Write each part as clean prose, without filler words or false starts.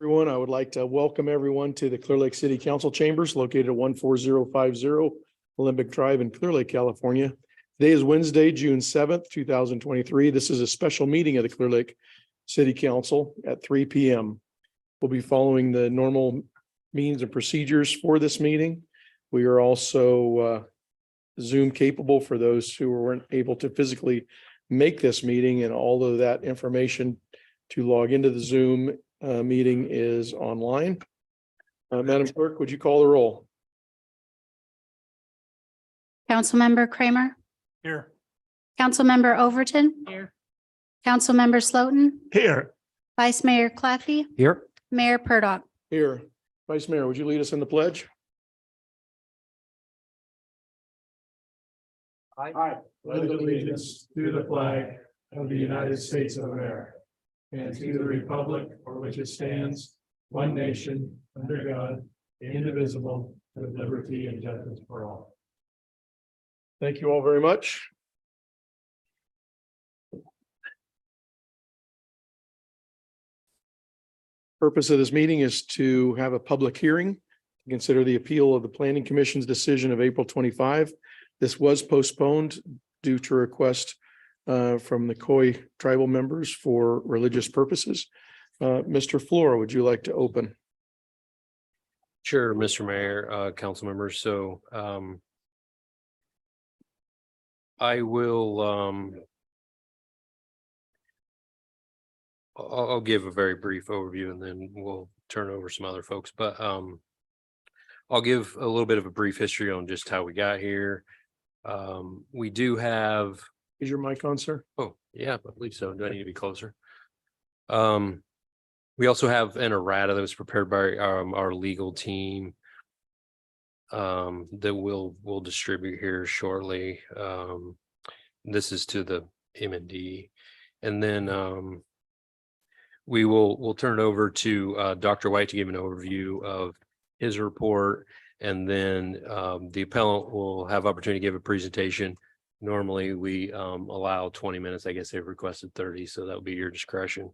Everyone, I would like to welcome everyone to the Clearlake City Council Chambers located at 14050 Olympic Drive in Clearlake, California. Today is Wednesday, June 7th, 2023. This is a special meeting of the Clearlake City Council at 3 p.m. We'll be following the normal means and procedures for this meeting. We are also Zoom capable for those who weren't able to physically make this meeting, and all of that information to log into the Zoom meeting is online. Madam Clerk, would you call the roll? Councilmember Kramer. Here. Councilmember Overton. Here. Councilmember Slotin. Here. Vice Mayor Claffey. Here. Mayor Purdock. Here. Vice Mayor, would you lead us in the pledge? I pledge allegiance to the flag of the United States of America and to the republic for which it stands, one nation, under God, indivisible, with liberty and justice for all. Thank you all very much. Purpose of this meeting is to have a public hearing to consider the appeal of the Planning Commission's decision of April 25. This was postponed due to request from the Khoi tribal members for religious purposes. Mr. Flora, would you like to open? Sure, Mr. Mayor, council members. So I will I'll give a very brief overview and then we'll turn over some other folks. But I'll give a little bit of a brief history on just how we got here. We do have. Is your mic on, sir? Oh, yeah, I believe so. Do I need to be closer? We also have an errata that was prepared by our legal team that we'll distribute here shortly. This is to the MND, and then we'll turn it over to Dr. White to give an overview of his report, and then the appellant will have opportunity to give a presentation. Normally we allow 20 minutes. I guess they've requested 30, so that would be your discretion.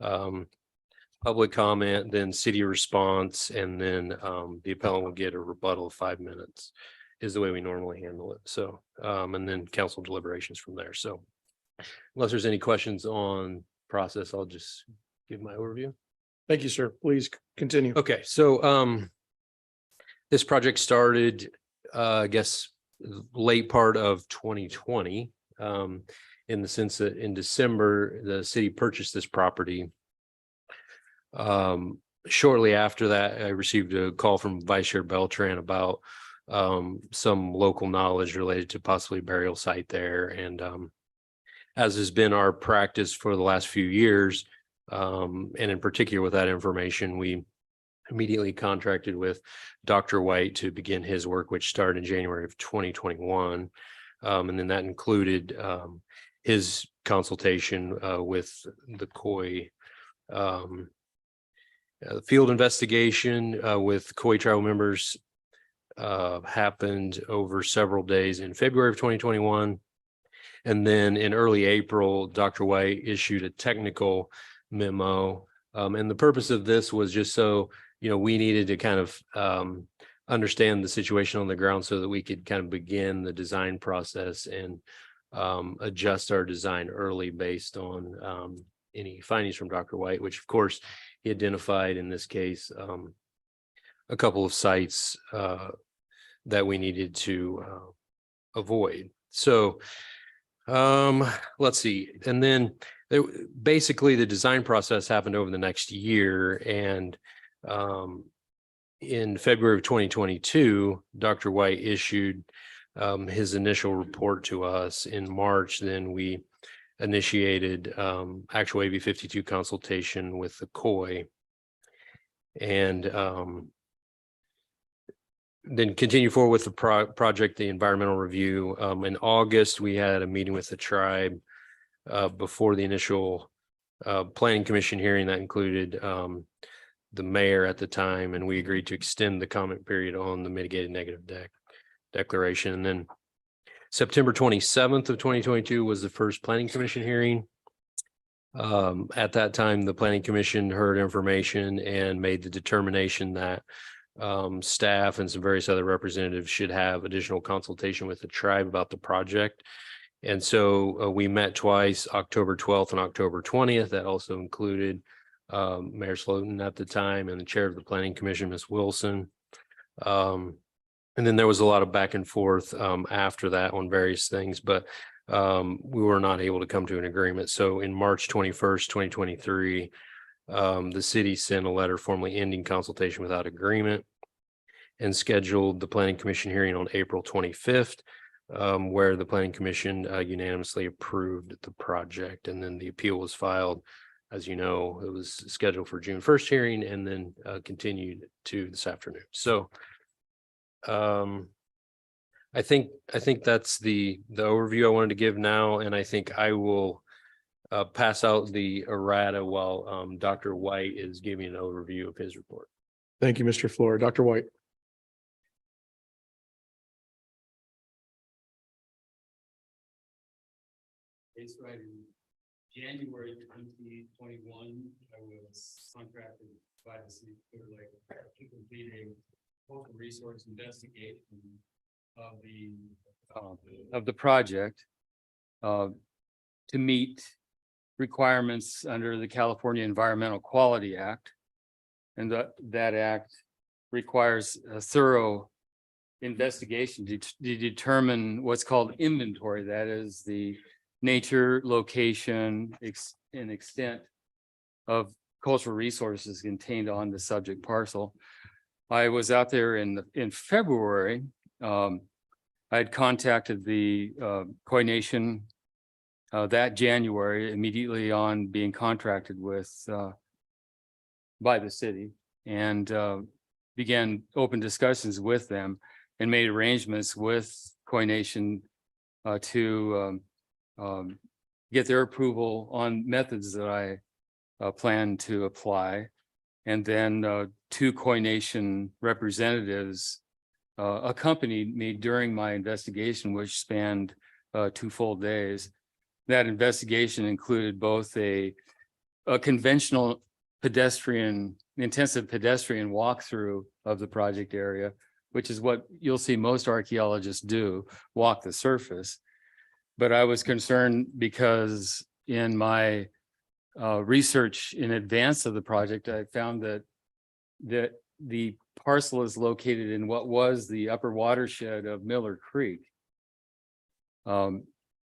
Public comment, then city response, and then the appellant will get a rebuttal of 5 minutes is the way we normally handle it. So and then council deliberations from there. So unless there's any questions on process, I'll just give my overview. Thank you, sir. Please continue. Okay, so this project started I guess late part of 2020, in the sense that in December the city purchased this property. Shortly after that, I received a call from Vice Chair Beltran about some local knowledge related to possibly burial site there, and as has been our practice for the last few years, and in particular with that information, we immediately contracted with Dr. White to begin his work, which started in January of 2021. And then that included his consultation with the Khoi. Field investigation with Khoi tribal members happened over several days in February of 2021. And then in early April, Dr. White issued a technical memo. And the purpose of this was just so we needed to kind of understand the situation on the ground so that we could kind of begin the design process and adjust our design early based on any findings from Dr. White, which of course he identified in this case a couple of sites that we needed to avoid. So let's see. And then basically the design process happened over the next year, and in February of 2022, Dr. White issued his initial report to us. In March, then we initiated actual AB 52 consultation with the Khoi, and then continue forward with the project, the environmental review. In August, we had a meeting with the tribe before the initial planning commission hearing that included the mayor at the time, and we agreed to extend the comment period on the mitigated negative declaration. And then September 27th of 2022 was the first planning commission hearing. At that time, the planning commission heard information and made the determination that staff and some various other representatives should have additional consultation with the tribe about the project. And so we met twice, October 12th and October 20th. That also included Mayor Slotin at the time and the chair of the planning commission, Ms. Wilson. And then there was a lot of back and forth after that on various things, but we were not able to come to an agreement. So in March 21st, 2023, the city sent a letter formally ending consultation without agreement and scheduled the planning commission hearing on April 25th, where the planning commission unanimously approved the project. And then the appeal was filed. As you know, it was scheduled for June 1st hearing and then continued to this afternoon. So I think that's the overview I wanted to give now, and I think I will pass out the errata while Dr. White is giving an overview of his report. Thank you, Mr. Flora. Dr. White. It's right in January 2021, I was contracted by the city of Clearlake to complete a local resource investigation of the project to meet requirements under the California Environmental Quality Act. And that act requires a thorough investigation to determine what's called inventory. That is the nature, location, and extent of cultural resources contained on the subject parcel. I was out there in February. I had contacted the Koi Nation that January, immediately on being contracted with by the city, and began open discussions with them and made arrangements with Koi Nation to get their approval on methods that I plan to apply. And then two Koi Nation representatives accompanied me during my investigation, which spanned 2 full days. That investigation included both a conventional intensive pedestrian walkthrough of the project area, which is what you'll see most archaeologists do, walk the surface. But I was concerned because in my research in advance of the project, I found that the parcel is located in what was the upper watershed of Miller Creek.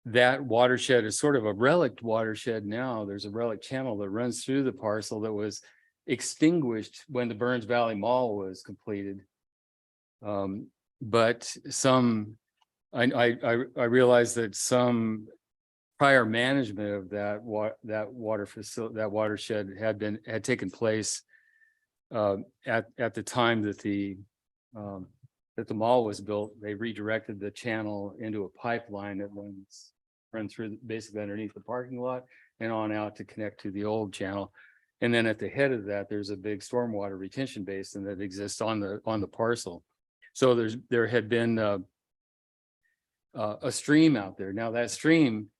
That watershed is sort of a relic watershed now. There's a relic channel that runs through the parcel that was extinguished when the Burns Valley Mall was completed. But I realized that some prior management of that watershed had taken place at the time that the mall was built. They redirected the channel into a pipeline that runs through basically underneath the parking lot and on out to connect to the old channel. And then at the head of that, there's a big stormwater retention basin that exists on the parcel. So there had been a stream out there. Now that stream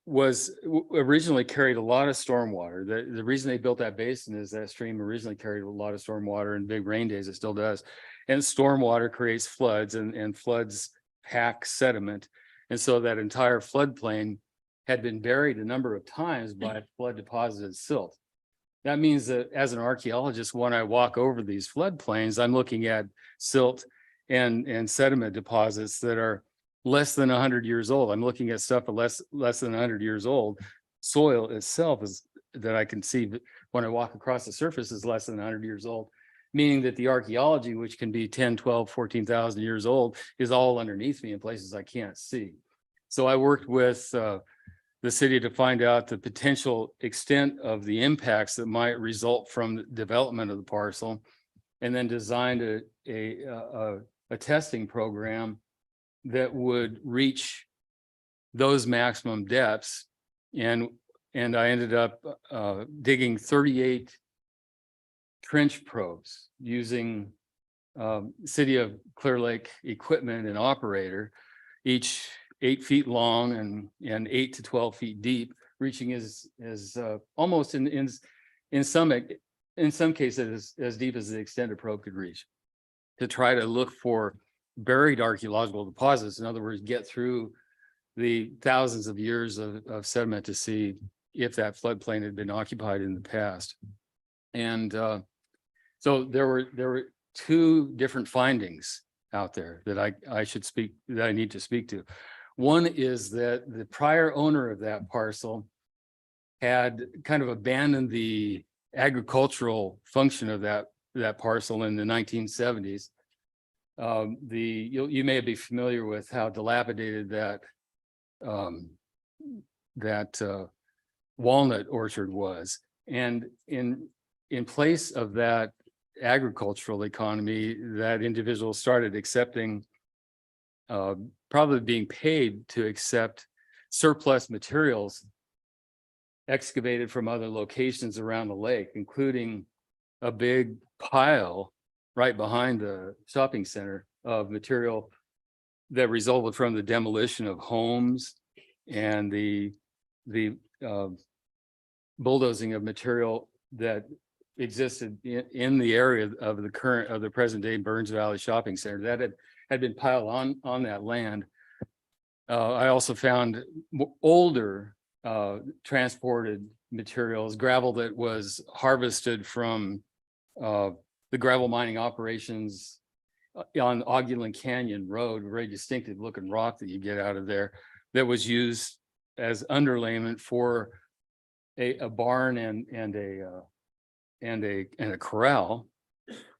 was originally carried a lot of stormwater. The reason they built that basin is that stream originally carried a lot of stormwater, and big rain days it still does. And stormwater creates floods, and floods pack sediment. And so that entire floodplain had been buried a number of times by flood deposited silt. That means that as an archaeologist, when I walk over these floodplains, I'm looking at silt and sediment deposits that are less than 100 years old. I'm looking at stuff less than 100 years old. Soil itself is that I can see when I walk across the surface is less than 100 years old, meaning that the archaeology, which can be 10, 12, 14,000 years old, is all underneath me in places I can't see. So I worked with the city to find out the potential extent of the impacts that might result from the development of the parcel, and then designed a testing program that would reach those maximum depths. And I ended up digging 38 trench probes using City of Clearlake equipment and operator, each 8 feet long and 8 to 12 feet deep, reaching as almost in some cases as deep as the extended probe could reach, to try to look for buried archaeological deposits. In other words, get through the thousands of years of sediment to see if that floodplain had been occupied in the past. And so there were two different findings out there that I need to speak to. One is that the prior owner of that parcel had kind of abandoned the agricultural function of that parcel in the 1970s. You may be familiar with how dilapidated that walnut orchard was, and in place of that agricultural economy, that individual started accepting, probably being paid to accept surplus materials excavated from other locations around the lake, including a big pile right behind the shopping center of material that resulted from the demolition of homes and the bulldozing of material that existed in the area of the present day Burns Valley Shopping Center that had been piled on that land. I also found older transported materials, gravel that was harvested from the gravel mining operations on Ogulin Canyon Road, very distinctive looking rock that you get out of there, that was used as underlayment for a barn and a corral.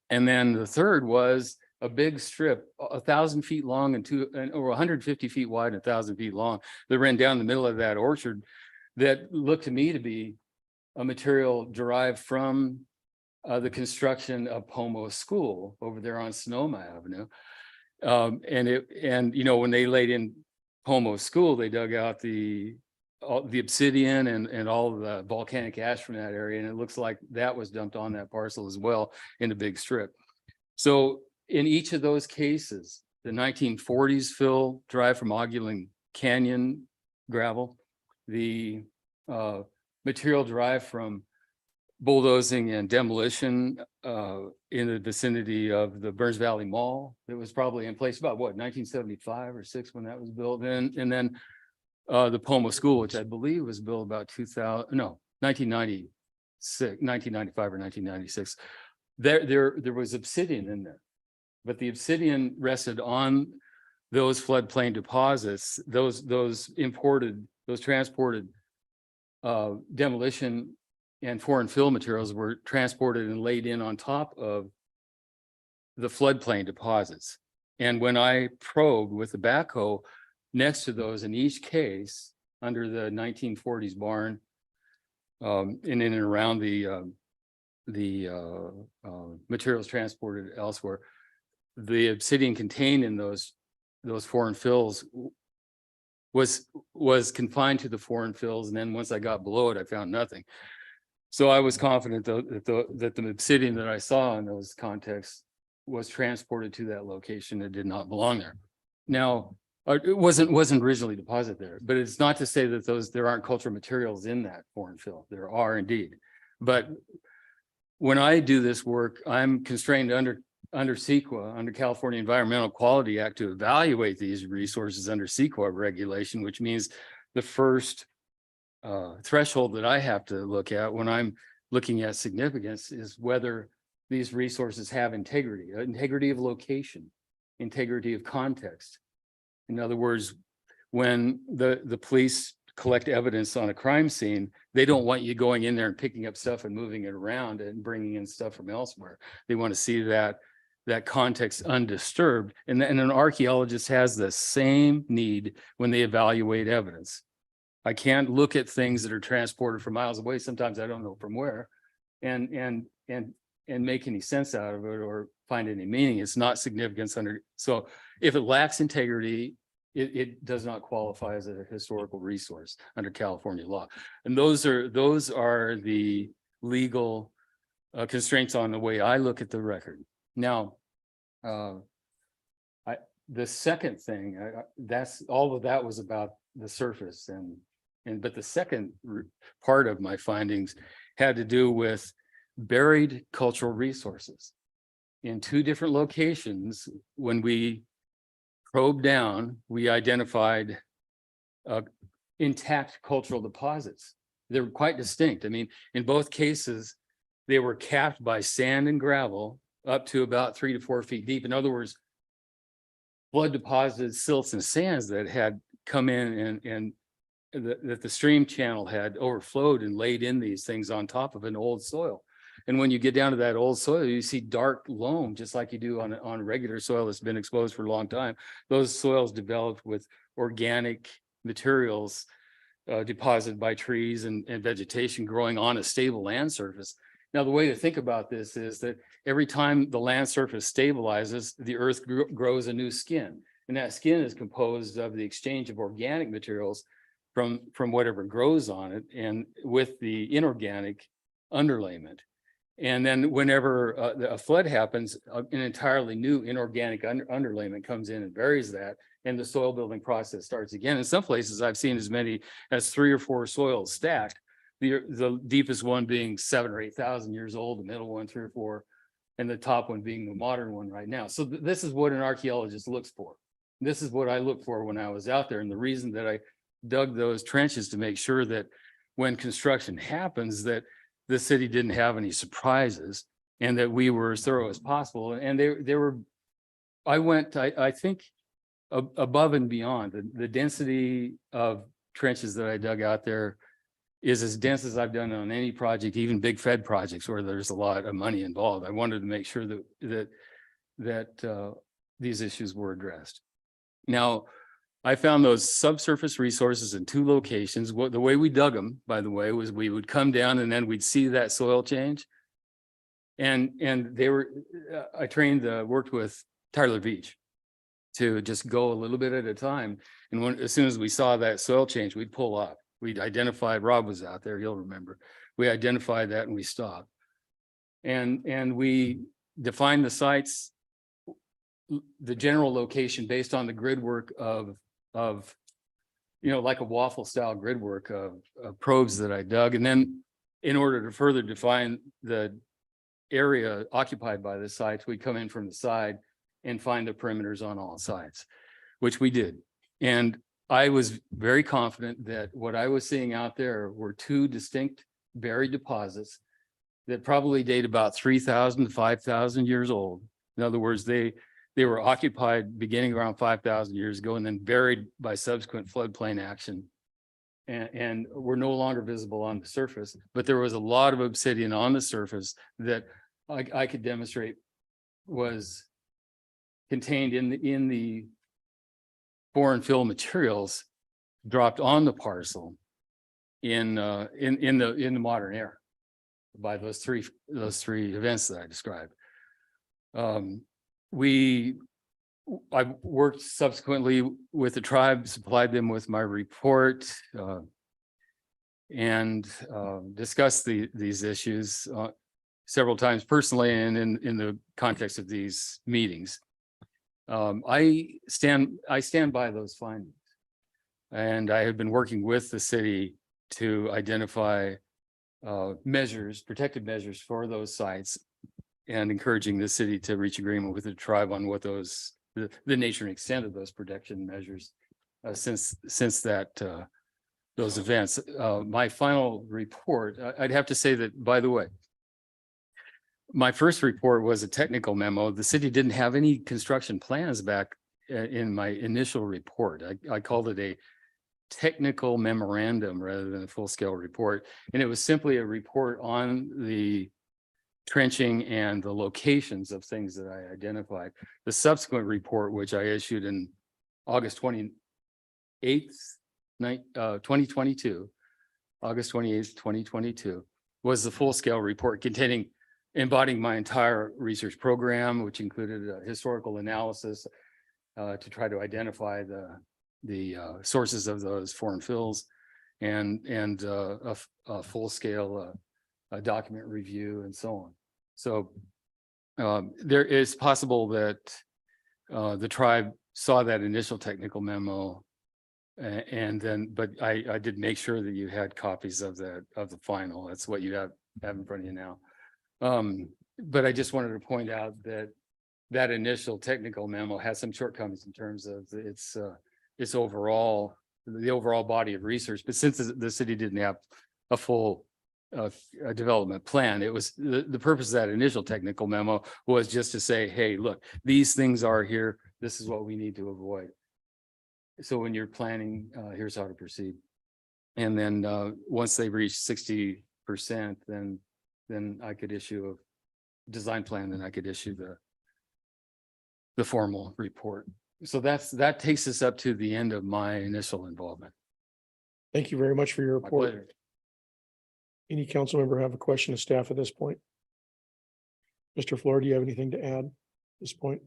And then the third was a big strip, 1,000 feet long or 150 feet wide and 1,000 feet long, that ran down the middle of that orchard, that looked to me to be a material derived from the construction of Pomo School over there on Sonoma Avenue. And when they laid in Pomo School, they dug out the obsidian and all of the volcanic ash from that area, and it looks like that was dumped on that parcel as well in a big strip. So in each of those cases, the 1940s fill derived from Ogulin Canyon gravel, the material derived from bulldozing and demolition in the vicinity of the Burns Valley Mall that was probably in place about 1975 or 6 when that was built, and then the Pomo School, which I believe was built about 1995 or 1996. There was obsidian in there, but the obsidian rested on those floodplain deposits, those transported demolition and foreign fill materials were transported and laid in on top of the floodplain deposits. And when I probed with the backhoe next to those, in each case under the 1940s barn, in and around the materials transported elsewhere, the obsidian contained in those foreign fills was confined to the foreign fills, and then once I got below it, I found nothing. So I was confident that the obsidian that I saw in those contexts was transported to that location. It did not belong there. Now, it wasn't originally deposited there, but it's not to say that there aren't cultural materials in that foreign fill. There are indeed. But when I do this work, I'm constrained under CEQA, under California Environmental Quality Act, to evaluate these resources under CEQA regulation, which means the first threshold that I have to look at when I'm looking at significance is whether these resources have integrity of location, integrity of context. In other words, when the police collect evidence on a crime scene, they don't want you going in there and picking up stuff and moving it around and bringing in stuff from elsewhere. They want to see that context undisturbed. And an archaeologist has the same need when they evaluate evidence. I can't look at things that are transported from miles away. Sometimes I don't know from where, and make any sense out of it or find any meaning. It's not significance under. So if it lacks integrity, it does not qualify as a historical resource under California law. And those are the legal constraints on the way I look at the record. Now, the second thing, that's all of that was about the surface and But the second part of my findings had to do with buried cultural resources. In two different locations, when we probed down, we identified intact cultural deposits. They were quite distinct. I mean, in both cases, they were capped by sand and gravel up to about 3 to 4 feet deep. In other words, flood deposited silts and sands that had come in and that the stream channel had overflowed and laid in these things on top of an old soil. And when you get down to that old soil, you see dark loam, just like you do on regular soil that's been exposed for a long time. Those soils developed with organic materials deposited by trees and vegetation growing on a stable land surface. Now, the way to think about this is that every time the land surface stabilizes, the earth grows a new skin. And that skin is composed of the exchange of organic materials from whatever grows on it and with the inorganic underlayment. And then whenever a flood happens, an entirely new inorganic underlayment comes in and buries that, and the soil building process starts again. In some places, I've seen as many as 3 or 4 soils stacked, the deepest one being 7,000 or 8,000 years old, the middle one 3 or 4, and the top one being the modern one right now. So this is what an archaeologist looks for. This is what I looked for when I was out there. And the reason that I dug those trenches to make sure that when construction happens, that the city didn't have any surprises and that we were as thorough as possible. And I went, I think, above and beyond. The density of trenches that I dug out there is as dense as I've done on any project, even big Fed projects where there's a lot of money involved. I wanted to make sure that these issues were addressed. Now, I found those subsurface resources in 2 locations. The way we dug them, by the way, was we would come down and then we'd see that soil change. And they were, I worked with Tyler Beach to just go a little bit at a time. And as soon as we saw that soil change, we'd pull up. We'd identified, Rob was out there, he'll remember. We identified that and we stopped. And we defined the sites, the general location based on the grid work of like a waffle style grid work of probes that I dug. And then in order to further define the area occupied by the sites, we come in from the side and find the perimeters on all sides, which we did. And I was very confident that what I was seeing out there were 2 distinct buried deposits that probably date about 3,000 to 5,000 years old. In other words, they were occupied beginning around 5,000 years ago and then buried by subsequent floodplain action and were no longer visible on the surface. But there was a lot of obsidian on the surface that I could demonstrate was contained in the foreign fill materials dropped on the parcel in the modern era by those three events that I described. I worked subsequently with the tribe, supplied them with my report, and discussed these issues several times personally and in the context of these meetings. I stand by those findings, and I have been working with the city to identify protective measures for those sites, and encouraging the city to reach agreement with the tribe on what the nature and extent of those protection measures since those events. My final report, I'd have to say that, by the way, my first report was a technical memo. The city didn't have any construction plans back in my initial report. I called it a technical memorandum rather than a full-scale report. And it was simply a report on the trenching and the locations of things that I identified. The subsequent report, which I issued in August 28th, 2022, August 28th, 2022, was the full-scale report embodying my entire research program, which included a historical analysis to try to identify the sources of those foreign fills and a full-scale document review and so on. So there is possible that the tribe saw that initial technical memo And then, but I did make sure that you had copies of the final. That's what you have in front of you now. But I just wanted to point out that that initial technical memo has some shortcomings in terms of its overall, the overall body of research. But since the city didn't have a full a development plan, it was the purpose of that initial technical memo was just to say, hey, look, these things are here. This is what we need to avoid. So when you're planning, here's how to proceed. And then once they reach 60%, then I could issue a design plan, then I could issue the formal report. So that takes us up to the end of my initial involvement. Thank you very much for your My report. pleasure. Any council member have a question of staff at this point? Mr. Fleur, do you have anything to add at this point?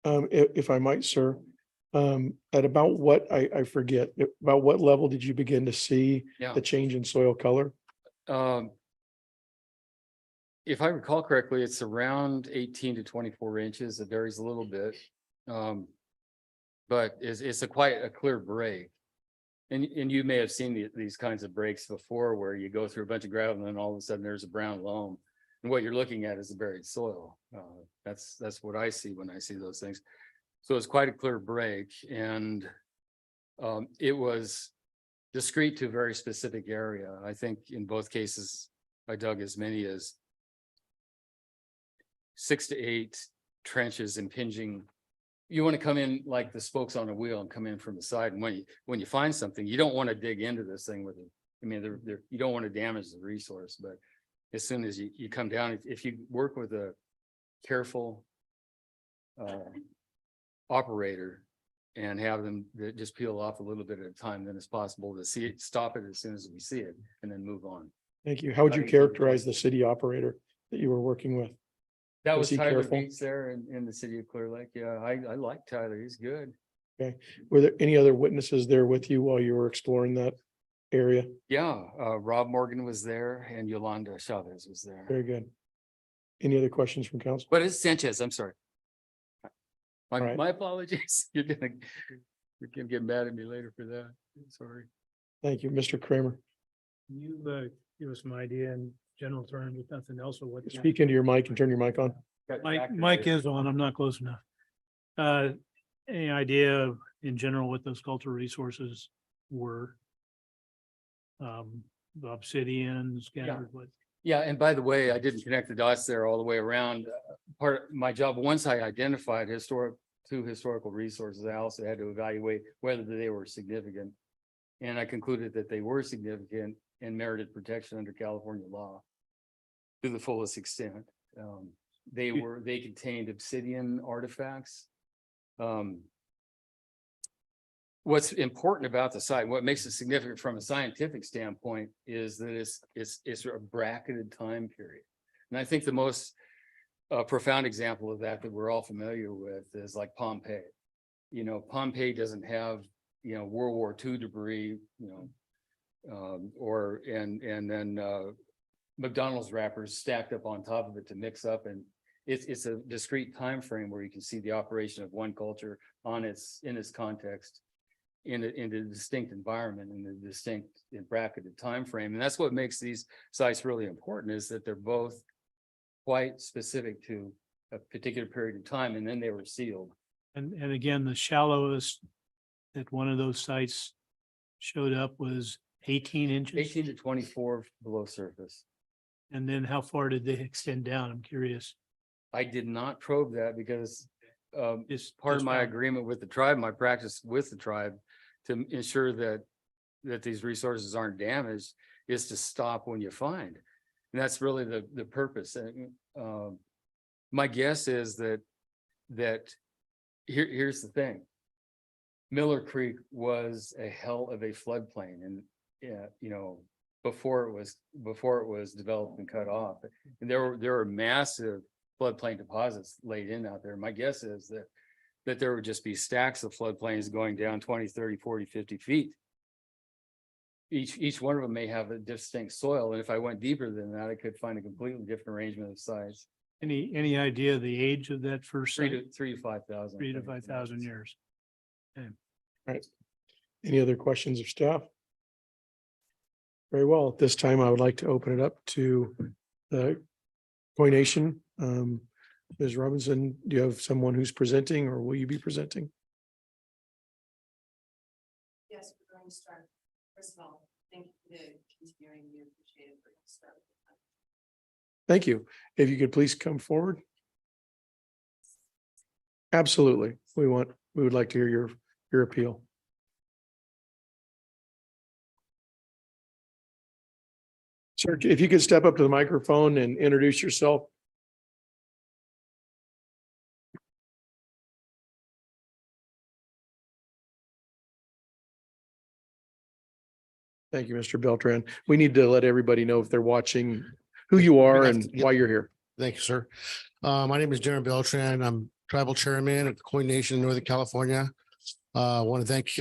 If I might, sir, at about what, I forget, about what level did you begin to see Yeah. the change in soil color? If I recall correctly, it's around 18 to 24 inches. It varies a little bit. But it's quite a clear break. And you may have seen these kinds of breaks before where you go through a bunch of gravel and then all of a sudden there's a brown loam. And what you're looking at is the buried soil. That's what I see when I see those things. So it's quite a clear break, and it was discrete to a very specific area. I think in both cases, I dug as many as 6 to 8 trenches impinging. You want to come in like the spokes on a wheel and come in from the side. And when you find something, you don't want to dig into this thing with it. I mean, you don't want to damage the resource, but as soon as you come down, if you work with a careful operator and have them just peel off a little bit at a time, then it's possible to see it, stop it as soon as we see it, and then move on. Thank you. How would you characterize the city operator that you were working with? That Was was he Tyler careful? Beats there in the city of Clearlake. Yeah, I like Tyler. He's good. Were there any other witnesses there with you while you were exploring that area? Yeah, Rob Morgan was there and Yolanda Chavez was there. Very good. Any other questions from council? But it's Sanchez, I'm sorry. All right. My apologies. You're gonna get mad at me later for that. Sorry. Thank you, Mr. Kramer. Can you give us some idea in general terms, if nothing else, or what? Speak into your mic and turn your mic on. Mike is on, I'm not close enough. Any idea in general what those cultural resources were? The obsidian scattered, what? Yeah, and by the way, I didn't connect the dots there all the way around. Part of my job, once I identified two historical resources, I also had to evaluate whether they were significant. And I concluded that they were significant and merited protection under California law to the fullest extent. They contained obsidian artifacts. What's important about the site, what makes it significant from a scientific standpoint, is that it's a bracketed time period. And I think the most profound example of that we're all familiar with is like Pompeii. You know, Pompeii doesn't have, World War II debris, and then McDonald's wrappers stacked up on top of it to mix up, and it's a discrete time frame where you can see the operation of one culture in its context, in a distinct environment, in a distinct and bracketed time frame. And that's what makes these sites really important, is that they're both quite specific to a particular period of time, and then they were sealed. And again, the shallowest that one of those sites showed up was 18 inches. 18 to 24 below surface. And then how far did they extend down? I'm curious. I did not probe that because Just part of just my how- agreement with the tribe, my practice with the tribe, to ensure that these resources aren't damaged, is to stop when you find. And that's really the purpose. And my guess is that here's the thing. Miller Creek was a hell of a floodplain, and before it was developed and cut off. And there were massive floodplain deposits laid in out there. My guess is that there would just be stacks of floodplains going down 20, 30, 40, 50 feet. Each one of them may have a distinct soil. And if I went deeper than that, I could find a completely different arrangement of size. Any idea of the age of that first site? 3 to 5,000. 3 to 5,000 years. Okay. Any other questions of staff? Very well. At this time, I would like to open it up to the Coy Nation. Ms. Robinson, do you have someone who's presenting or will you be presenting? Yes, we're going to start. First of all, thank you for the continuing. We appreciate it. We're going to start with that. Thank you. If you could please come forward. Absolutely. We would like to hear your appeal. Sir, if you could step up to the microphone and introduce yourself. Thank you, Mr. Beltran. We need to let everybody know if they're watching who you are and why you're here. Thank you, sir. My name is Darren Beltran. I'm tribal chairman of the Coy Nation in Northern California. I want to thank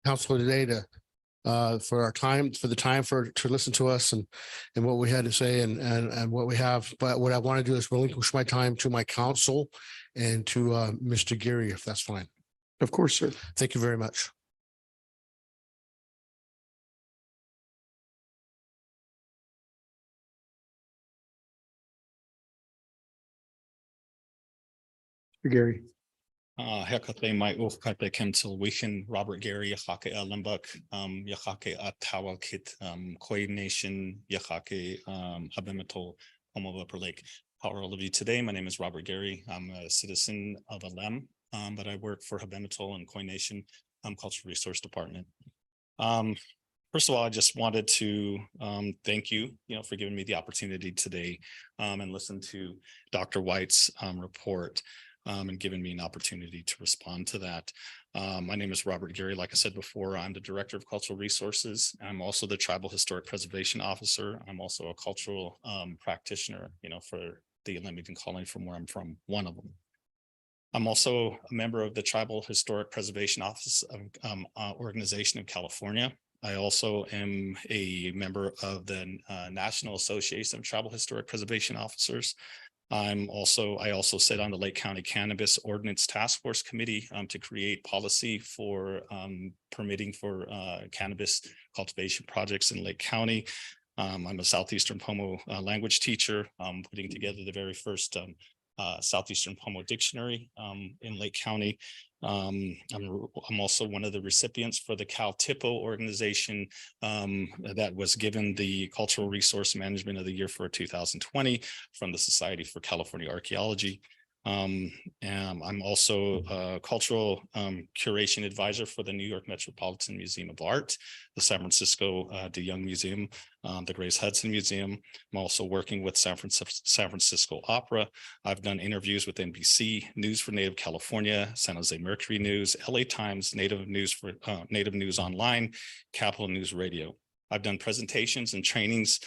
council today for our time, to listen to us and what we had to say and what we have. But what I want to do is relinquish my time to my council and to Mr. Geary, if that's fine. Of course, sir. Thank you very much. Mr. Gary. Hekate mai ufkate kemtil wichin Robert Gary Yahake Limbuk Yahake Atawa Kit Coy Nation Yahake Habemeto Homo Upper Lake. How are all of you today? My name is Robert Gary. I'm a citizen of Alem, but I work for Habemeto and Coy Nation Cultural Resource Department. First of all, I just wanted to thank you, for giving me the opportunity today and listen to Dr. White's report. And giving me an opportunity to respond to that. My name is Robert Geary. Like I said before, I'm the Director of Cultural Resources. I'm also the Tribal Historic Preservation Officer. I'm also a cultural practitioner, for the Olympian Colony from where I'm from, one of them. I'm also a member of the Tribal Historic Preservation Office of Organization of California. I also am a member of the National Association of Tribal Historic Preservation Officers. I also sit on the Lake County Cannabis Ordinance Task Force Committee to create policy for permitting for cannabis cultivation projects in Lake County. I'm a Southeastern Pomo language teacher, putting together the very first Southeastern Pomo dictionary in Lake County. I'm also one of the recipients for the Cal Tipo organization that was given the Cultural Resource Management of the Year for 2020 from the Society for California Archaeology. And I'm also a cultural curation advisor for the New York Metropolitan Museum of Art, the San Francisco DeYoung Museum, the Grace Hudson Museum. I'm also working with San Francisco Opera. I've done interviews with NBC News for Native California, San Jose Mercury News, LA Times, Native News Online, Capital News Radio. I've done presentations and trainings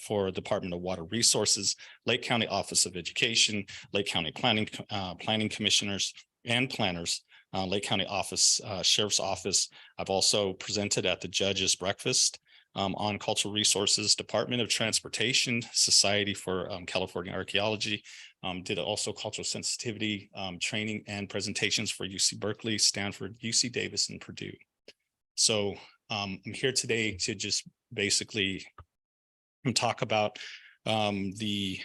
for Department of Water Resources, Lake County Office of Education, Lake County Planning Commissioners and Planners, Lake County Office, Sheriff's Office. I've also presented at the Judges Breakfast on Cultural Resources, Department of Transportation, Society for California Archaeology, did also cultural sensitivity training and presentations for UC Berkeley, Stanford, UC Davis, and Purdue. So I'm here today to just basically talk about the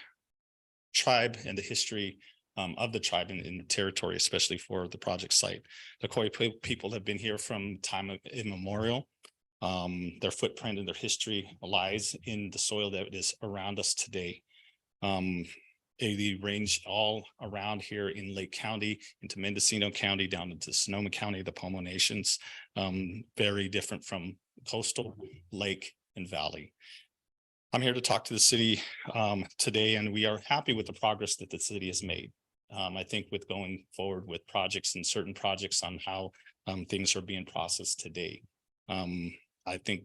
tribe and the history of the tribe in the territory, especially for the project site. The Coy people have been here from time immemorial. Their footprint and their history lies in the soil that is around us today. They range all around here in Lake County, into Mendocino County, down into Sonoma County, the Pomo Nations, very different from coastal, lake, and valley. I'm here to talk to the city today, and we are happy with the progress that the city has made. I think with going forward with projects and certain projects on how things are being processed today.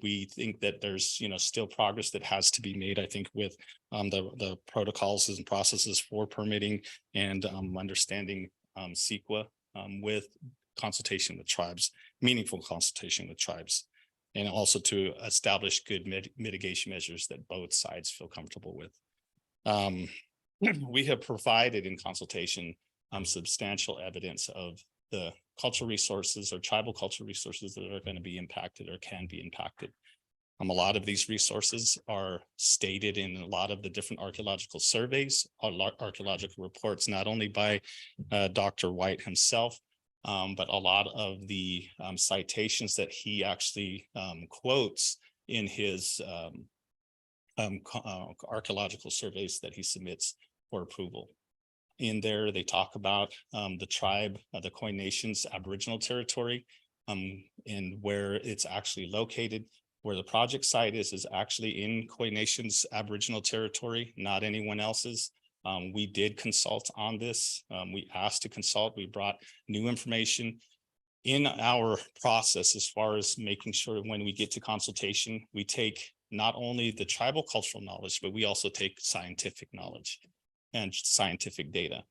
We think that there's still progress that has to be made. I think with the protocols and processes for permitting and understanding CEQA with consultation with tribes, meaningful consultation with tribes, and also to establish good mitigation measures that both sides feel comfortable with. We have provided in consultation substantial evidence of the cultural resources or tribal cultural resources that are going to be impacted or can be impacted. A lot of these resources are stated in a lot of the different archaeological surveys, archaeological reports, not only by Dr. White himself, but a lot of the citations that he actually quotes in his archaeological surveys that he submits for approval. In there, they talk about the tribe, the Khoi Nation's Aboriginal territory, and where it's actually located. Where the project site is actually in Khoi Nation's Aboriginal territory, not anyone else's. We did consult on this. We asked to consult. We brought new information in our process as far as making sure when we get to consultation, we take not only the tribal cultural knowledge, but we also take scientific knowledge and scientific data.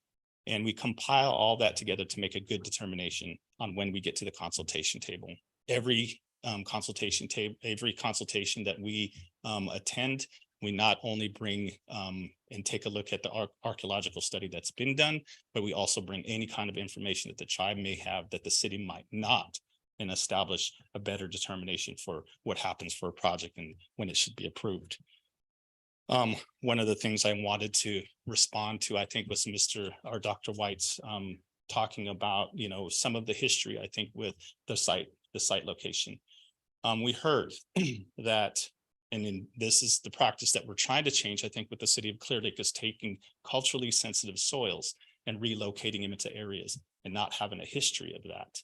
And we compile all that together to make a good determination on when we get to the consultation table. Every consultation that we attend, we not only bring and take a look at the archaeological study that's been done, but we also bring any kind of information that the tribe may have that the city might not, and establish a better determination for what happens for a project and when it should be approved. One of the things I wanted to respond to, I think, was Dr. White's talking about, some of the history, I think, with the site location. We heard that, and this is the practice that we're trying to change, I think, with the city of Clearlake, is taking culturally sensitive soils and relocating them into areas and not having a history of that.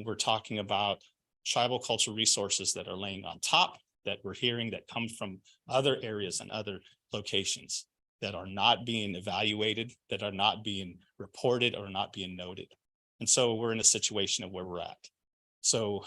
We're talking about tribal cultural resources that are laying on top, that we're hearing that come from other areas and other locations that are not being evaluated, that are not being reported or not being noted. And so we're in a situation of where we're at. So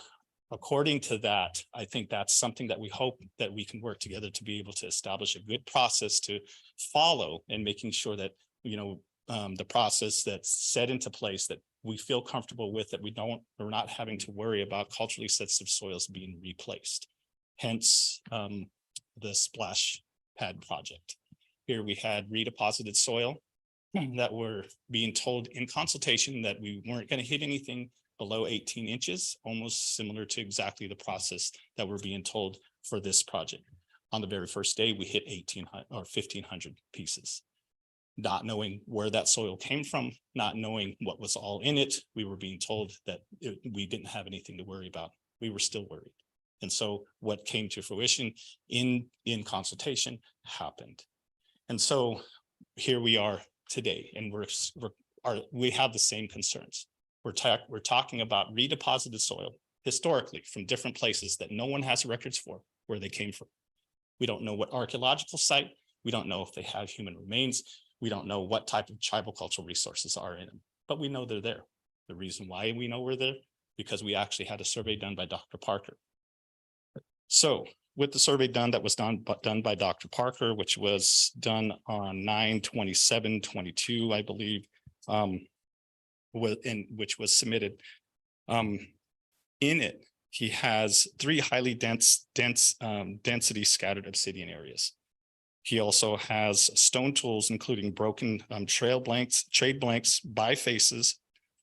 according to that, I think that's something that we hope that we can work together to be able to establish a good process to follow, and making sure that, the process that's set into place that we feel comfortable with, that we're not having to worry about culturally sensitive soils being replaced. Hence the splash pad project. Here we had redeposited soil that were being told in consultation that we weren't going to hit anything below 18 inches, almost similar to exactly the process that we're being told for this project. On the very first day, we hit 1,800 or 1,500 pieces. Not knowing where that soil came from, not knowing what was all in it, we were being told that we didn't have anything to worry about. We were still worried. And so what came to fruition in consultation happened. And so here we are today, and we have the same concerns. We're talking about redeposited soil historically from different places that no one has records for where they came from. We don't know what archaeological site. We don't know if they have human remains. We don't know what type of tribal cultural resources are in them, but we know they're there. The reason why we know we're there, because we actually had a survey done by Dr. Parker. So with the survey that was done by Dr. Parker, which was done on 9/27/22, I believe, which was submitted. In it, he has 3 highly density scattered obsidian areas. He also has stone tools, including broken trade blanks, bifaces,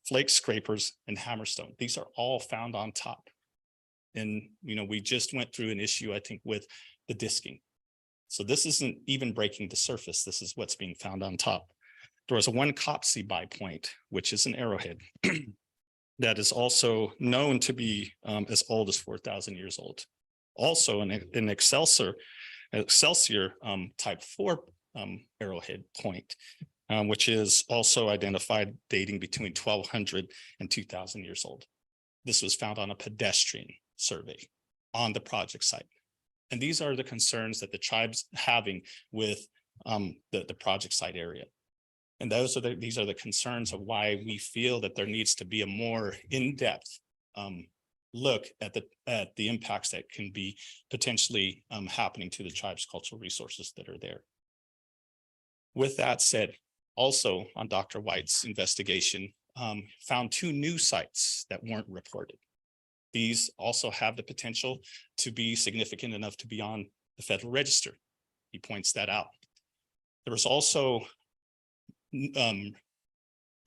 flake scrapers, and hammerstone. These are all found on top. And, we just went through an issue, I think, with the disking. So this isn't even breaking the surface. This is what's being found on top. There was a 1 Copsey point, which is an arrowhead that is also known to be as old as 4,000 years old. Also an Excelsior type 4 arrowhead point, which is also identified dating between 1,200 and 2,000 years old. This was found on a pedestrian survey on the project site. And these are the concerns that the tribe's having with the project site area. And these are the concerns of why we feel that there needs to be a more in-depth look at the impacts that can be potentially happening to the tribe's cultural resources that are there. With that said, also on Dr. White's investigation, found 2 new sites that weren't reported. These also have the potential to be significant enough to be on the Federal Register. He points that out. There was also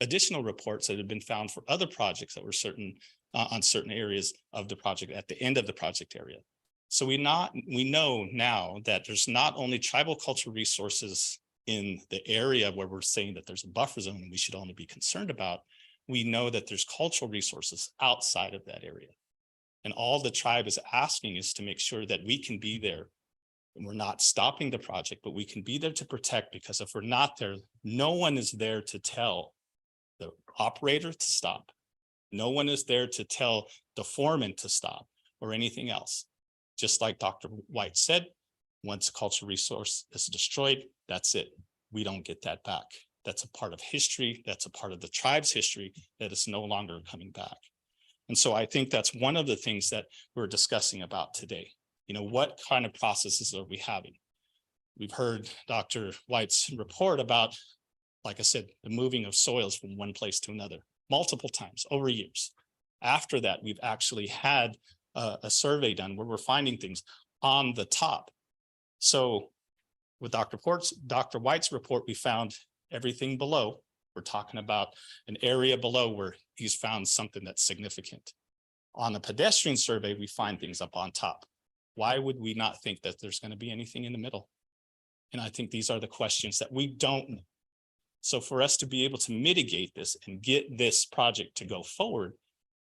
additional reports that had been found for other projects that were certain on certain areas of the project at the end of the project area. So we know now that there's not only tribal cultural resources in the area where we're saying that there's a buffer zone and we should only be concerned about, we know that there's cultural resources outside of that area. And all the tribe is asking is to make sure that we can be there. And we're not stopping the project, but we can be there to protect, because if we're not there, no one is there to tell the operator to stop. No one is there to tell the foreman to stop or anything else. Just like Dr. White said, once a cultural resource is destroyed, that's it. We don't get that back. That's a part of history. That's a part of the tribe's history that is no longer coming back. And so I think that's one of the things that we're discussing about today. You know, what kind of processes are we having? We've heard Dr. White's report about, like I said, the moving of soils from one place to another multiple times over years. After that, we've actually had a survey done where we're finding things on the top. So with Dr. White's report, we found everything below. We're talking about an area below where he's found something that's significant. On the pedestrian survey, we find things up on top. Why would we not think that there's going to be anything in the middle? And I think these are the questions that we don't know. So for us to be able to mitigate this and get this project to go forward,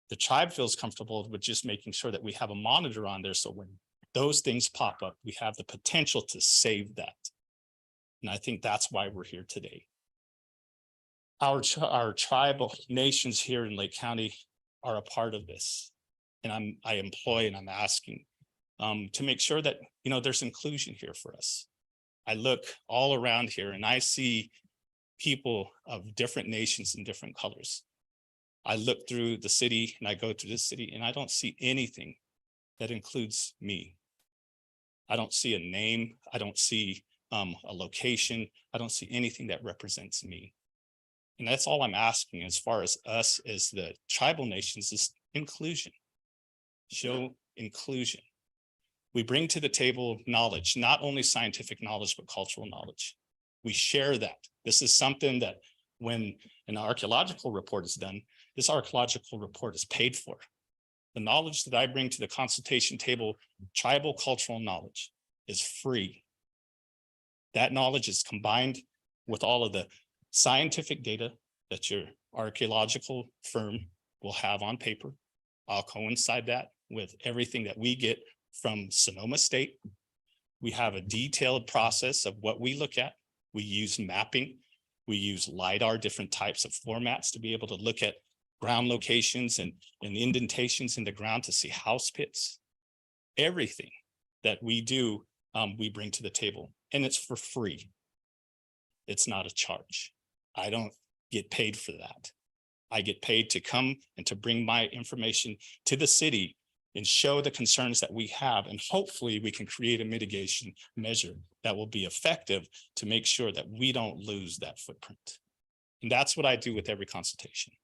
the tribe feels comfortable with just making sure that we have a monitor on there. So when those things pop up, we have the potential to save that. And I think that's why we're here today. Our tribal nations here in Lake County are a part of this. And I employ and I'm asking to make sure that, you know, there's inclusion here for us. I look all around here and I see people of different nations and different colors. I look through the city and I go to this city and I don't see anything that includes me. I don't see a name. I don't see a location. I don't see anything that represents me. And that's all I'm asking as far as us as the tribal nations is inclusion. Show inclusion. We bring to the table knowledge, not only scientific knowledge, but cultural knowledge. We share that. This is something that when an archaeological report is done, this archaeological report is paid for. The knowledge that I bring to the consultation table, tribal cultural knowledge, is free. That knowledge is combined with all of the scientific data that your archaeological firm will have on paper. I'll coincide that with everything that we get from Sonoma State. We have a detailed process of what we look at. We use mapping. We use LiDAR, different types of formats to be able to look at ground locations and indentations in the ground to see house pits. Everything that we do, we bring to the table, and it's for free. It's not a charge. I don't get paid for that. I get paid to come and to bring my information to the city and show the concerns that we have. And hopefully we can create a mitigation measure that will be effective to make sure that we don't lose that footprint. And that's what I do with every consultation.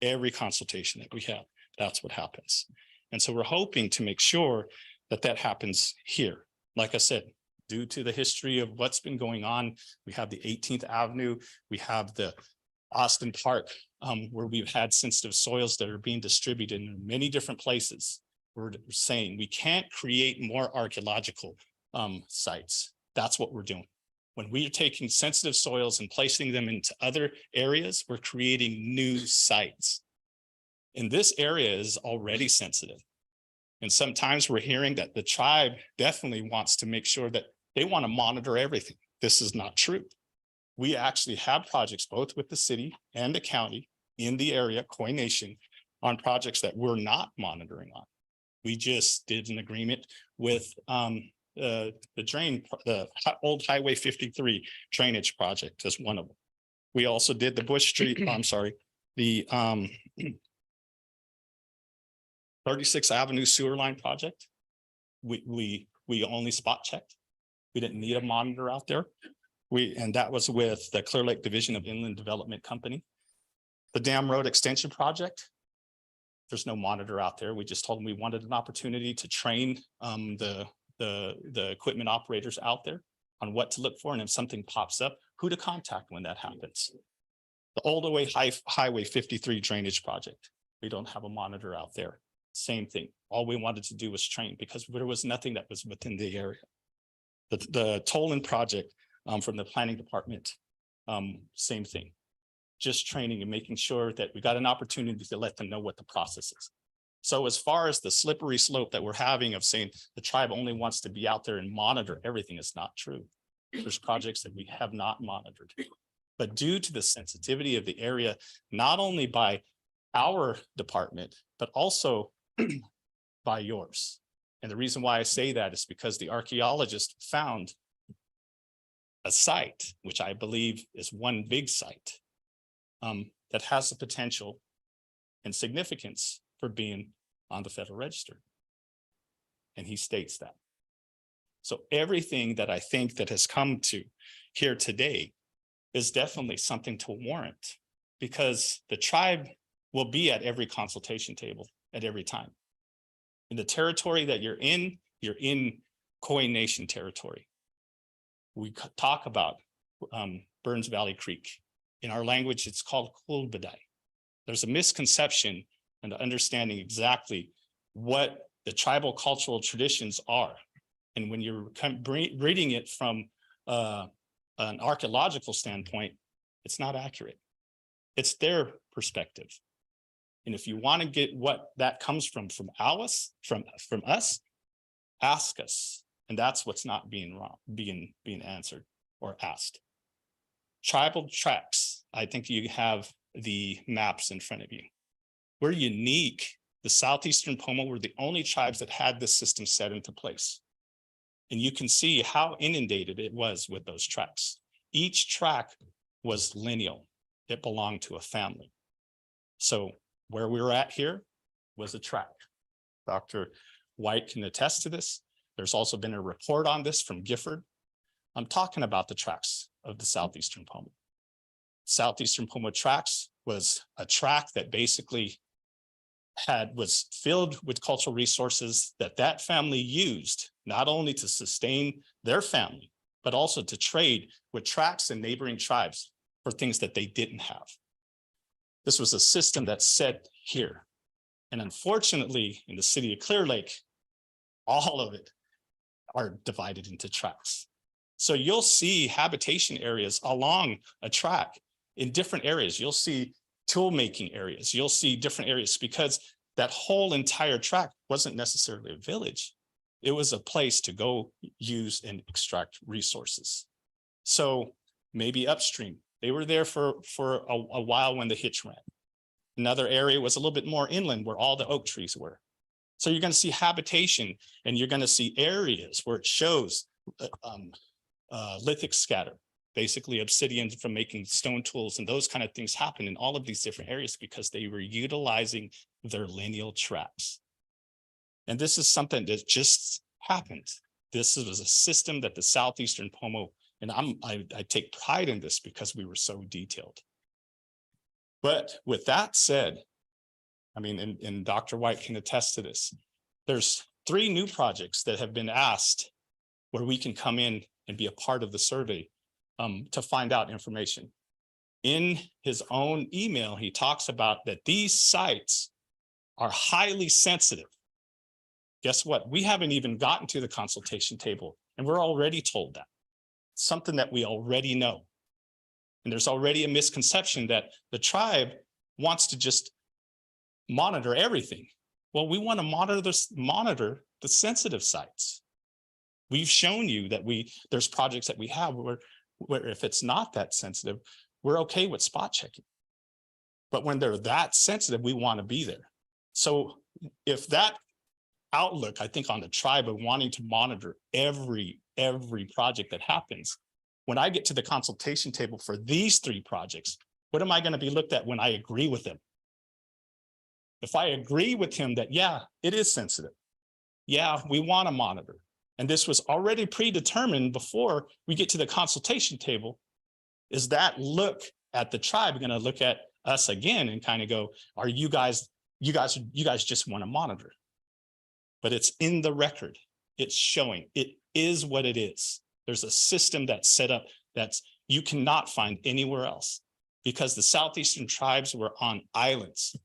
Every consultation that we have, that's what happens. And so we're hoping to make sure that that happens here. Like I said, due to the history of what's been going on, we have the 18th Avenue, we have the Austin Park, where we've had sensitive soils that are being distributed in many different places. We're saying we can't create more archaeological sites. That's what we're doing. When we are taking sensitive soils and placing them into other areas, we're creating new sites. And this area is already sensitive. And sometimes we're hearing that the tribe definitely wants to make sure that they want to monitor everything. This is not true. We actually have projects both with the city and the county in the area, Koi Nation, on projects that we're not monitoring on. We just did an agreement with the old Highway 53 drainage project as one of them. We also did the Bush Street, I'm sorry, the 36th Avenue sewer line project. We only spot checked. We didn't need a monitor out there. And that was with the Clearlake Division of Inland Development Company. The Dam Road Extension Project, there's no monitor out there. We just told them we wanted an opportunity to train the equipment operators out there on what to look for. And if something pops up, who to contact when that happens. The Highway 53 drainage project. We don't have a monitor out there. Same thing. All we wanted to do was train because there was nothing that was within the area. The Tolan project from the planning department, same thing. Just training and making sure that we got an opportunity to let them know what the process is. So as far as the slippery slope that we're having of saying the tribe only wants to be out there and monitor everything is not true. There's projects that we have not monitored. But due to the sensitivity of the area, not only by our department, but also by yours. And the reason why I say that is because the archaeologist found a site, which I believe is one big site, that has the potential and significance for being on the Federal Register. And he states that. So everything that I think that has come to here today is definitely something to warrant, because the tribe will be at every consultation table at every time. In the territory that you're in Khoi Nation territory. We talk about Burns Valley Creek. In our language, it's called Kulbadai. There's a misconception and understanding exactly what the tribal cultural traditions are. And when you're reading it from an archaeological standpoint, it's not accurate. It's their perspective. And if you want to get what that comes from us, ask us. And that's what's not being answered or asked. Tribal tracks. I think you have the maps in front of you. We're unique. The Southeastern Pomo were the only tribes that had this system set into place. And you can see how inundated it was with those tracks. Each track was lineal. It belonged to a family. So where we were at here was a track. Dr. White can attest to this. There's also been a report on this from Gifford. I'm talking about the tracks of the Southeastern Pomo. Southeastern Pomo tracks was a track that basically was filled with cultural resources that family used, not only to sustain their family, but also to trade with tracks and neighboring tribes for things that they didn't have. This was a system that's set here. And unfortunately, in the city of Clearlake, all of it are divided into tracks. So you'll see habitation areas along a track in different areas. You'll see tool making areas. You'll see different areas because that whole entire track wasn't necessarily a village. It was a place to go use and extract resources. So maybe upstream, they were there for a while when the hitch ran. Another area was a little bit more inland where all the oak trees were. So you're going to see habitation and you're going to see areas where it shows lithic scatter, basically obsidian from making stone tools and those kind of things happen in all of these different areas because they were utilizing their lineal tracks. And this is something that just happened. This was a system that the Southeastern Pomo, and I take pride in this because we were so detailed. But with that said, I mean, and Dr. White can attest to this, there's 3 new projects that have been asked where we can come in and be a part of the survey to find out information. In his own email, he talks about that these sites are highly sensitive. Guess what? We haven't even gotten to the consultation table and we're already told that. Something that we already know. And there's already a misconception that the tribe wants to just monitor everything. Well, we want to monitor the sensitive sites. We've shown you that there's projects that we have where if it's not that sensitive, we're okay with spot checking. But when they're that sensitive, we want to be there. So if that outlook, I think, on the tribe of wanting to monitor every project that happens, when I get to the consultation table for these 3 projects, what am I going to be looked at when I agree with them? If I agree with him that, yeah, it is sensitive. Yeah, we want to monitor. And this was already predetermined before we get to the consultation table. Is that look at the tribe going to look at us again and kind of go, are you guys just want to monitor? But it's in the record. It's showing it is what it is. There's a system that's set up you cannot find anywhere else. because the southeastern tribes were on islands.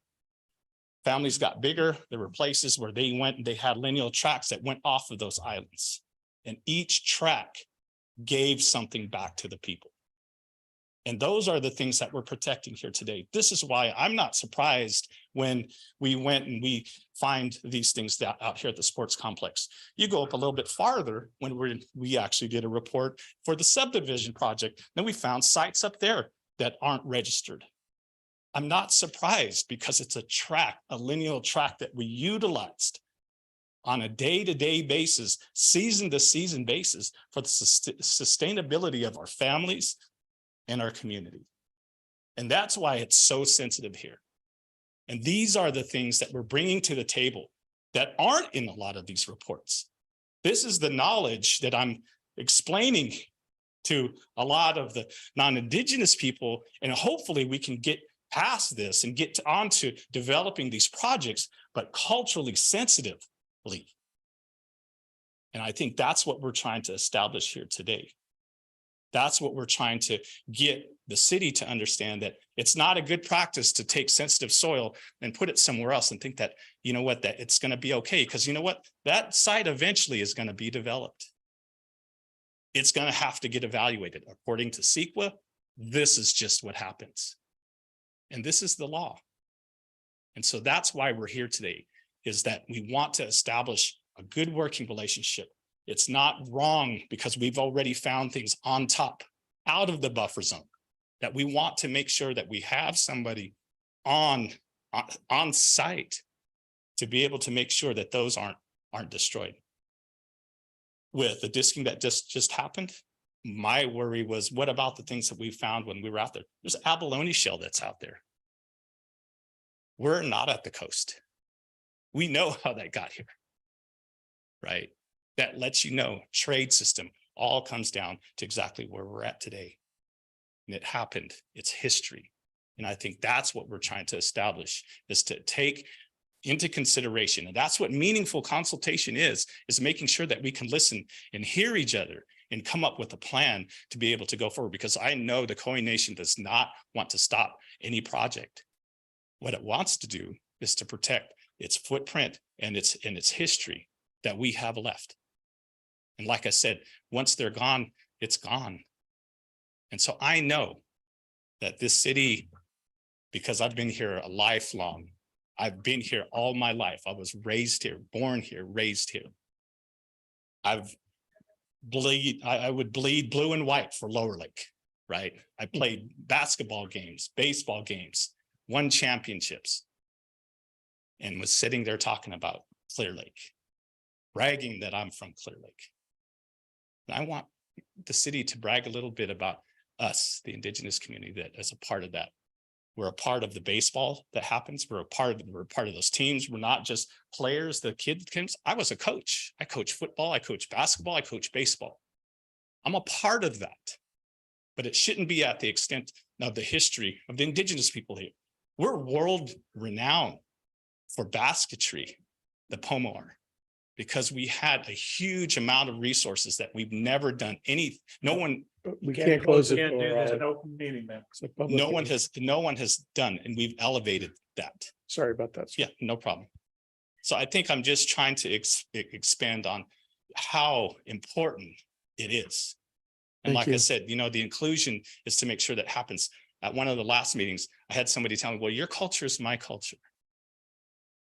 Families got bigger. There were places where they went and they had lineal tracts that went off of those islands. And each track gave something back to the people. And those are the things that we're protecting here today. This is why I'm not surprised when we went and we find these things out here at the sports complex. You go up a little bit farther when we actually did a report for the subdivision project. Then we found sites up there that aren't registered. I'm not surprised because it's a tract, a lineal tract that we utilized on a day-to-day basis, season-to-season basis for the sustainability of our families and our community. And that's why it's so sensitive here. And these are the things that we're bringing to the table that aren't in a lot of these reports. This is the knowledge that I'm explaining to a lot of the non-Indigenous people, and hopefully we can get past this and get onto developing these projects, but culturally sensitively. And I think that's what we're trying to establish here today. That's what we're trying to get the city to understand, that it's not a good practice to take sensitive soil and put it somewhere else and think that, you know what, that it's going to be okay. Because you know what, that site eventually is going to be developed. It's going to have to get evaluated. According to CEQA, this is just what happens. And this is the law. And so that's why we're here today, is that we want to establish a good working relationship. It's not wrong because we've already found things on top, out of the buffer zone, that we want to make sure that we have somebody on site to be able to make sure that those aren't destroyed. With the disking that just happened, my worry was, what about the things that we found when we were out there? There's abalone shell that's out there. We're not at the coast. We know how that got here, right? That lets you know trade system all comes down to exactly where we're at today. And it happened, it's history. And I think that's what we're trying to establish, is to take into consideration. And that's what meaningful consultation is making sure that we can listen and hear each other and come up with a plan to be able to go forward. Because I know the Koine Nation does not want to stop any project. What it wants to do is to protect its footprint and its history that we have left. And like I said, once they're gone, it's gone. And so I know that this city, because I've been here a lifelong, I've been here all my life. I was raised here, born here, raised here. I would bleed blue and white for Lower Lake, right? I played basketball games, baseball games, won championships, and was sitting there talking about Clearlake, bragging that I'm from Clearlake. And I want the city to brag a little bit about us, the Indigenous community, that as a part of that. We're a part of the baseball that happens. We're a part of those teams. We're not just players, the kids. I was a coach. I coach football. I coach basketball. I coach baseball. I'm a part of that, but it shouldn't be at the extent of the history of the Indigenous people here. We're world renowned for basketry, the Pomo are, because we had a huge amount of resources that we've never done any. We can't close it. Can't do that in open meeting, man. It's a public No one has done, and we've elevated that. Sorry about that. sir. Yeah, no problem. So I think I'm just trying to expand on how important it is. And Thank like I you. said, you know, the inclusion is to make sure that happens. At one of the last meetings, I had somebody tell me, well, your culture is my culture.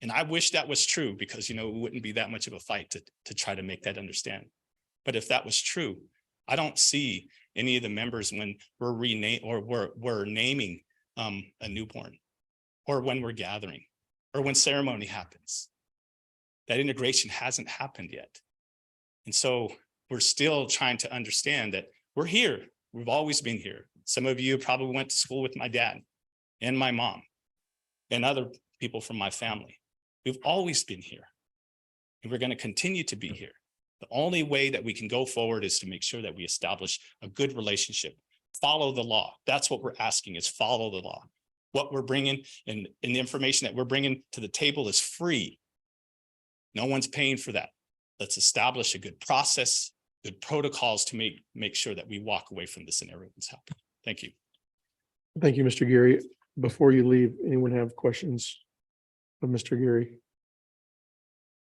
And I wish that was true, because, you know, it wouldn't be that much of a fight to try to make that understand. But if that was true, I don't see any of the members when we're naming a newborn, or when we're gathering, or when ceremony happens. That integration hasn't happened yet. And so we're still trying to understand that we're here. We've always been here. Some of you probably went to school with my dad and my mom and other people from my family. We've always been here, and we're going to continue to be here. The only way that we can go forward is to make sure that we establish a good relationship, follow the law. That's what we're asking, is follow the law. What we're bringing and the information that we're bringing to the table is free. No one's paying for that. Let's establish a good process, good protocols to make sure that we walk away from this and everyone's happy. Thank you. Thank you, Mr. Gary. Before you leave, anyone have questions of Mr. Gary?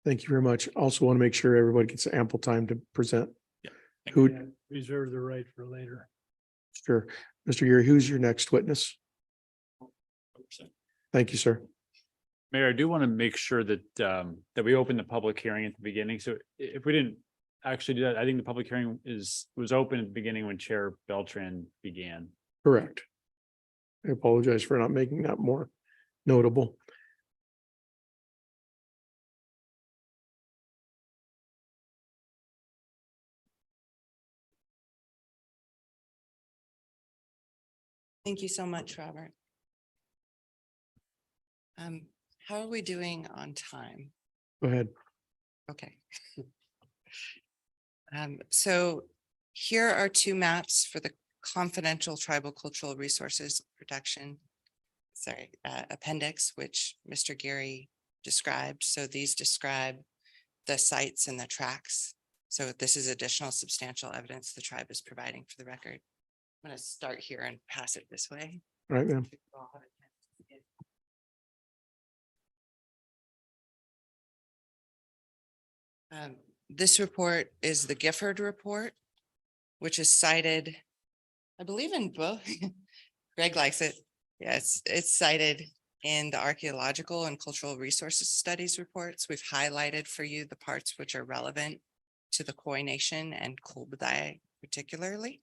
Thank you very much. Also want to make sure everybody gets ample time to present. Who, Reserve the right for later. sure. Mr. Gary, who's your next witness? Thank you, sir. Mayor, I do want to make sure that that we open the public hearing at the beginning. So if we didn't actually do that, I think the public hearing was open at the beginning when Chair Beltran began. Correct. I apologize for not making that more notable. Thank you so much, Robert. How are we doing on time? Go ahead. Okay. So here are two maps for the confidential tribal cultural resources protection. Appendix, which Mr. Gary described. So these describe the sites and the tracks. So this is additional substantial evidence the tribe is providing for the record. I'm going to start here and pass it this way. All right, ma'am. This report is the Gifford report, which is cited, I believe in both. Greg likes it. Yes, it's cited in the archaeological and cultural resources studies reports. We've highlighted for you the parts which are relevant to the Khoi Nation and Kulbadai particularly.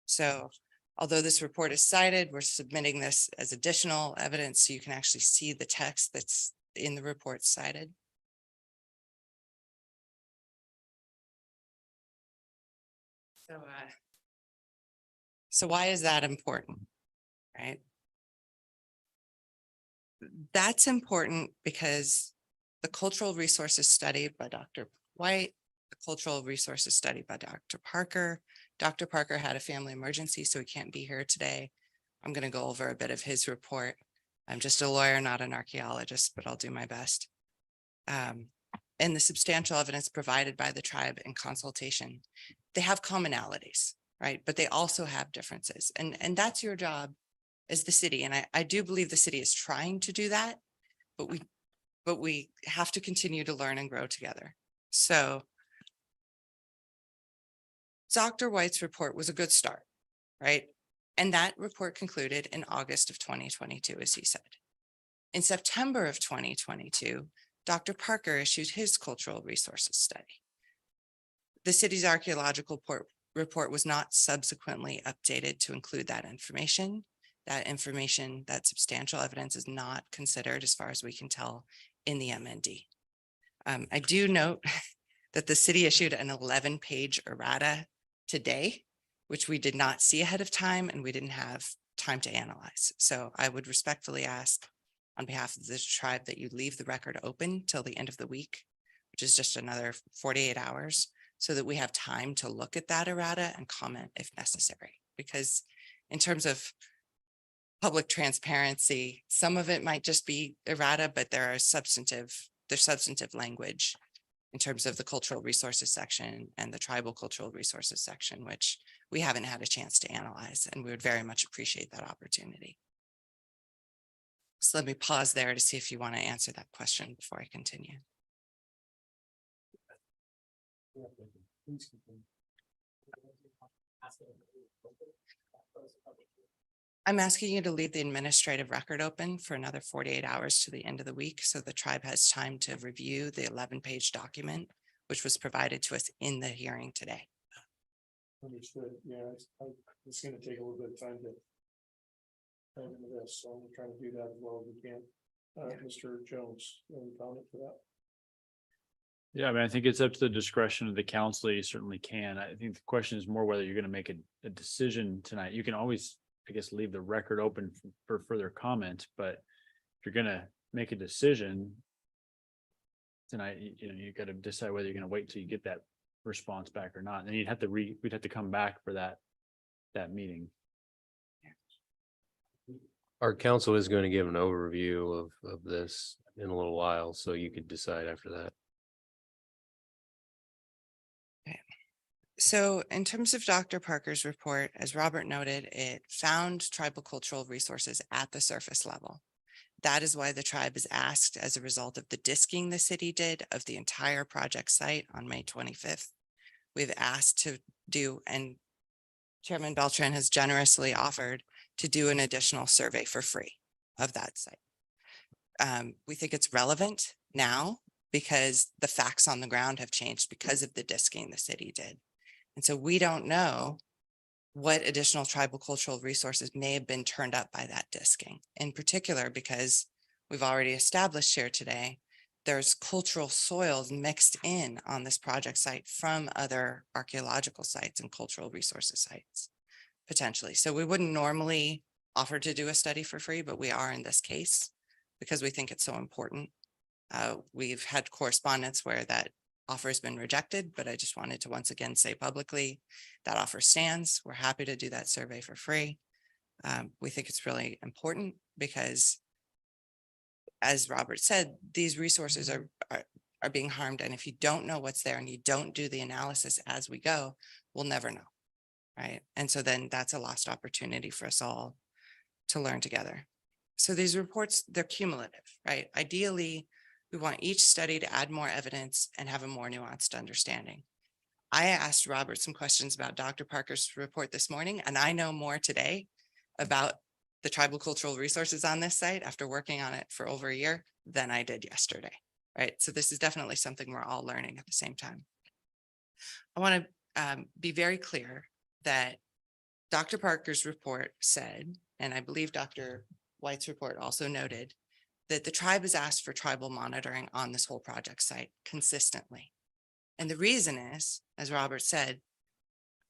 So although this report is cited, we're submitting this as additional evidence so you can actually see the text that's in the report cited. So why is that important, right? That's important because the cultural resources study by Dr. White, the cultural resources study by Dr. Parker. Dr. Parker had a family emergency, so he can't be here today. I'm going to go over a bit of his report. I'm just a lawyer, not an archaeologist, but I'll do my best. And the substantial evidence provided by the tribe in consultation, they have commonalities, right? But they also have differences. And that's your job as the city. And I do believe the city is trying to do that, but we have to continue to learn and grow together. So Dr. White's report was a good start, right? And that report concluded in August of 2022, as he said. In September of 2022, Dr. Parker issued his cultural resources study. The city's archaeological report was not subsequently updated to include that information. That information, that substantial evidence is not considered, as far as we can tell, in the MND. I do note that the city issued an 11-page errata today, which we did not see ahead of time and we didn't have time to analyze. So I would respectfully ask on behalf of the tribe that you leave the record open till the end of the week, which is just another 48 hours, so that we have time to look at that errata and comment if necessary. Because in terms of public transparency, some of it might just be errata, but there's substantive language in terms of the cultural resources section and the tribal cultural resources section, which we haven't had a chance to analyze, and we would very much appreciate that opportunity. So let me pause there to see if you want to answer that question before I continue. I'm asking you to leave the administrative record open for another 48 hours to the end of the week, so the tribe has time to review the 11-page document, which was provided to us in the hearing today. Understood. Yeah, it's going to take a little bit of time to dive into this, so I'm trying to do that as well as we can. Mr. Jones, any comment for that? Yeah, I mean, I think it's up to the discretion of the council. You certainly can. I think the question is more whether you're going to make a decision tonight. You can always, I guess, leave the record open for further comment, but if you're going to make a decision tonight, you got to decide whether you're going to wait till you get that response back or not. And then we'd have to come back for that meeting. Our council is going to give an overview of this in a little while, so you could decide after that. So in terms of Dr. Parker's report, as Robert noted, it found tribal cultural resources at the surface level. That is why the tribe is asked, as a result of the disking the city did of the entire project site on May 25th. We've asked to do, and Chairman Beltran has generously offered to do an additional survey for free of that site. We think it's relevant now because the facts on the ground have changed because of the disking the city did. And so we don't know what additional tribal cultural resources may have been turned up by that disking, in particular, because we've already established here today, there's cultural soils mixed in on this project site from other archaeological sites and cultural resources sites, potentially. So we wouldn't normally offer to do a study for free, but we are in this case because we think it's so important. We've had correspondence where that offer has been rejected, but I just wanted to once again say publicly that offer stands. We're happy to do that survey for free. We think it's really important because, as Robert said, these resources are being harmed. And if you don't know what's there and you don't do the analysis as we go, we'll never know. Right. And so then that's a lost opportunity for us all to learn together. So these reports, they're cumulative, right? Ideally, we want each study to add more evidence and have a more nuanced understanding. I asked Robert some questions about Dr. Parker's report this morning, and I know more today about the tribal cultural resources on this site after working on it for over a year than I did yesterday, right? So this is definitely something we're all learning at the same time. I want to be very clear that Dr. Parker's report said, and I believe Dr. White's report also noted, that the tribe has asked for tribal monitoring on this whole project site consistently. And the reason is, as Robert said,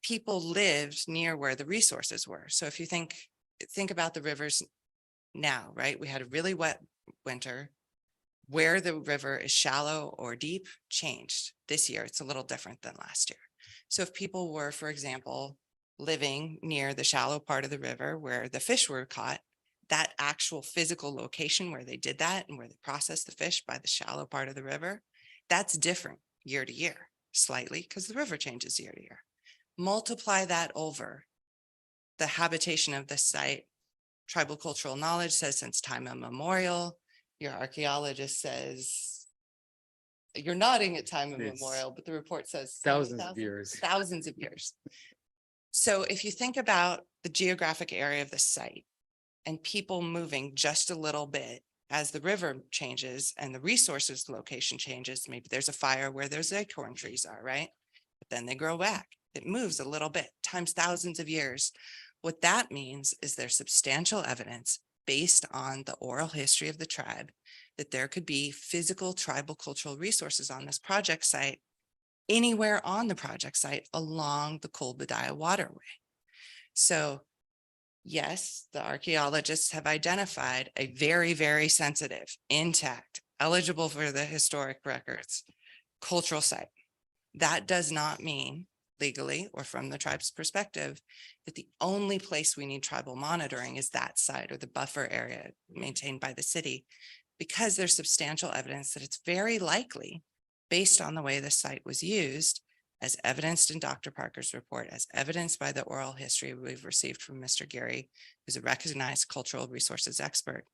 people lived near where the resources were. So if you think about the rivers now, right? We had a really wet winter. Where the river is shallow or deep changed. This year, it's a little different than last year. So if people were, for example, living near the shallow part of the river where the fish were caught, that actual physical location where they did that and where they processed the fish by the shallow part of the river, that's different year to year, slightly, because the river changes year to year. Multiply that over the habitation of the site. Tribal cultural knowledge says since time immemorial. Your archaeologist says, you're nodding at time immemorial, but the report says Thousands of years. Thousands of years. So if you think about the geographic area of the site and people moving just a little bit as the river changes and the resources location changes, maybe there's a fire where those acorn trees are, right? But then they grow back. It moves a little bit times thousands of years. What that means is there's substantial evidence based on the oral history of the tribe that there could be physical tribal cultural resources on this project site anywhere on the project site along the Kolbediah waterway. So yes, the archaeologists have identified a very, very sensitive, intact, eligible for the historic records cultural site. That does not mean legally or from the tribe's perspective that the only place we need tribal monitoring is that site or the buffer area maintained by the city, because there's substantial evidence that it's very likely, based on the way the site was used, as evidenced in Dr. Parker's report, as evidenced by the oral history we've received from Mr. Gary, who's a recognized cultural resources expert,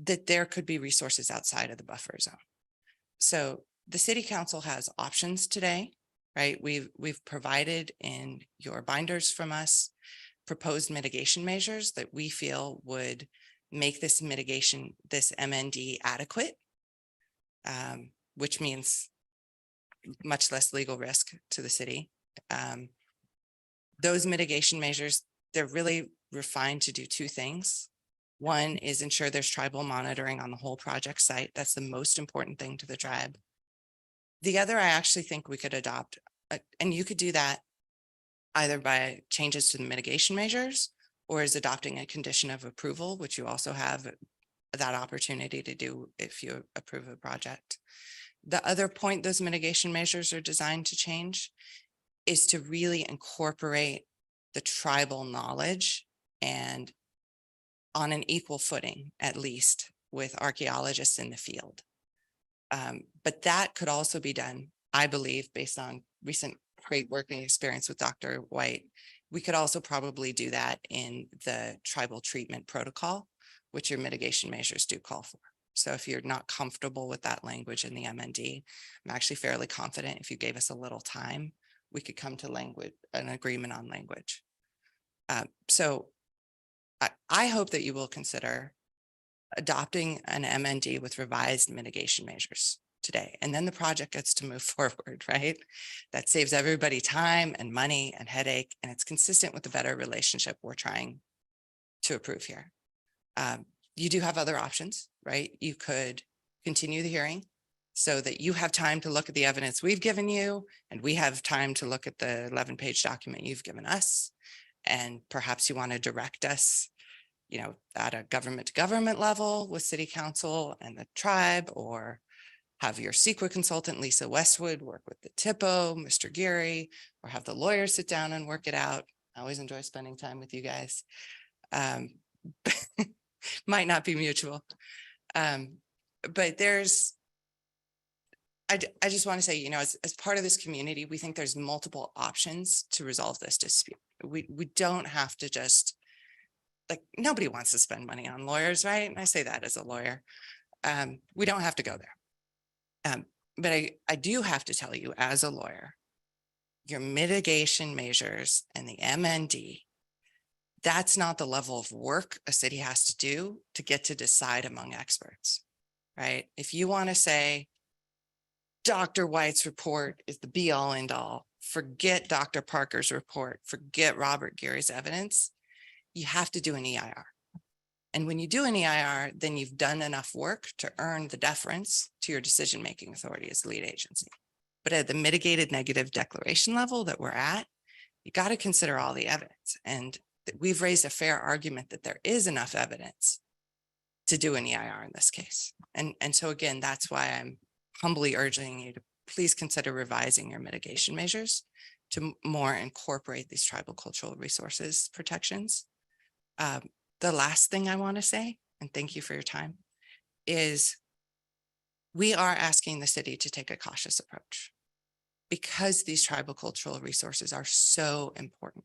that there could be resources outside of the buffer zone. So the city council has options today, right? We've provided in your binders from us proposed mitigation measures that we feel would make this mitigation, this MND adequate, which means much less legal risk to the city. Those mitigation measures, they're really refined to do two things. One is ensure there's tribal monitoring on the whole project site. That's the most important thing to the tribe. The other, I actually think we could adopt, and you could do that either by changes to the mitigation measures or as adopting a condition of approval, which you also have that opportunity to do if you approve a project. The other point those mitigation measures are designed to change is to really incorporate the tribal knowledge and on an equal footing, at least, with archaeologists in the field. But that could also be done, I believe, based on recent great working experience with Dr. White. We could also probably do that in the tribal treatment protocol, which your mitigation measures do call for. So if you're not comfortable with that language in the MND, I'm actually fairly confident if you gave us a little time, we could come to an agreement on language. So I hope that you will consider adopting an MND with revised mitigation measures today. And then the project gets to move forward, right? That saves everybody time and money and headache, and it's consistent with the better relationship we're trying to approve here. You do have other options, right? You could continue the hearing so that you have time to look at the evidence we've given you, and we have time to look at the 11-page document you've given us. And perhaps you want to direct us, you know, at a government to government level with city council and the tribe, or have your CEQA consultant, Lisa Westwood, work with the TIPO, Mr. Geary, or have the lawyers sit down and work it out. I always enjoy spending time with you guys. Might not be mutual. But I just want to say, you know, as part of this community, we think there's multiple options to resolve this dispute. We don't have to just, like, nobody wants to spend money on lawyers, right? And I say that as a lawyer. We don't have to go there. But I do have to tell you as a lawyer, your mitigation measures and the MND, that's not the level of work a city has to do to get to decide among experts, right? If you want to say Dr. White's report is the be all end all, forget Dr. Parker's report, forget Robert Geary's evidence, you have to do an EIR. And when you do an EIR, then you've done enough work to earn the deference to your decision-making authority as the lead agency. But at the mitigated negative declaration level that we're at, you got to consider all the evidence. And we've raised a fair argument that there is enough evidence to do an EIR in this case. And so again, that's why I'm humbly urging you to please consider revising your mitigation measures to more incorporate these tribal cultural resources protections. The last thing I want to say, and thank you for your time, is we are asking the city to take a cautious approach because these tribal cultural resources are so important.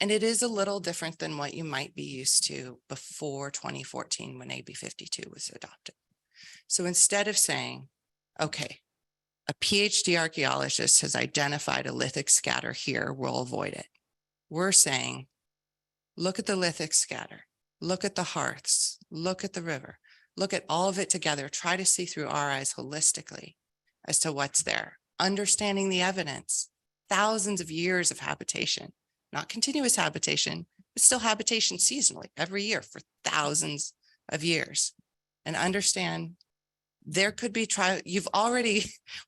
And it is a little different than what you might be used to before 2014 when AB 52 was adopted. So instead of saying, okay, a PhD archaeologist has identified a lithic scatter here, we'll avoid it. We're saying, look at the lithic scatter, look at the hearths, look at the river, look at all of it together, try to see through our eyes holistically as to what's there, understanding the evidence, thousands of years of habitation, not continuous habitation, but still habitation seasonally every year for thousands of years, and understand there could be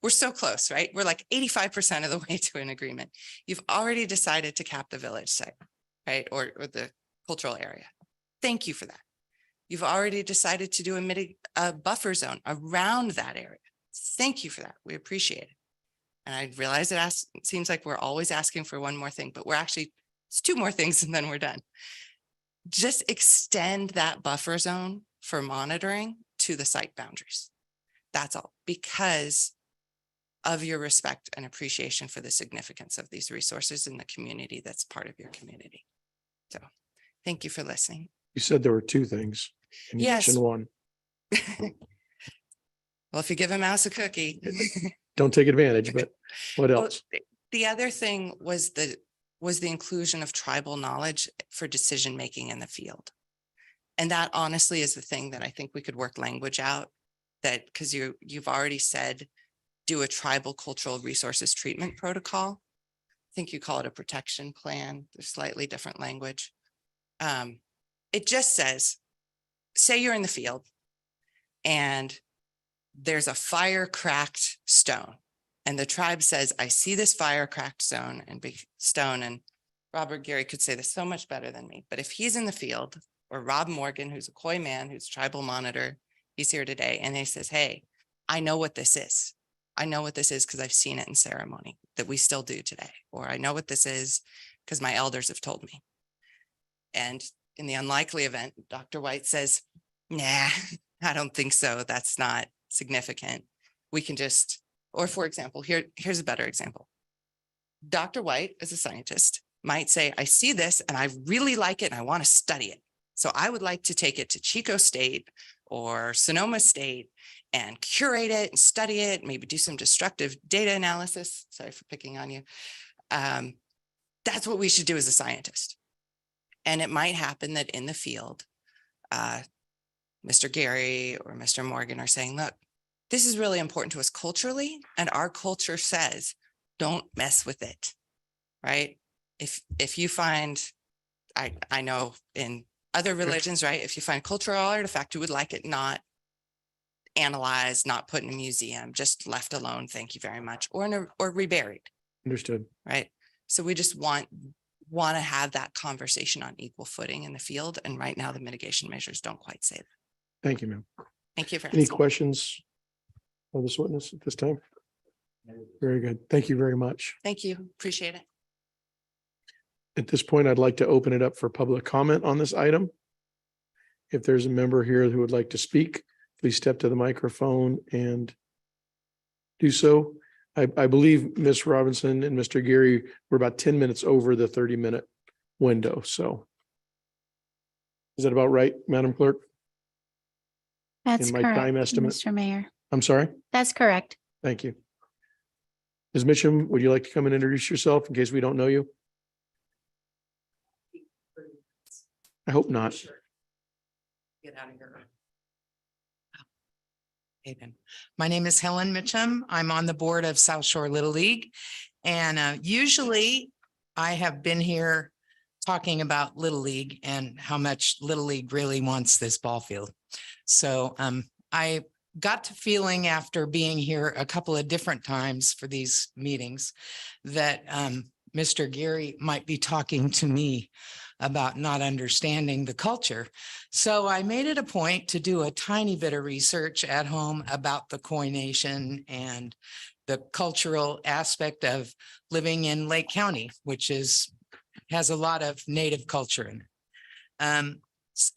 we're so close, right? We're like 85% of the way to an agreement. You've already decided to cap the village site, right? Or the cultural area. Thank you for that. You've already decided to do a buffer zone around that area. Thank you for that. We appreciate it. And I realize it seems like we're always asking for one more thing, but it's two more things and then we're done. Just extend that buffer zone for monitoring to the site boundaries. That's all, because of your respect and appreciation for the significance of these resources in the community that's part of your community. So thank you for listening. You said there were two things. And you Yes. mentioned one. Well, if you give a mouse a cookie. Don't take advantage, but what Well, else? the other thing was the inclusion of tribal knowledge for decision-making in the field. And that honestly is the thing that I think we could work language out, that because you've already said, do a tribal cultural resources treatment protocol. I think you call it a protection plan. There's slightly different language. It just says, say you're in the field and there's a fire cracked stone. And the tribe says, I see this fire cracked stone, and Robert Geary could say this so much better than me. But if he's in the field, or Rob Morgan, who's a Khoi man, who's tribal monitor, he's here today, and he says, hey, I know what this is. I know what this is because I've seen it in ceremony that we still do today. Or I know what this is because my elders have told me. And in the unlikely event, Dr. White says, nah, I don't think so. That's not significant. We can just, or for example, here's a better example. Dr. White, as a scientist, might say, I see this and I really like it and I want to study it. So I would like to take it to Chico State or Sonoma State and curate it and study it, maybe do some destructive data analysis. Sorry for picking on you. That's what we should do as a scientist. And it might happen that in the field, Mr. Gary or Mr. Morgan are saying, look, this is really important to us culturally. And our culture says, don't mess with it, right? If you find, I know in other religions, right? If you find cultural artifact, you would like it not analyzed, not put in a museum, just left alone. Thank you very much. Or reburied. Understood. Right. So we just want to have that conversation on equal footing in the field. And right now the mitigation measures don't quite say that. Thank you, ma'am. Thank you for Any asking. questions of this witness at this time? Very good. Thank you very much. Thank you. Appreciate it. At this point, I'd like to open it up for public comment on this item. If there's a member here who would like to speak, please step to the microphone and do so. I believe Ms. Robinson and Mr. Gary were about 10 minutes over the 30-minute window. So is that about right, Madam Clerk? That's my correct, time estimate? Mr. Mayor. I'm sorry. That's correct. Thank you. Ms. Mitchum, would you like to come and introduce yourself in case we don't know you? I hope not. Get out of here. Okay, then. My name is Helen Mitchum. I'm on the board of South Shore Little League. And usually I have been here talking about Little League and how much Little League really wants this ball field. So I got to feeling after being here a couple of different times for these meetings that Mr. Gary might be talking to me about not understanding the culture. So I made it a point to do a tiny bit of research at home about the Khoi Nation and the cultural aspect of living in Lake County, which has a lot of native culture in it.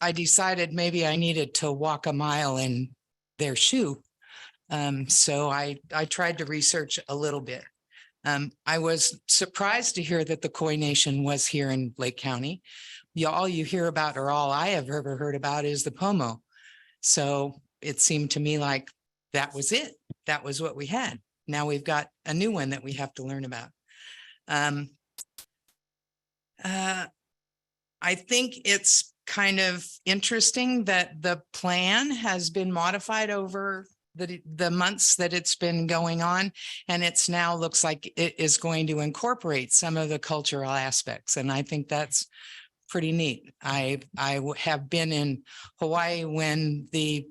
I decided maybe I needed to walk a mile in their shoe. So I tried to research a little bit. I was surprised to hear that the Khoi Nation was here in Lake County. All you hear about, or all I have ever heard about, is the Pomo. So it seemed to me like that was it. That was what we had. Now we've got a new one that we have to learn about. I think it's kind of interesting that the plan has been modified over the months that it's been going on, and it's now looks like it is going to incorporate some of the cultural aspects. And I think that's pretty neat. I have been in Hawaii when the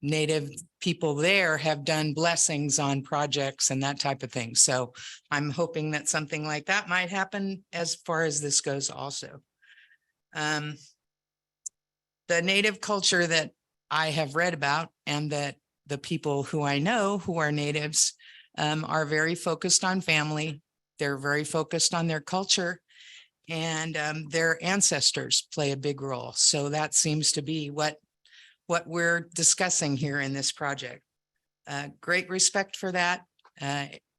native people there have done blessings on projects and that type of thing. So I'm hoping that something like that might happen as far as this goes also. The native culture that I have read about and that the people who I know who are natives are very focused on family. They're very focused on their culture, and their ancestors play a big role. So that seems to be what we're discussing here in this project. Great respect for that.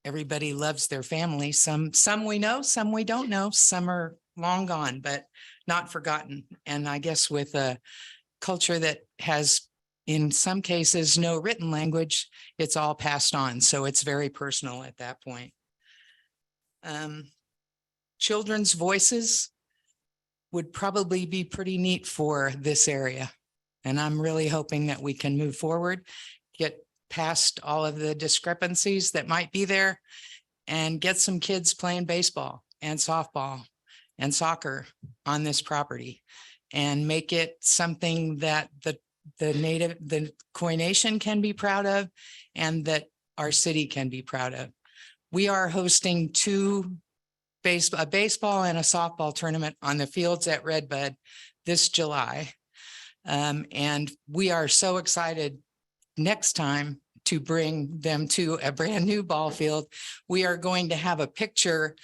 Everybody loves their family. Some we know, some we don't know, some are long gone, but not forgotten. And I guess with a culture that has, in some cases, no written language, it's all passed on. So it's very personal at that point. Children's voices would probably be pretty neat for this area. And I'm really hoping that we can move forward, get past all of the discrepancies that might be there, and get some kids playing baseball and softball and soccer on this property, and make it something that the Khoi Nation can be proud of, and that our city can be proud of. We are hosting a baseball and a softball tournament on the fields at Redbud this July. And we are so excited next time to bring them to a brand new ball field. We are going to have a picture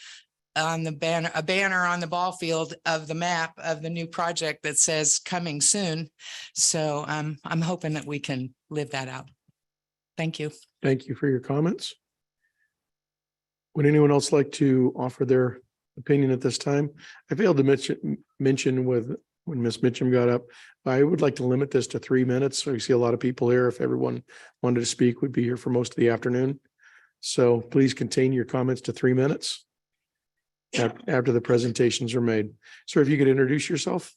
on the banner, a banner on the ball field of the map of the new project that says coming soon. So I'm hoping that we can live that out. Thank you. Thank you for your comments. Would anyone else like to offer their opinion at this time? I failed to mention when Ms. Mitchum got up, I would like to limit this to 3 minutes. So you see a lot of people here. If everyone wanted to speak, would be here for most of the afternoon. So please contain your comments to 3 minutes after the presentations are made. Sir, if you could introduce yourself.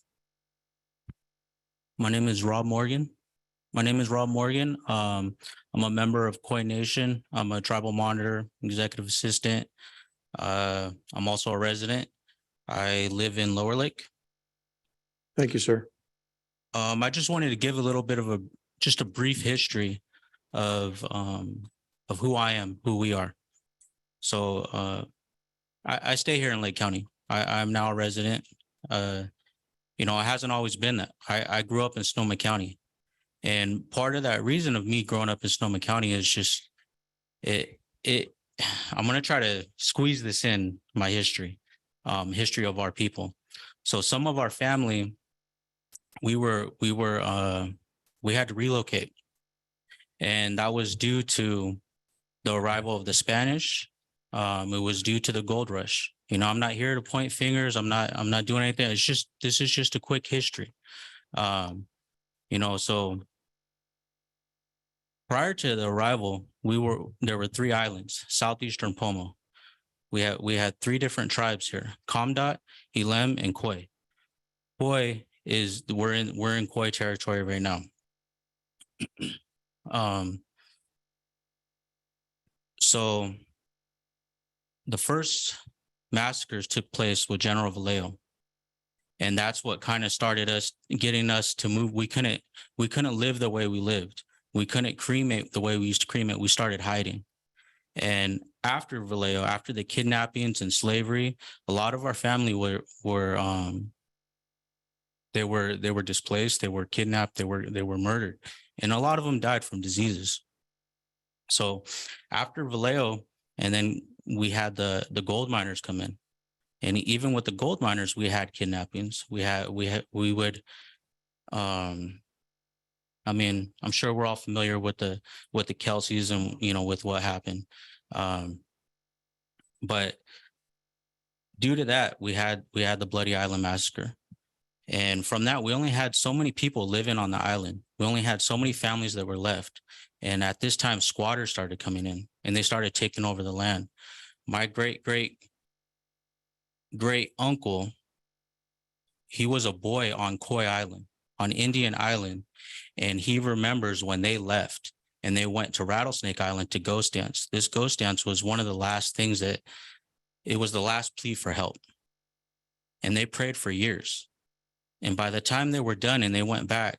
My name is Rob Morgan. I'm a member of Koi Nation. I'm a tribal monitor, executive assistant. I'm also a resident. I live in Lower Lake. Thank you, sir. I just wanted to give a little bit of just a brief history of who I am, who we are. So I stay here in Lake County. I'm now a resident. It hasn't always been that. I grew up in Sonoma County. And part of that reason of me growing up in Sonoma County is just I'm going to try to squeeze this in my history of our people. So some of our family, we had to relocate, and that was due to the arrival of the Spanish. It was due to the gold rush. I'm not here to point fingers. I'm not doing anything. This is just a quick history. So prior to the arrival, there were 3 islands, southeastern Pomo. We had 3 different tribes here: Kamdot, Ilem, and Koi. Koi we're in Koi territory right now. So the first massacres took place with General Vallejo. And that's what kind of started getting us to move. We couldn't live the way we lived. We couldn't cremate the way we used to cremate. We started hiding. And after Vallejo, after the kidnappings and slavery, a lot of our family were displaced, they were kidnapped, they were murdered. And a lot of them died from diseases. So after Vallejo, and then we had the gold miners come in. And even with the gold miners, we had kidnappings. I'm sure we're all familiar with the Kelseys and, with what happened. But due to that, we had the Bloody Island Massacre. And from that, we only had so many people living on the island. We only had so many families that were left. And at this time, squatters started coming in and they started taking over the land. My great uncle, he was a boy on Koi Island, on Indian Island. And he remembers when they left and they went to Rattlesnake Island to ghost dance. This ghost dance was one of the last things it was the last plea for help. And they prayed for years. And by the time they were done and they went back,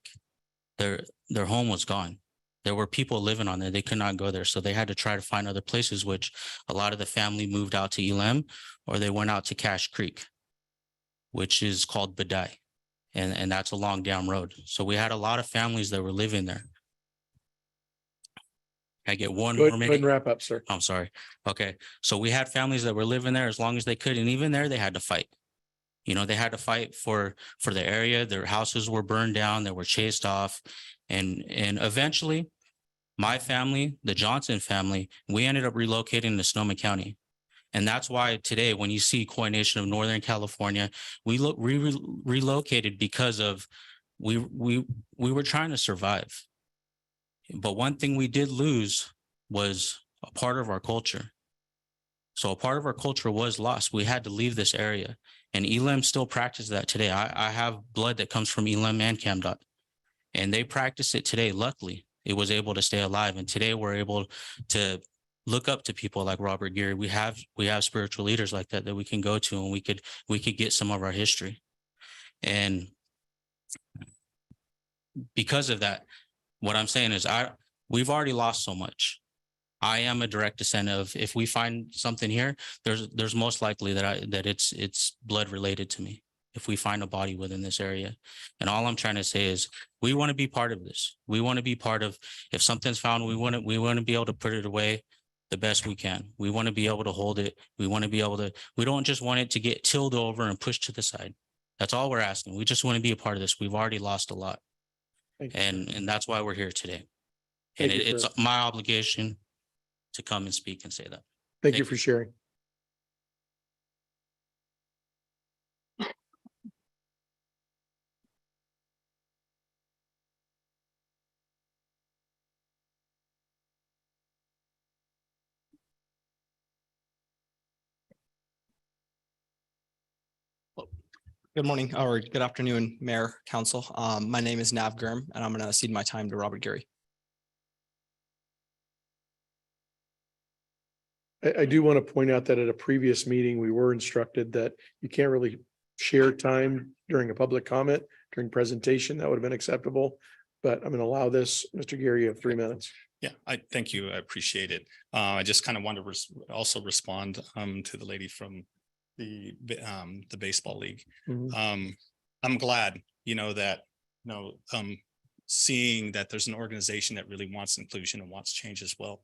their home was gone. There were people living on there. They could not go there. So they had to try to find other places, which a lot of the family moved out to Elam, or they went out to Cache Creek, which is called Badai. And that's a long down road. So we had a lot of families that were living there. I get one more minute. Go ahead and wrap up, sir. I'm sorry. Okay. So we had families that were living there as long as they could. And even there, they had to fight. They had to fight for the area. Their houses were burned down. They were chased off. And eventually, my family, the Johnson family, we ended up relocating to Sonoma County. And that's why today, when you see Koi Nation of Northern California, we relocated because of we were trying to survive. But one thing we did lose was a part of our culture. So a part of our culture was lost. We had to leave this area. And Elam still practices that today. I have blood that comes from Elam and Kamdot. And they practice it today. Luckily, it was able to stay alive. And today we're able to look up to people like Robert Geary. We have spiritual leaders like that we can go to, and we could get some of our history. And because of that, what I'm saying is we've already lost so much. I am a direct descendant of, if we find something here, there's most likely that it's blood related to me if we find a body within this area. And all I'm trying to say is we want to be part of this. We want to be part of, if something's found, we want to be able to put it away the best we can. We want to be able to hold it. We don't just want it to get tilled over and pushed to the side. That's all we're asking. We just want to be a part of this. We've already lost a lot. And that's why we're here today. And it's my obligation to come and speak and say that. Thank you for sharing. Good morning or good afternoon, Mayor, Council. My name is Nav Gurm and I'm going to cede my time to Robert Gary. I do want to point out that at a previous meeting, we were instructed that you can't really share time during a public comment, during presentation. That would have been acceptable. But I'm going to allow this. Mr. Gary, you have 3 minutes. Yeah, I thank you. I appreciate it. I just kind of want to also respond to the lady from the baseball league. I'm glad, that, seeing that there's an organization that really wants inclusion and wants change as well.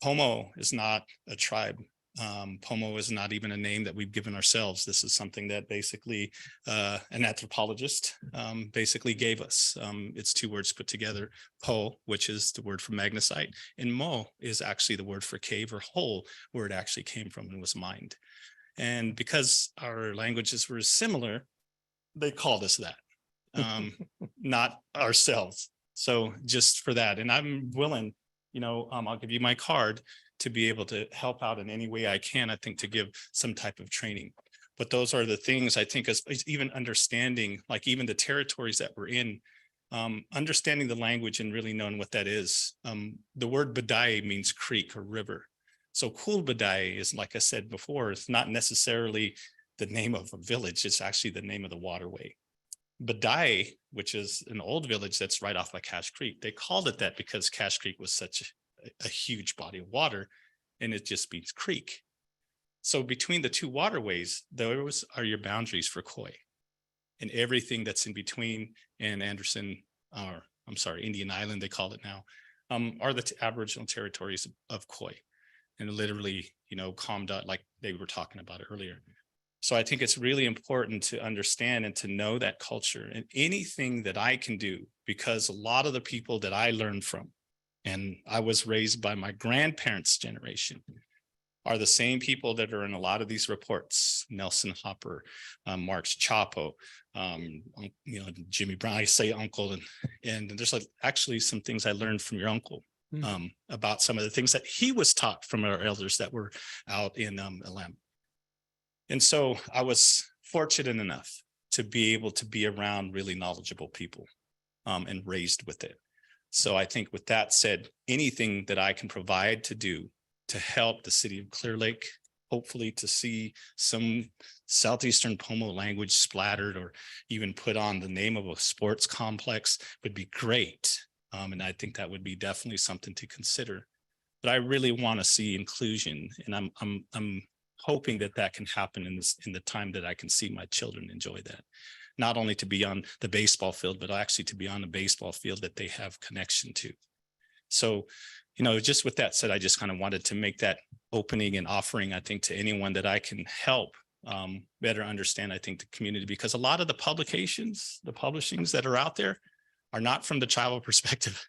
Pomo is not a tribe. Pomo is not even a name that we've given ourselves. This is something that basically an anthropologist basically gave us. It's 2 words put together, po, which is the word for magnesite, and mo is actually the word for cave or hole, where it actually came from and was mined. And because our languages were similar, they called us that, not ourselves. So just for that, and I'm willing, I'll give you my card to be able to help out in any way I can, I think, to give some type of training. But those are the things I think is even understanding, like even the territories that we're in, understanding the language and really knowing what that is. The word Badai means creek or river. So Kul Badai is, like I said before, it's not necessarily the name of a village. It's actually the name of the waterway. Badai, which is an old village that's right off of Cache Creek. They called it that because Cache Creek was such a huge body of water, and it just means creek. So between the 2 waterways, those are your boundaries for Khoi. And everything that's in between, and Anderson, or I'm sorry, Indian Island, they call it now, are the Aboriginal territories of Khoi. And literally, Comdot, like they were talking about earlier. So I think it's really important to understand and to know that culture, and anything that I can do, because a lot of the people that I learned from, and I was raised by my grandparents' generation, are the same people that are in a lot of these reports. Nelson Hopper, Mark's Chapo, Jimmy Brown. I say uncle, and there's actually some things I learned from your uncle about some of the things that he was taught from our elders that were out in Elam. And so I was fortunate enough to be able to be around really knowledgeable people and raised with it. So I think with that said, anything that I can provide to do to help the city of Clearlake, hopefully to see some Southeastern Pomo language splattered or even put on the name of a sports complex would be great. And I think that would be definitely something to consider. But I really want to see inclusion, and I'm hoping that that can happen in the time that I can see my children enjoy that. Not only to be on the baseball field, but actually to be on a baseball field that they have connection to. So, just with that said, I just kind of wanted to make that opening and offering, I think, to anyone that I can help better understand, I think, the community, because a lot of the publications, the publishings that are out there are not from the tribal perspective.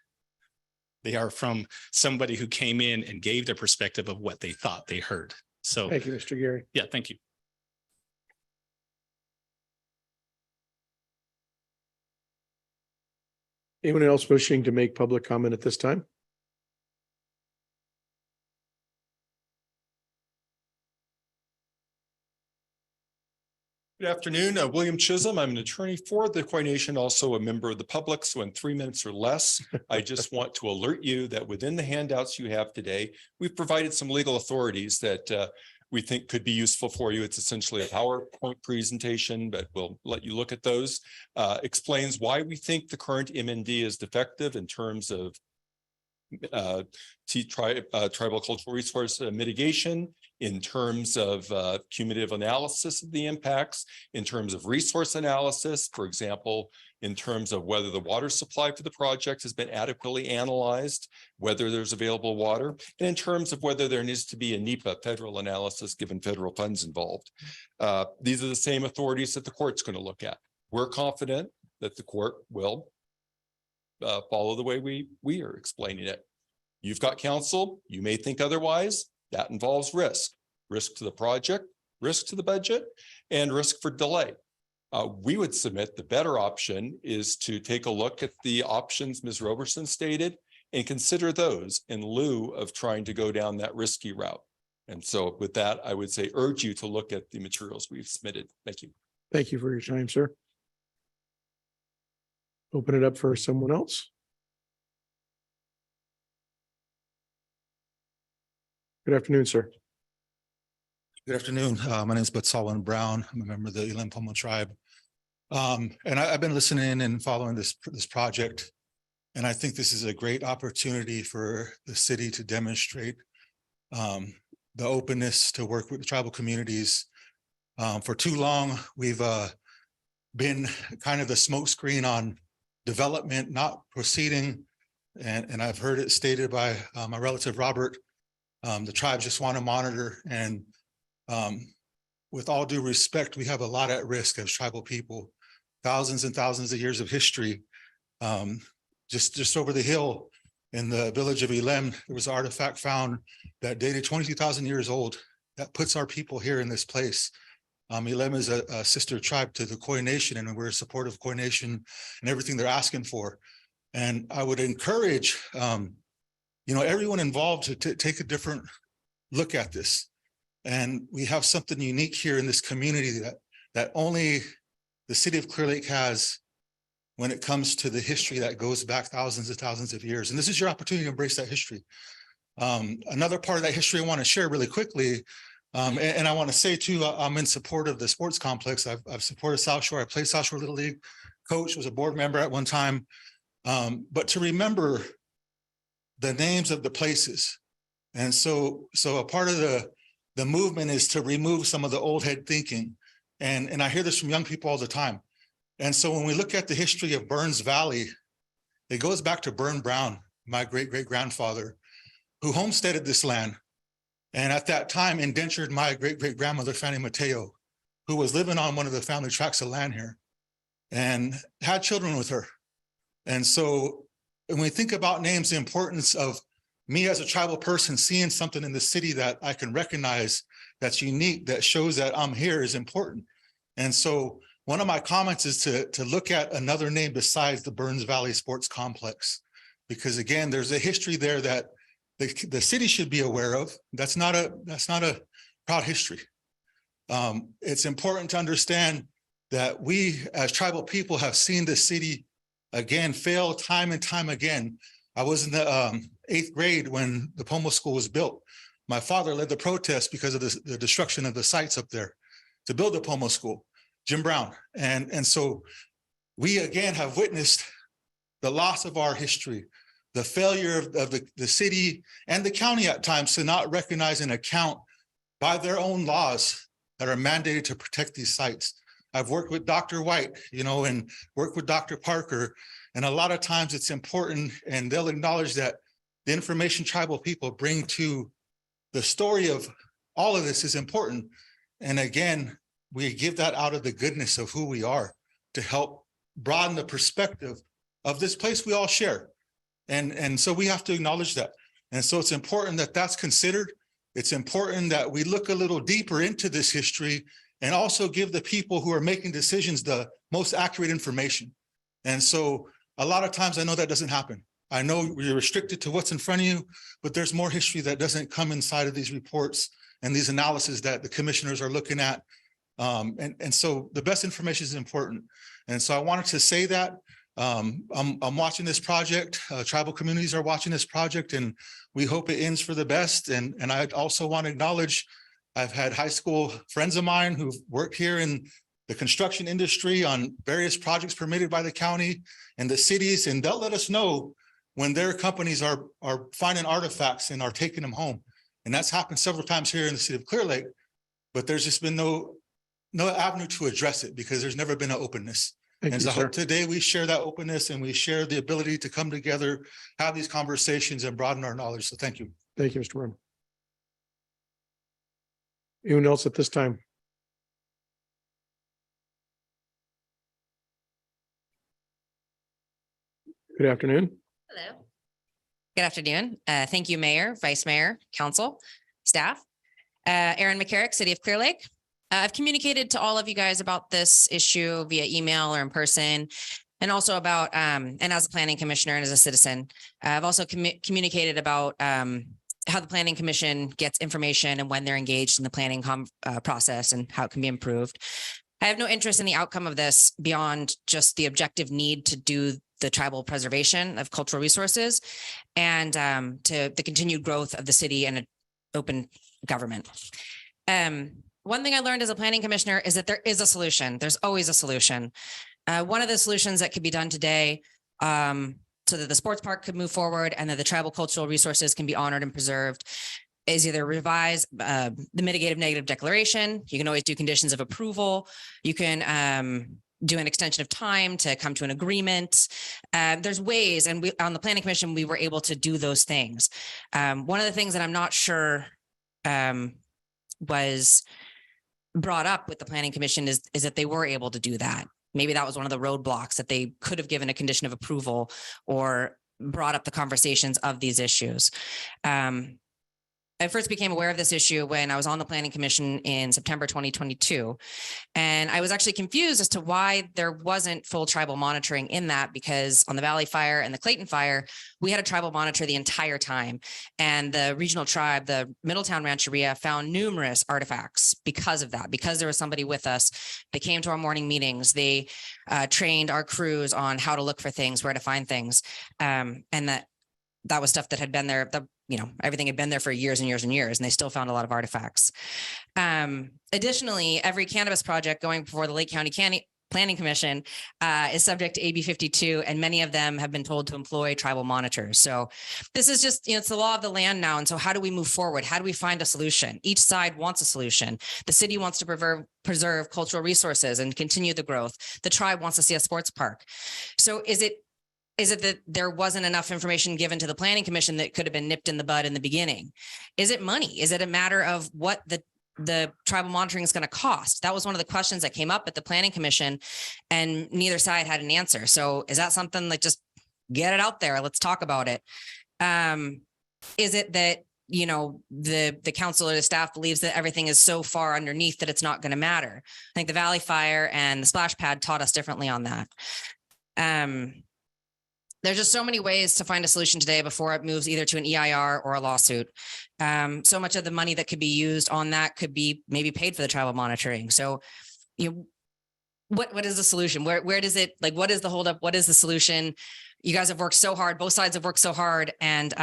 They are from somebody who came in and gave their perspective of what they thought they heard. So Thank you, Mr. Gary. yeah, thank you. Anyone else wishing to make public comment at this time? Good afternoon, William Chisholm. I'm an attorney for the Khoi Nation, also a member of the public. So in 3 minutes or less, I just want to alert you that within the handouts you have today, we've provided some legal authorities that we think could be useful for you. It's essentially a PowerPoint presentation, but we'll let you look at those. Explains why we think the current MND is defective in terms of tribal cultural resource mitigation, in terms of cumulative analysis of the impacts, in terms of resource analysis, for example, in terms of whether the water supply for the project has been adequately analyzed, whether there's available water, and in terms of whether there needs to be a NEPA federal analysis given federal funds involved. These are the same authorities that the court's going to look at. We're confident that the court will follow the way we are explaining it. You've got counsel. You may think otherwise. That involves risk to the project, risk to the budget, and risk for delay. We would submit the better option is to take a look at the options Ms. Roberson stated and consider those in lieu of trying to go down that risky route. And so with that, I would say urge you to look at the materials we've submitted. Thank you. Thank you for your time, sir. Open it up for someone else. Good afternoon, sir. Good afternoon. My name is Batsalwan Brown. I'm a member of the Elam Pomo tribe. And I've been listening and following this project. And I think this is a great opportunity for the city to demonstrate the openness to work with the tribal communities. For too long, we've been kind of the smokescreen on development, not proceeding. And I've heard it stated by my relative, Robert, the tribes just want to monitor. And with all due respect, we have a lot at risk as tribal people, thousands and thousands of years of history. Just over the hill in the village of Elam, there was an artifact found that dated 22,000 years old that puts our people here in this place. Elam is a sister tribe to the Khoi Nation, and we're supportive of Khoi Nation and everything they're asking for. And I would encourage, everyone involved to take a different look at this. And we have something unique here in this community that only the city of Clearlake has when it comes to the history that goes back thousands and thousands of years. And this is your opportunity to embrace that history. Another part of that history I want to share really quickly, and I want to say too, I'm in support of the sports complex. I've supported South Shore. I played South Shore Little League, coach, was a board member at one time. But to remember the names of the places. And so a part of the movement is to remove some of the old head thinking. And I hear this from young people all the time. And so when we look at the history of Burns Valley, it goes back to Burn Brown, my great-great-grandfather, who homesteaded this land. And at that time, indentured my great-great-grandmother, Fanny Mateo, who was living on one of the family tracts of land here and had children with her. And so when we think about names, the importance of me as a tribal person seeing something in the city that I can recognize that's unique, that shows that I'm here is important. And so one of my comments is to look at another name besides the Burns Valley Sports Complex, because again, there's a history there that the city should be aware of. That's not a proud history. It's important to understand that we as tribal people have seen the city again fail time and time again. I was in the 8th grade when the Pomo School was built. My father led the protest because of the destruction of the sites up there to build the Pomo School, Jim Brown. And so we again have witnessed the loss of our history, the failure of the city and the county at times to not recognize and account by their own laws that are mandated to protect these sites. I've worked with Dr. White, and worked with Dr. Parker. And a lot of times it's important, and they'll acknowledge that the information tribal people bring to the story of all of this is important. And again, we give that out of the goodness of who we are to help broaden the perspective of this place we all share. And so we have to acknowledge that. And so it's important that that's considered. It's important that we look a little deeper into this history and also give the people who are making decisions the most accurate information. And so a lot of times I know that doesn't happen. I know you're restricted to what's in front of you, but there's more history that doesn't come inside of these reports and these analyses that the commissioners are looking at. And so the best information is important. And so I wanted to say that I'm watching this project. Tribal communities are watching this project, and we hope it ends for the best. And I also want to acknowledge I've had high school friends of mine who've worked here in the construction industry on various projects permitted by the county and the cities, and they'll let us know when their companies are finding artifacts and are taking them home. And that's happened several times here in the city of Clearlake, but there's just been no avenue to address it because there's never been an openness. And so I hope today we share that openness and we share the ability to come together, have these conversations and broaden our knowledge. So thank you. Thank you, Mr. Brown. Anyone else at this time? Good afternoon. Hello. Good afternoon. Thank you, Mayor, Vice Mayor, Council, staff. Erin McCarrick, City of Clearlake. I've communicated to all of you guys about this issue via email or in person, and also about, and as a planning commissioner and as a citizen, I've also communicated about how the planning commission gets information and when they're engaged in the planning process and how it can be improved. I have no interest in the outcome of this beyond just the objective need to do the tribal preservation of cultural resources and to the continued growth of the city and an open government. One thing I learned as a planning commissioner is that there is a solution. There's always a solution. One of the solutions that could be done today so that the sports park could move forward and that the tribal cultural resources can be honored and preserved is either revise the mitigative negative declaration. You can always do conditions of approval. You can do an extension of time to come to an agreement. There's ways, and we on the planning commission, we were able to do those things. One of the things that I'm not sure was brought up with the planning commission is that they were able to do that. Maybe that was one of the roadblocks that they could have given a condition of approval or brought up the conversations of these issues. I first became aware of this issue when I was on the planning commission in September 2022. And I was actually confused as to why there wasn't full tribal monitoring in that, because on the Valley Fire and the Clayton Fire, we had a tribal monitor the entire time. And the regional tribe, the Middletown Rancheria, found numerous artifacts because of that, because there was somebody with us. They came to our morning meetings. They trained our crews on how to look for things, where to find things. And that was stuff that had been there. Everything had been there for years and years and years, and they still found a lot of artifacts. Additionally, every cannabis project going before the Lake County Planning Commission is subject to AB 52, and many of them have been told to employ tribal monitors. So this is just, it's the law of the land now. And so how do we move forward? How do we find a solution? Each side wants a solution. The city wants to preserve cultural resources and continue the growth. The tribe wants to see a sports park. So is it that there wasn't enough information given to the planning commission that could have been nipped in the bud in the beginning? Is it money? Is it a matter of what the tribal monitoring is going to cost? That was one of the questions that came up at the planning commission, and neither side had an answer. So is that something like, just get it out there? Let's talk about it. Is it that, the council or the staff believes that everything is so far underneath that it's not going to matter? I think the Valley Fire and the splash pad taught us differently on that. There's just so many ways to find a solution today before it moves either to an EIR or a lawsuit. So much of the money that could be used on that could be maybe paid for the tribal monitoring. So, what is the solution? Where does it, what is the holdup? What is the solution? You guys have worked so hard. Both sides have worked so hard. And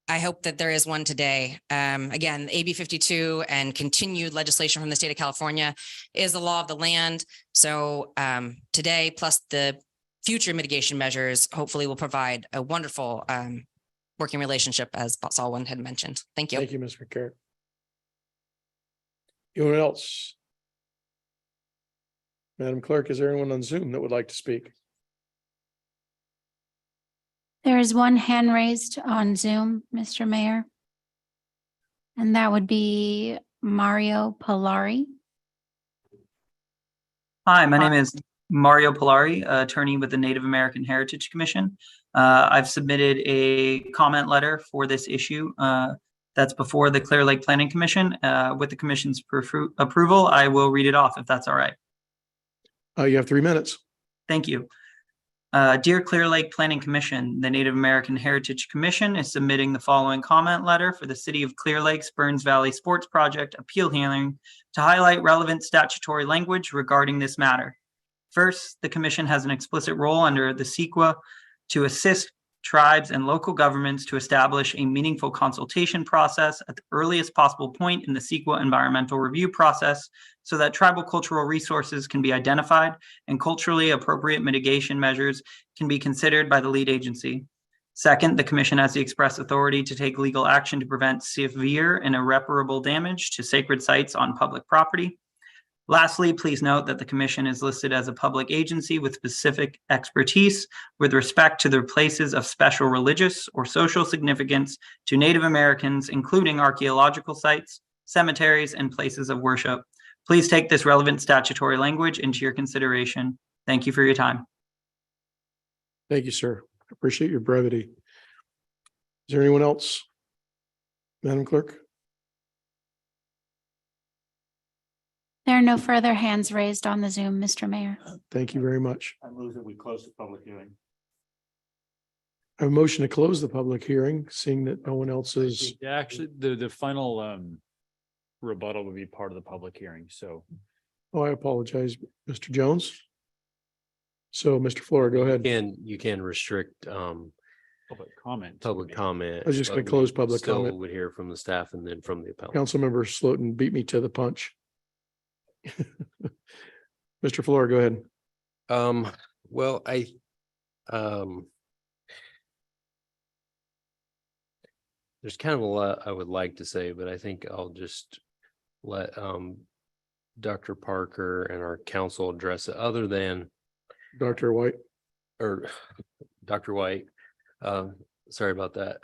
I hope that there is one today. Again, AB 52 and continued legislation from the state of California is the law of the land. So today, plus the future mitigation measures, hopefully will provide a wonderful working relationship, as Salwin had mentioned. Thank you. Thank you, Ms. McCarrick. Anyone else? Madam Clerk, is there anyone on Zoom that would like to speak? There is one hand raised on Zoom, Mr. Mayor. And that would be Mario Polari. Hi, my name is Mario Polari, attorney with the Native American Heritage Commission. I've submitted a comment letter for this issue that's before the Clearlake Planning Commission. With the commission's approval, I will read it off if that's all right. You have 3 minutes. Thank you. Dear Clearlake Planning Commission, the Native American Heritage Commission is submitting the following comment letter for the City of Clear Lake's Burns Valley Sports Project appeal hearing to highlight relevant statutory language regarding this matter. First, the commission has an explicit role under the CEQA to assist tribes and local governments to establish a meaningful consultation process at the earliest possible point in the CEQA environmental review process so that tribal cultural resources can be identified and culturally appropriate mitigation measures can be considered by the lead agency. Second, the commission has the express authority to take legal action to prevent severe and irreparable damage to sacred sites on public property. Lastly, please note that the commission is listed as a public agency with specific expertise with respect to the places of special religious or social significance to Native Americans, including archaeological sites, cemeteries, and places of worship. Please take this relevant statutory language into your consideration. Thank you for your time. Thank you, sir. I appreciate your brevity. Is there anyone else? Madam Clerk? There are no further hands raised on the Zoom, Mr. Mayor. Thank you very much. I move that we close the public hearing. I have a motion to close the public hearing, seeing that no one else is. Yeah, actually, the final rebuttal would be part of the public hearing, so. Oh, I apologize, Mr. Jones. So, Mr. Flora, go ahead. You can restrict Public comment. public comment. I was just gonna but close we public still comment. Would hear from the staff and then from the appellant. Councilmember Slotin beat me to the punch. Mr. Flora, go ahead. Well, um, there's kind of a lot I would like to say, but I think I'll just let Dr. Parker and our council address it, other than Dr. White. or Dr. White. Sorry about that.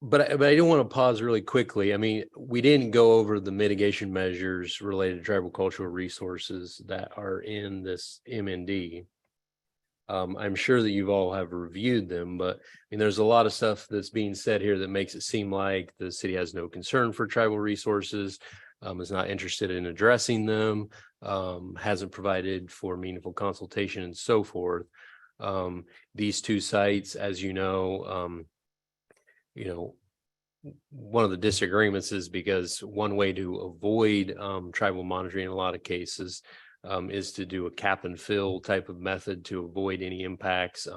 But I do want to pause really quickly. I mean, we didn't go over the mitigation measures related to tribal cultural resources that are in this MND. I'm sure that you've all have reviewed them, but I mean, there's a lot of stuff that's being said here that makes it seem like the city has no concern for tribal resources, is not interested in addressing them, hasn't provided for meaningful consultation and so forth. These two sites, as you know, one of the disagreements is because one way to avoid tribal monitoring in a lot of cases is to do a cap and fill type of method to avoid any impacts.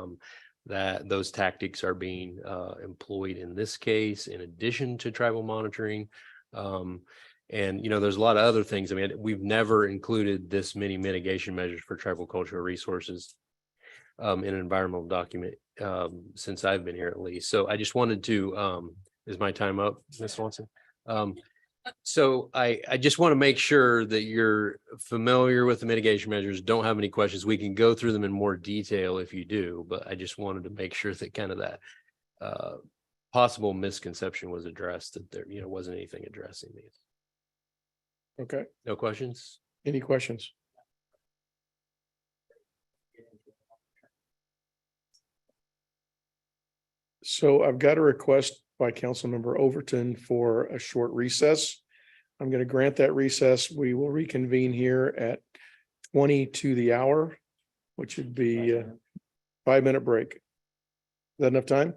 That those tactics are being employed in this case, in addition to tribal monitoring. And there's a lot of other things. I mean, we've never included this many mitigation measures for tribal cultural resources in an environmental document since I've been here at least. So I just wanted to, is my time up, Ms. Swanson? So I just want to make sure that you're familiar with the mitigation measures, don't have any questions. We can go through them in more detail if you do, but I just wanted to make sure that kind of that possible misconception was addressed, that there, wasn't anything addressing these. Okay. No questions? Any questions? So I've got a request by Councilmember Overton for a short recess. I'm going to grant that recess. We will reconvene here at 20 to the hour, which would be a 5-minute break. Is that enough time?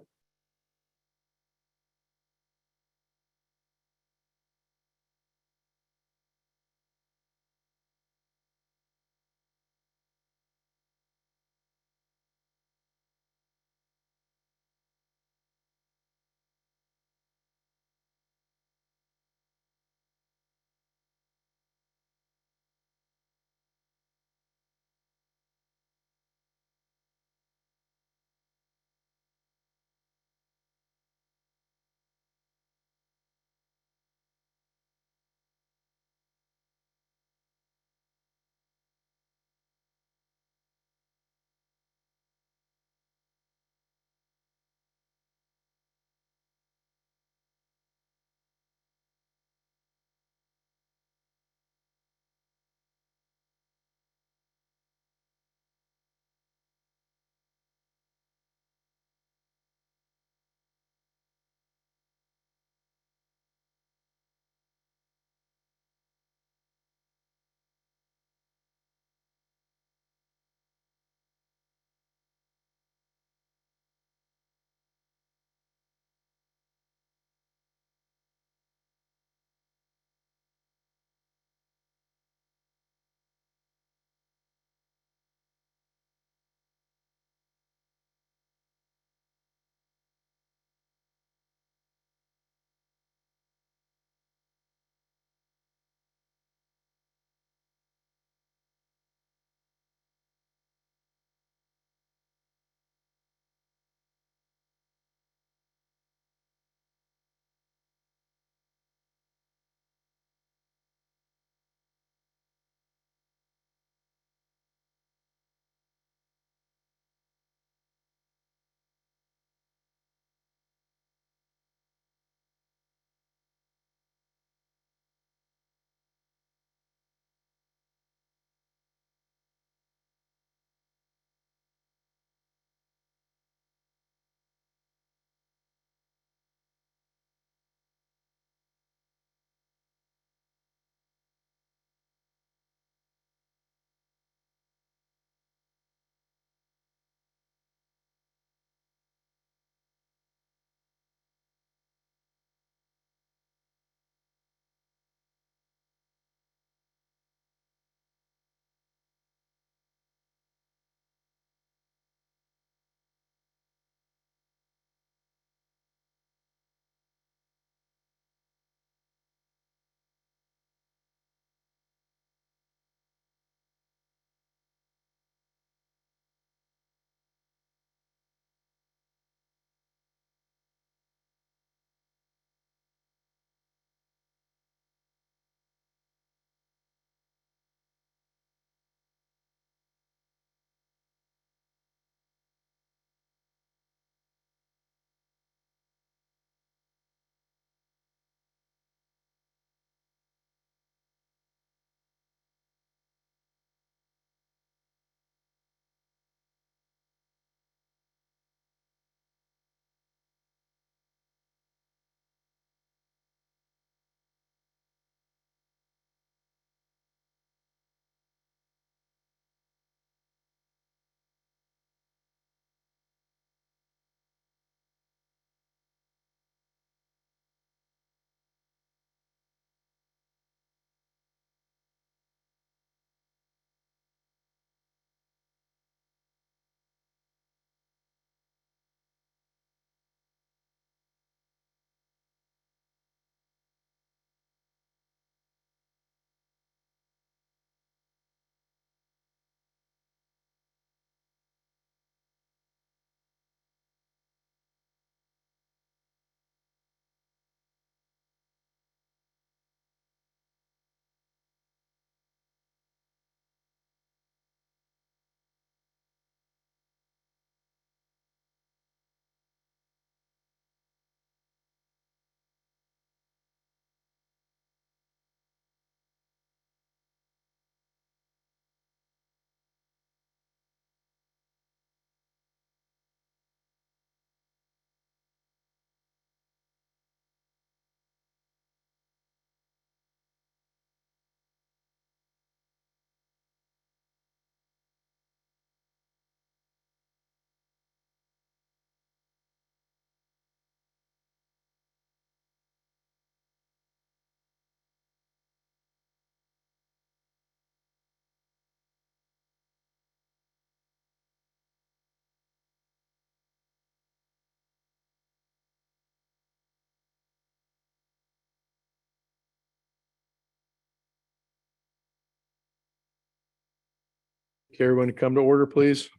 Okay, everyone come to order, please.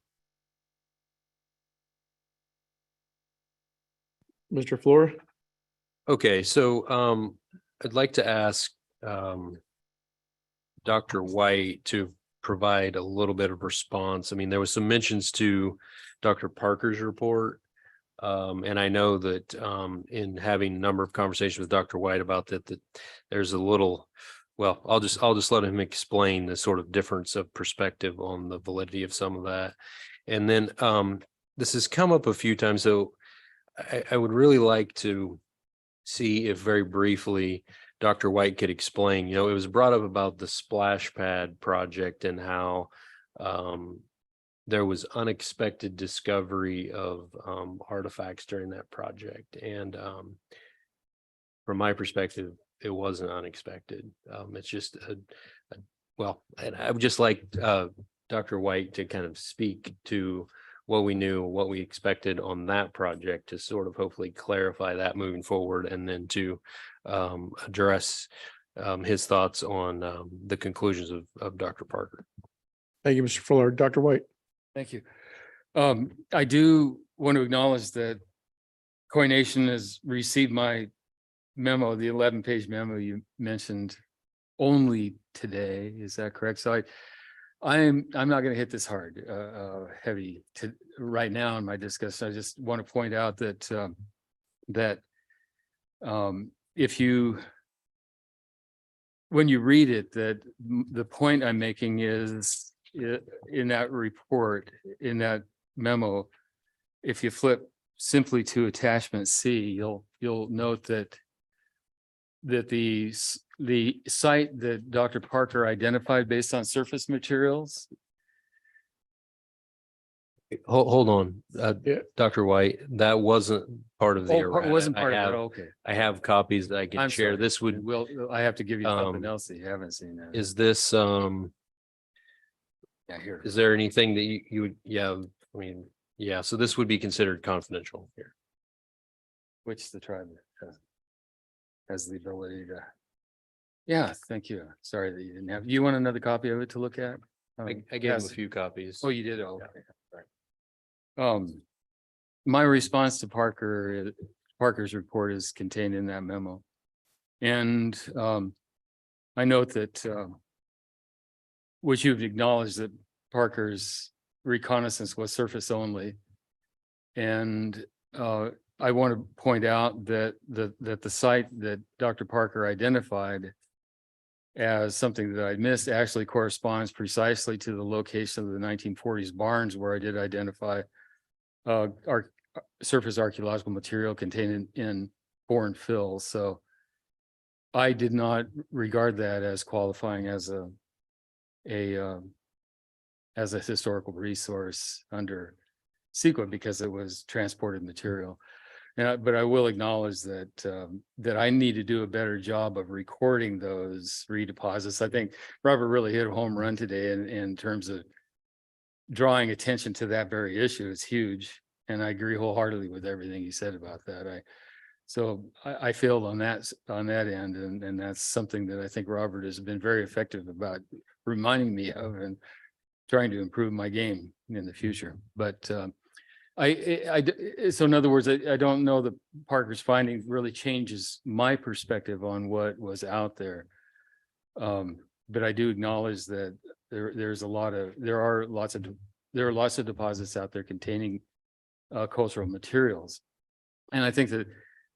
Mr. Flora? Okay, so I'd like to ask Dr. White to provide a little bit of response. I mean, there was some mentions to Dr. Parker's report. And I know that in having a number of conversations with Dr. White about that there's a little, well, I'll just let him explain the sort of difference of perspective on the validity of some of that. And then this has come up a few times, so I would really like to see if very briefly Dr. White could explain, it was brought up about the splash pad project and how there was unexpected discovery of artifacts during that project. And from my perspective, it wasn't unexpected. It's just well, and I would just like Dr. White to kind of speak to what we knew, what we expected on that project to sort of hopefully clarify that moving forward, and then to address his thoughts on the conclusions of Dr. Parker. Thank you, Mr. Fuller. Dr. White. Thank you. I do want to acknowledge that Koi Nation has received my memo, the 11-page memo you mentioned only today. Is that correct? So I'm not going to hit this hard, heavy right now in my discussion. I just want to point out that when you read it, that the point I'm making is in that report, in that memo, if you flip simply to attachment C, you'll note that the site that Dr. Parker identified based on surface materials. Hold on, Dr. White, that wasn't part of the errata. Wasn't part of it. Okay. I have copies that I can I'm share. sorry. This would, I have to give you something else that you haven't seen. That. is this, Yeah, here. is there anything that you would, I mean, so this would be considered confidential here. Which the tribe has the ability to. Yeah, thank you. Sorry that you didn't have, you want another copy of it to look at? I gave him a few copies. Oh, you did? Oh, okay. Right. My response to Parker's report is contained in that memo. And I note that which you've acknowledged that Parker's reconnaissance was surface only. And I want to point out that the site that Dr. Parker identified as something that I missed actually corresponds precisely to the location of the 1940s barns where I did identify our surface archaeological material contained in foreign fills. So I did not regard that as qualifying as a historical resource under CEQA because it was transported material. But I will acknowledge that I need to do a better job of recording those redeposits. I think Robert really hit a home run today in terms of drawing attention to that very issue. It's huge. And I agree wholeheartedly with everything he said about that. So I failed on that end. And that's something that I think Robert has been very effective about reminding me of and trying to improve my game in the future. But so in other words, I don't know that Parker's finding really changes my perspective on what was out there. But I do acknowledge that there are lots of deposits out there containing cultural materials. And I think that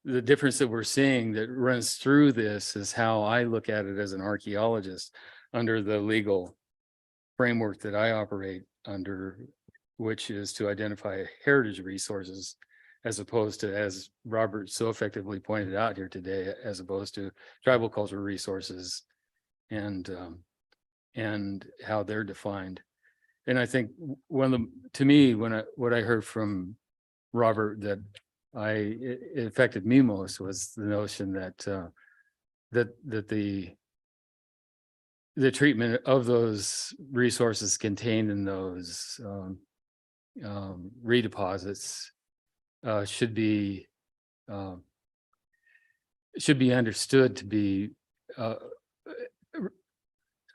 the difference that we're seeing that runs through this is how I look at it as an archaeologist under the legal framework that I operate under, which is to identify heritage resources as opposed to, as Robert so effectively pointed out here today, as opposed to tribal cultural resources and how they're defined. And I think to me, what I heard from Robert that it affected me most was the notion that the treatment of those resources contained in those redeposits should be understood to be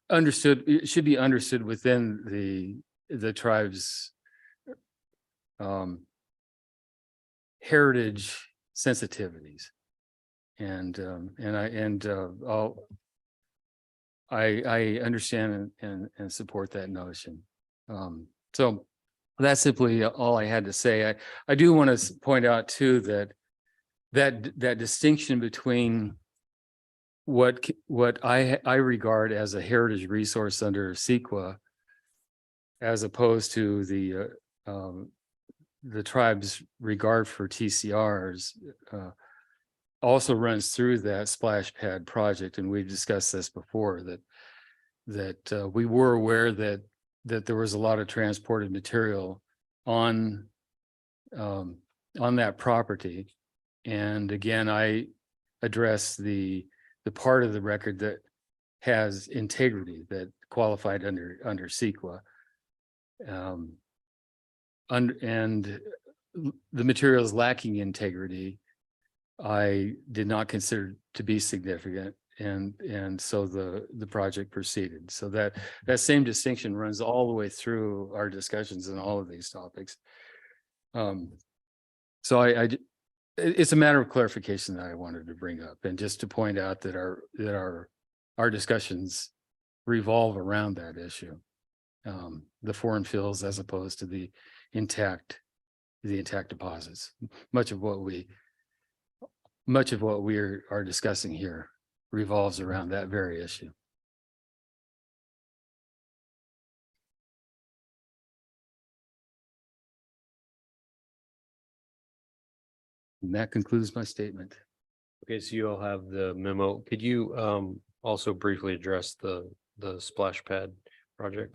understood. It should be understood within the tribe's heritage sensitivities. And I understand and support that notion. So that's simply all I had to say. I do want to point out too that distinction between what I regard as a heritage resource under CEQA, as opposed to the tribe's regard for TCRs, also runs through that splash pad project. And we've discussed this before, that we were aware that there was a lot of transported material on that property. And again, I address the part of the record that has integrity, that qualified under CEQA. And the materials lacking integrity, I did not consider to be significant. And so the project proceeded. So that same distinction runs all the way through our discussions in all of these topics. So it's a matter of clarification that I wanted to bring up, and just to point out that our discussions revolve around that issue, the foreign fills as opposed to the intact deposits. Much of what we are discussing here revolves around that very issue. And that concludes my statement. Okay, so you all have the memo. Could you also briefly address the splash pad project?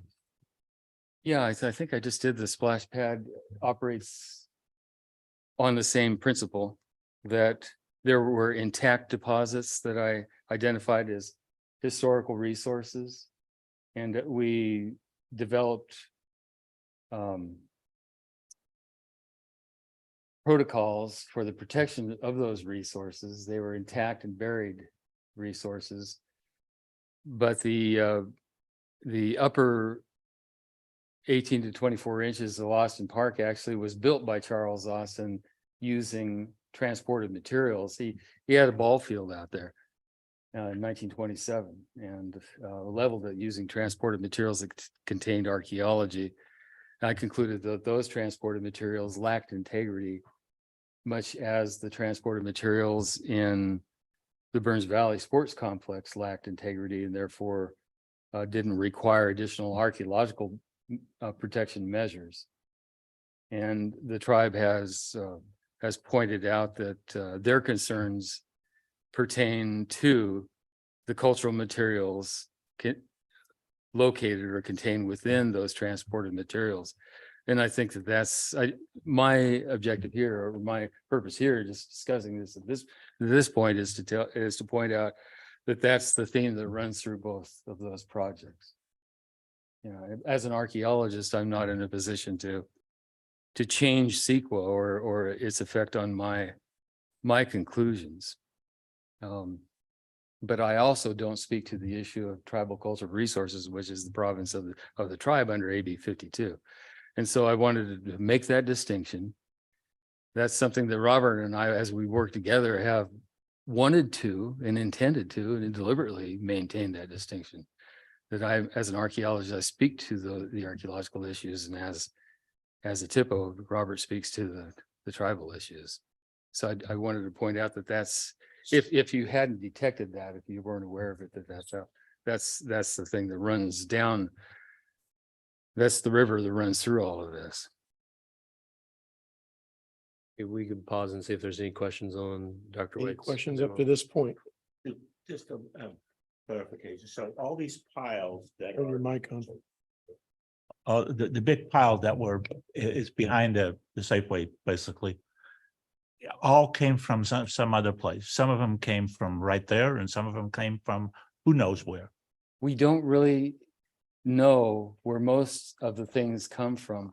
Yeah, I think I just did. The splash pad operates on the same principle, that there were intact deposits that I identified as historical resources, and that we developed protocols for the protection of those resources. They were intact and buried resources, but the upper 18 to 24 inches of Austin Park actually was built by Charles Austin using transported materials. He had a ball field out there in 1927, and leveled it using transported materials that contained archaeology. I concluded that those transported materials lacked integrity, much as the transported materials in the Burns Valley Sports Complex lacked integrity, and therefore didn't require additional archaeological protection measures. And the tribe has pointed out that their concerns pertain to the cultural materials located or contained within those transported materials. And I think that's my objective here, or my purpose here, just discussing this at this point, is to point out that that's the theme that runs through both of those projects. You know, as an archaeologist, I'm not in a position to change CEQA or its effect on my conclusions. But I also don't speak to the issue of tribal cultural resources, which is the province of the tribe under AB 52. And so I wanted to make that distinction. That's something that Robert and I, as we work together, have wanted to and intended to and deliberately maintain that distinction. That I, as an archaeologist, I speak to the archaeological issues, and as a TIPO, Robert speaks to the tribal issues. So I wanted to point out that that's, if you hadn't detected that, if you weren't aware of it, that's the thing that runs down. That's the river that runs through all of this. If we could pause and see if there's any questions on Dr. Any Waite's questions up to this point? Just a clarification. So all these piles that Turn your mic on. the big pile that is behind the Safeway, basically, all came from some other place. Some of them came from right there, and some of them came from who knows where. We don't really know where most of the things come from.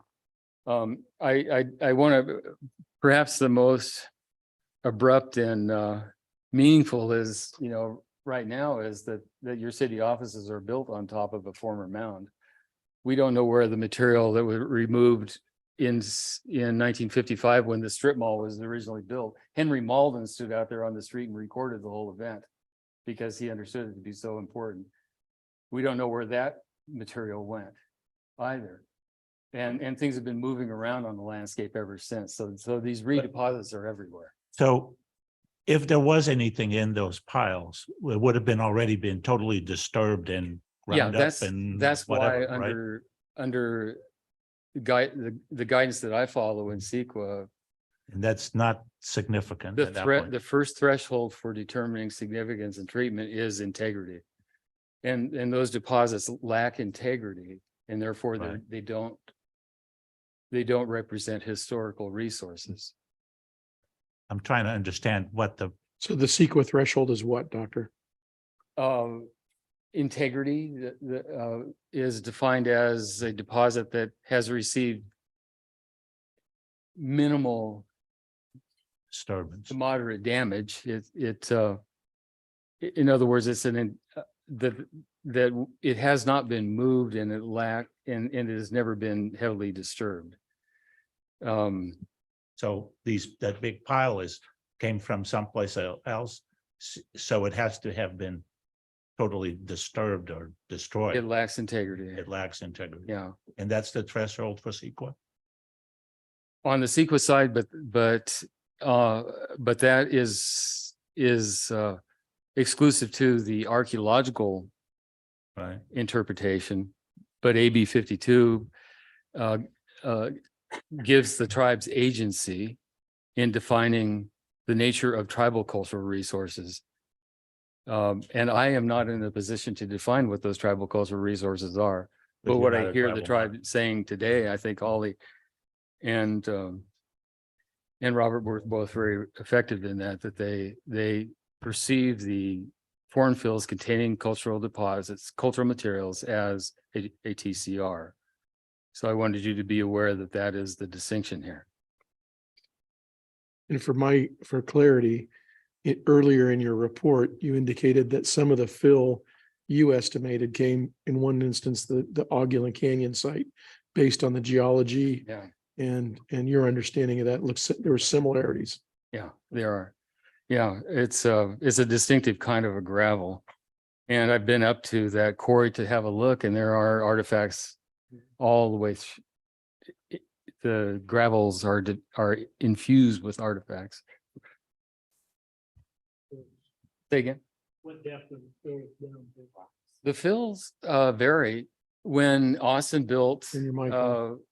I want to, perhaps the most abrupt and meaningful is, you know, right now is that your city offices are built on top of a former mound. we don't know where the material that was removed in 1955 when the strip mall was originally built. Henry Malden stood out there on the street and recorded the whole event because he understood it to be so important. We don't know where that material went either. And things have been moving around on the landscape ever since. So these redeposits are everywhere. So if there was anything in those piles, it would have been already been totally disturbed and Yeah, ground up and that's why whatever, right? under the guidance that I follow in CEQA, And that's not significant the at that point. the first threshold for determining significance and treatment is integrity. And those deposits lack integrity, and therefore Right. they don't represent historical resources. I'm trying to understand what the, So the CEQA threshold is what, Doctor? Integrity is defined as a deposit that has received minimal disturbance. to moderate damage. In other words, it's that it has not been moved and and it has never been heavily disturbed. So that big pile came from someplace else. So it has to have been totally disturbed or destroyed. It lacks integrity. It lacks integrity. Yeah. And that's the threshold for CEQA. On the CEQA side, but that is exclusive to the archaeological Right. interpretation. But AB 52 gives the tribes agency in defining the nature of tribal cultural resources. And I am not in a position to define what those tribal cultural resources are. But you're what not I a hear the tribal tribe saying today, I think Ollie and Robert were both very effective in that they perceive the foreign fills containing cultural deposits, cultural materials as a TCR. So I wanted you to be aware that that is the distinction here. And for clarity, earlier in your report, you indicated that some of the fill you estimated came in one instance, the Ogulin Canyon site, based on the geology Yeah. and your understanding of that. There were similarities. Yeah, there are. Yeah, it's a distinctive kind of a gravel. And I've been up to that quarry to have a look, and there are artifacts all the way. The gravels are infused with artifacts. Say again? What depth of fill is down? The fills vary. When Austin built,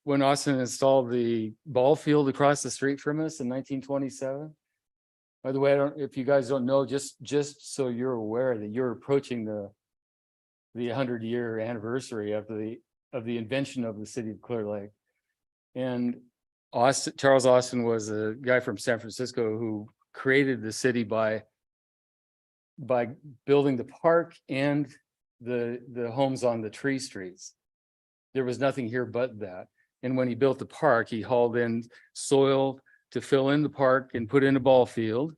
when Austin installed the ball field across the street from us in 1927. By the way, if you guys don't know, just so you're aware that you're approaching the 100-year anniversary of the invention of the city of Clear Lake. And Charles Austin was a guy from San Francisco who created the city by building the park and the homes on the tree streets. There was nothing here but that. And when he built the park, he hauled in soil to fill in the park and put in a ball field.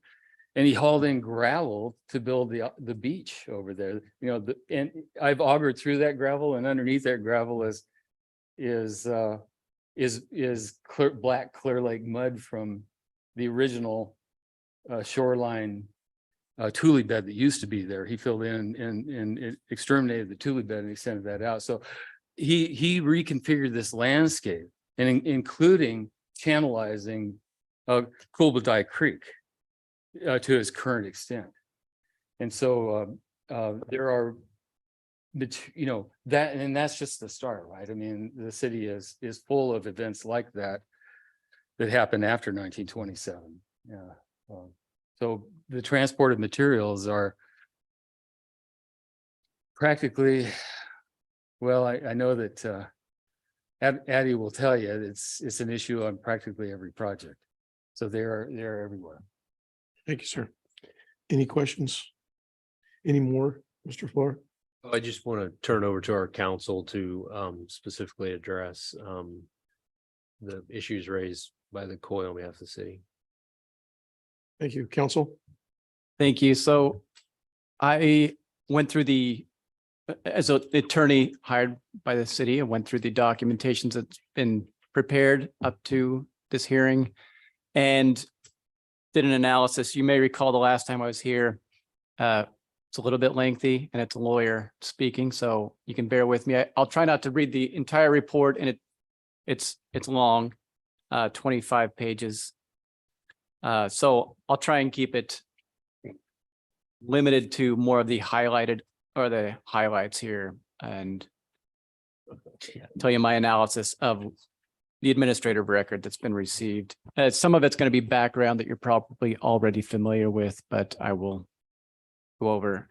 And he hauled in gravel to build the beach over there. And I've augured through that gravel, and underneath that gravel is black Clear Lake mud from the original shoreline tule bed that used to be there. He filled in and exterminated the tule bed and extended that out. So he reconfigured this landscape, and including channelizing Kulbadai Creek to its current extent. And so there are, that, and that's just the start, right? I mean, the city is full of events like that happened after 1927. Yeah. So the transport of materials are practically, well, I know that Addie will tell you it's an issue on practically every project. So they're everywhere. Thank you, sir. Any questions? Any more, Mr. Floor? I just want to turn over to our council to specifically address the issues raised by the COI on behalf of the city. Thank you, council. Thank you. So I went through the as an attorney hired by the city, I went through the documentations that's been prepared up to this hearing and did an analysis. You may recall the last time I was here, it's a little bit lengthy and it's a lawyer speaking, so you can bear with me. I'll try not to read the entire report, and it's long, 25 pages. So I'll try and keep it limited to more of the highlighted or the highlights here and tell you my analysis of the administrative record that's been received. Some of it's going to be background that you're probably already familiar with, but I will go over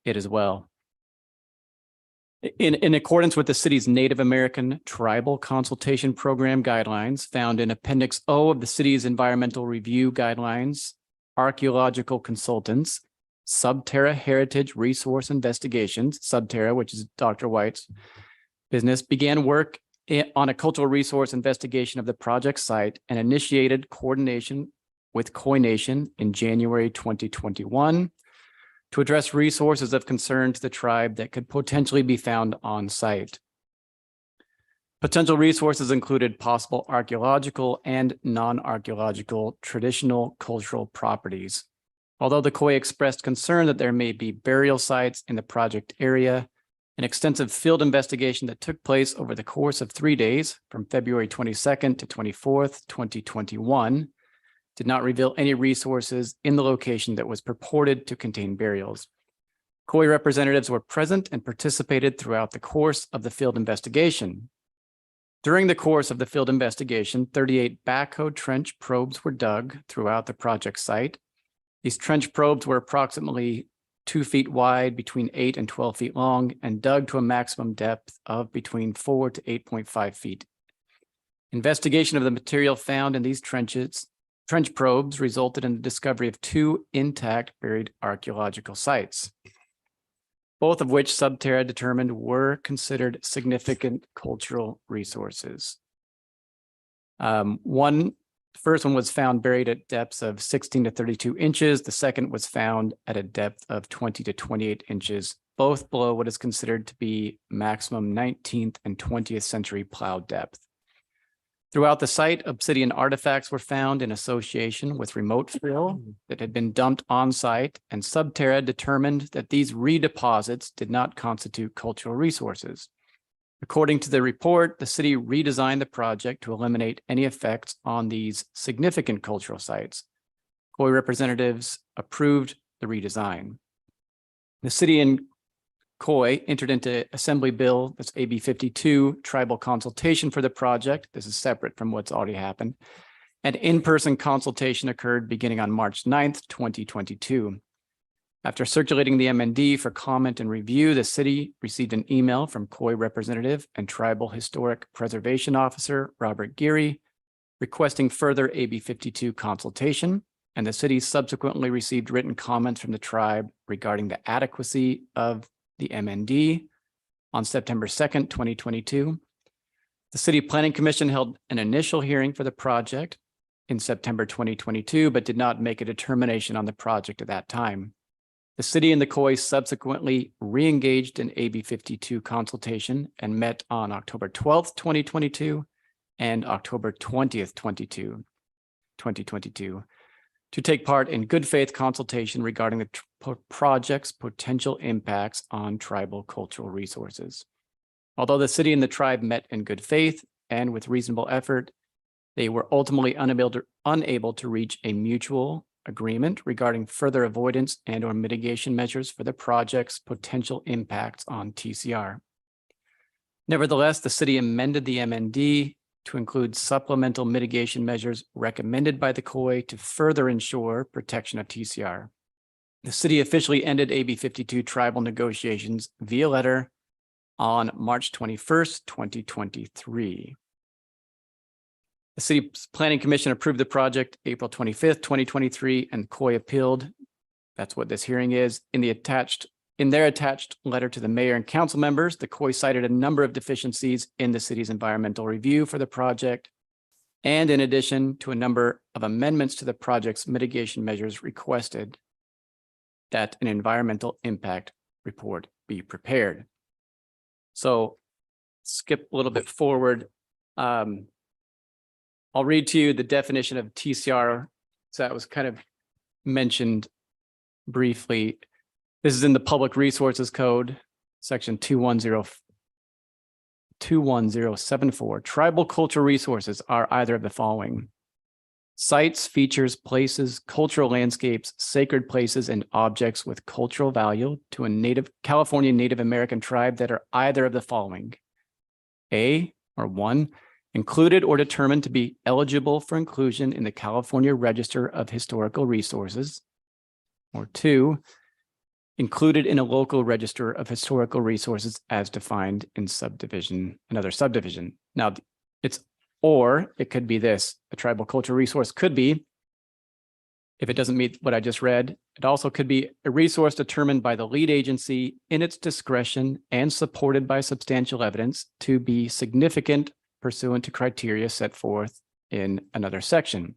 it as well. In accordance with the city's Native American Tribal Consultation Program guidelines found in Appendix O of the city's environmental review guidelines, archaeological consultants, Subterra Heritage Resource Investigations, Subterra, which is Dr. White's business, began work on a cultural resource investigation of the project site and initiated coordination with Khoi Nation in January 2021 to address resources of concern to the tribe that could potentially be found on site. Potential resources included possible archaeological and non-archaeological traditional cultural properties. Although the Khoi expressed concern that there may be burial sites in the project area, an extensive field investigation that took place over the course of 3 days from February 22nd to 24th, 2021, did not reveal any resources in the location that was purported to contain burials. Khoi representatives were present and participated throughout the course of the field investigation. During the course of the field investigation, 38 backhoe trench probes were dug throughout the project site. These trench probes were approximately 2 feet wide, between 8 and 12 feet long, and dug to a maximum depth of between 4 to 8.5 feet. Investigation of the material found in these trench probes resulted in the discovery of 2 intact buried archaeological sites, both of which Subterra determined were considered significant cultural resources. The first one was found buried at depths of 16 to 32 inches. The second was found at a depth of 20 to 28 inches, both below what is considered to be maximum 19th and 20th century plow depth. Throughout the site, obsidian artifacts were found in association with remote fill that had been dumped on site, and Subterra determined that these redeposits did not constitute cultural resources. According to the report, the city redesigned the project to eliminate any effects on these significant cultural sites. Khoi representatives approved the redesign. The city and Khoi entered into Assembly Bill, that's AB 52, tribal consultation for the project. This is separate from what's already happened. An in-person consultation occurred beginning on March 9th, 2022. After circulating the MND for comment and review, the city received an email from Khoi representative and Tribal Historic Preservation Officer Robert Geary requesting further AB 52 consultation, and the city subsequently received written comments from the tribe regarding the adequacy of the MND on September 2nd, 2022. The City Planning Commission held an initial hearing for the project in September 2022, but did not make a determination on the project at that time. The city and the Khoi subsequently re-engaged in AB 52 consultation and met on October 12th, 2022 and October 20th, 2022 to take part in good faith consultation regarding the project's potential impacts on tribal cultural resources. Although the city and the tribe met in good faith and with reasonable effort, they were ultimately unable to reach a mutual agreement regarding further avoidance and or mitigation measures for the project's potential impacts on TCR. Nevertheless, the city amended the MND to include supplemental mitigation measures recommended by the Khoi to further ensure protection of TCR. The city officially ended AB 52 tribal negotiations via letter on March 21st, 2023. The City Planning Commission approved the project April 25th, 2023, and Khoi appealed. That's what this hearing is. In their attached letter to the mayor and council members, the Khoi cited a number of deficiencies in the city's environmental review for the project, and in addition to a number of amendments to the project's mitigation measures, requested that an environmental impact report be prepared. So skip a little bit forward. I'll read to you the definition of TCR. So that was kind of mentioned briefly. This is in the Public Resources Code, section 21074. Tribal cultural resources are either of the following: sites, features, places, cultural landscapes, sacred places, and objects with cultural value to a California Native American tribe that are either of the following: A, or 1, included or determined to be eligible for inclusion in the California Register of Historical Resources, or 2, included in a local register of historical resources as defined in another subdivision. Now, or it could be this: a tribal cultural resource could be, if it doesn't meet what I just read, it also could be a resource determined by the lead agency in its discretion and supported by substantial evidence to be significant pursuant to criteria set forth in another section.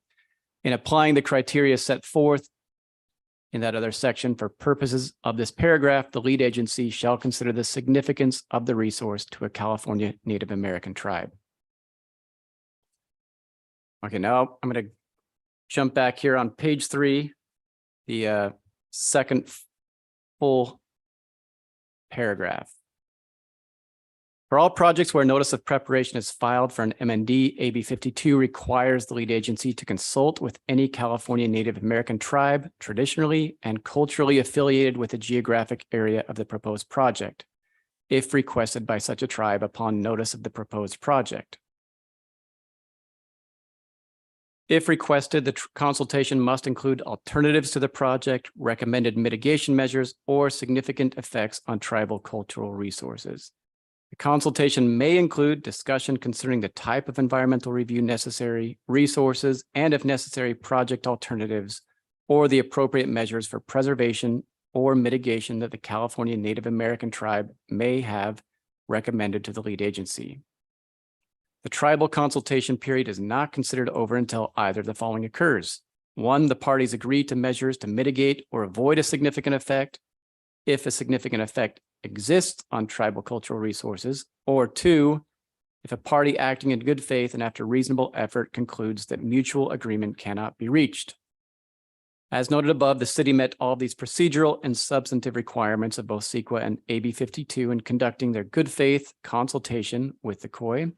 In applying the criteria set forth in that other section for purposes of this paragraph, the lead agency shall consider the significance of the resource to a California Native American tribe. Okay, now I'm going to jump back here on page 3, the second full paragraph. For all projects where notice of preparation is filed for an MND, AB 52 requires the lead agency to consult with any California Native American tribe traditionally and culturally affiliated with the geographic area of the proposed project, if requested by such a tribe upon notice of the proposed project. If requested, the consultation must include alternatives to the project, recommended mitigation measures, or significant effects on tribal cultural resources. The consultation may include discussion concerning the type of environmental review necessary, resources, and if necessary, project alternatives, or the appropriate measures for preservation or mitigation that the California Native American tribe may have recommended to the lead agency. The tribal consultation period is not considered over until either of the following occurs: 1, the parties agree to measures to mitigate or avoid a significant effect, if a significant effect exists on tribal cultural resources, or 2, if a party acting in good faith and after reasonable effort concludes that mutual agreement cannot be reached. As noted above, the city met all these procedural and substantive requirements of both CEQA and AB 52 in conducting their good faith consultation with the COI.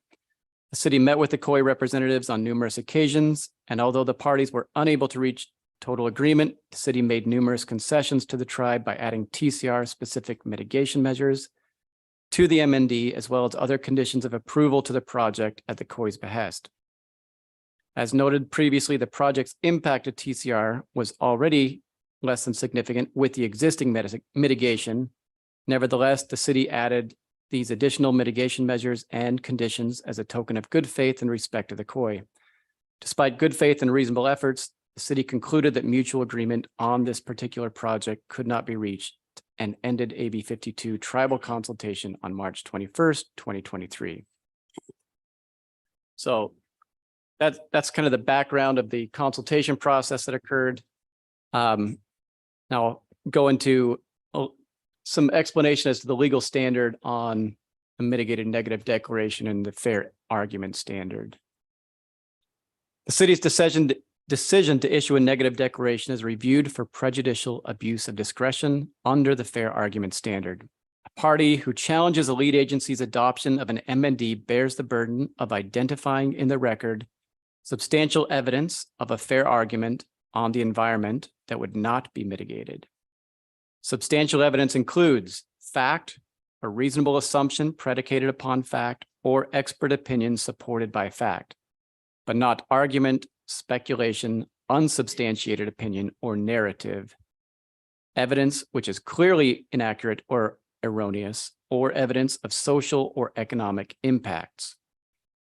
The city met with the COI representatives on numerous occasions, and although the parties were unable to reach total agreement, the city made numerous concessions to the tribe by adding TCR-specific mitigation measures to the MND, as well as other conditions of approval to the project at the COI's behest. As noted previously, the project's impact to TCR was already less than significant with the existing mitigation. Nevertheless, the city added these additional mitigation measures and conditions as a token of good faith in respect to the COI. Despite good faith and reasonable efforts, the city concluded that mutual agreement on this particular project could not be reached and ended AB 52 tribal consultation on March 21st, 2023. So that's kind of the background of the consultation process that occurred. Now I'll go into some explanation as to the legal standard on a mitigated negative declaration and the fair argument standard. The city's decision to issue a negative declaration is reviewed for prejudicial abuse of discretion under the fair argument standard. A party who challenges a lead agency's adoption of an MND bears the burden of identifying in the record substantial evidence of a fair argument on the environment that would not be mitigated. Substantial evidence includes fact, a reasonable assumption predicated upon fact, or expert opinion supported by fact, but not argument, speculation, unsubstantiated opinion, or narrative. Evidence which is clearly inaccurate or erroneous, or evidence of social or economic impacts.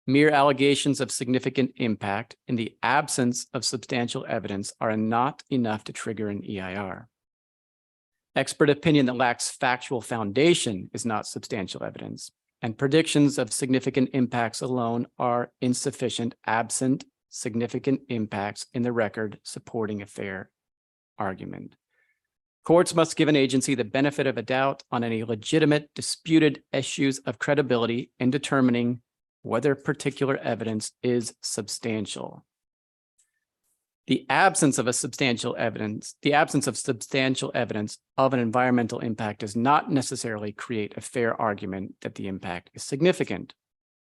Mere allegations of significant impact in the absence of substantial evidence are not enough to trigger an EIR. Expert opinion that lacks factual foundation is not substantial evidence, and predictions of significant impacts alone are insufficient absent significant impacts in the record supporting a fair argument. Courts must give an agency the benefit of a doubt on any legitimate disputed issues of credibility in determining whether particular evidence is substantial. The absence of substantial evidence of an environmental impact does not necessarily create a fair argument that the impact is significant.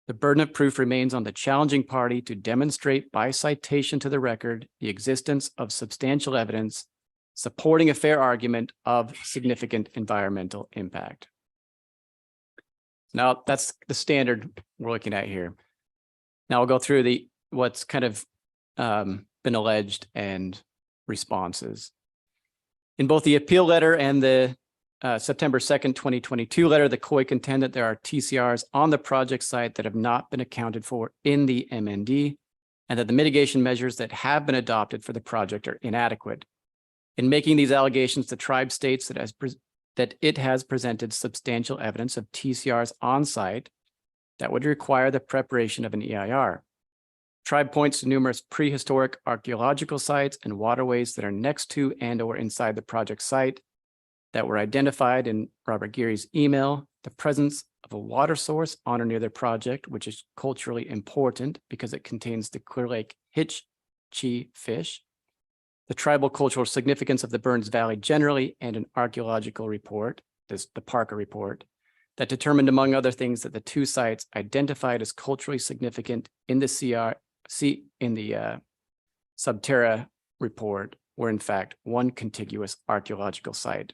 The burden of proof remains on the challenging party to demonstrate by citation to the record the existence of substantial evidence supporting a fair argument of significant environmental impact. Now, that's the standard we're looking at here. Now I'll go through what's kind of been alleged and responses. In both the appeal letter and the September 2nd, 2022 letter, the COI contend that there are TCRs on the project site that have not been accounted for in the MND, and that the mitigation measures that have been adopted for the project are inadequate. In making these allegations, the tribe states that it has presented substantial evidence of TCRs on site that would require the preparation of an EIR. Tribe points to numerous prehistoric archaeological sites and waterways that are next to and/or inside the project site that were identified in Robert Geary's email, the presence of a water source on or near the project, which is culturally important because it contains the Clearlake hitch-chi fish, the tribal cultural significance of the Burns Valley generally, and an archaeological report, the Parker report, that determined, among other things, that the two sites identified as culturally significant in the Subterra report were in fact one contiguous archaeological site.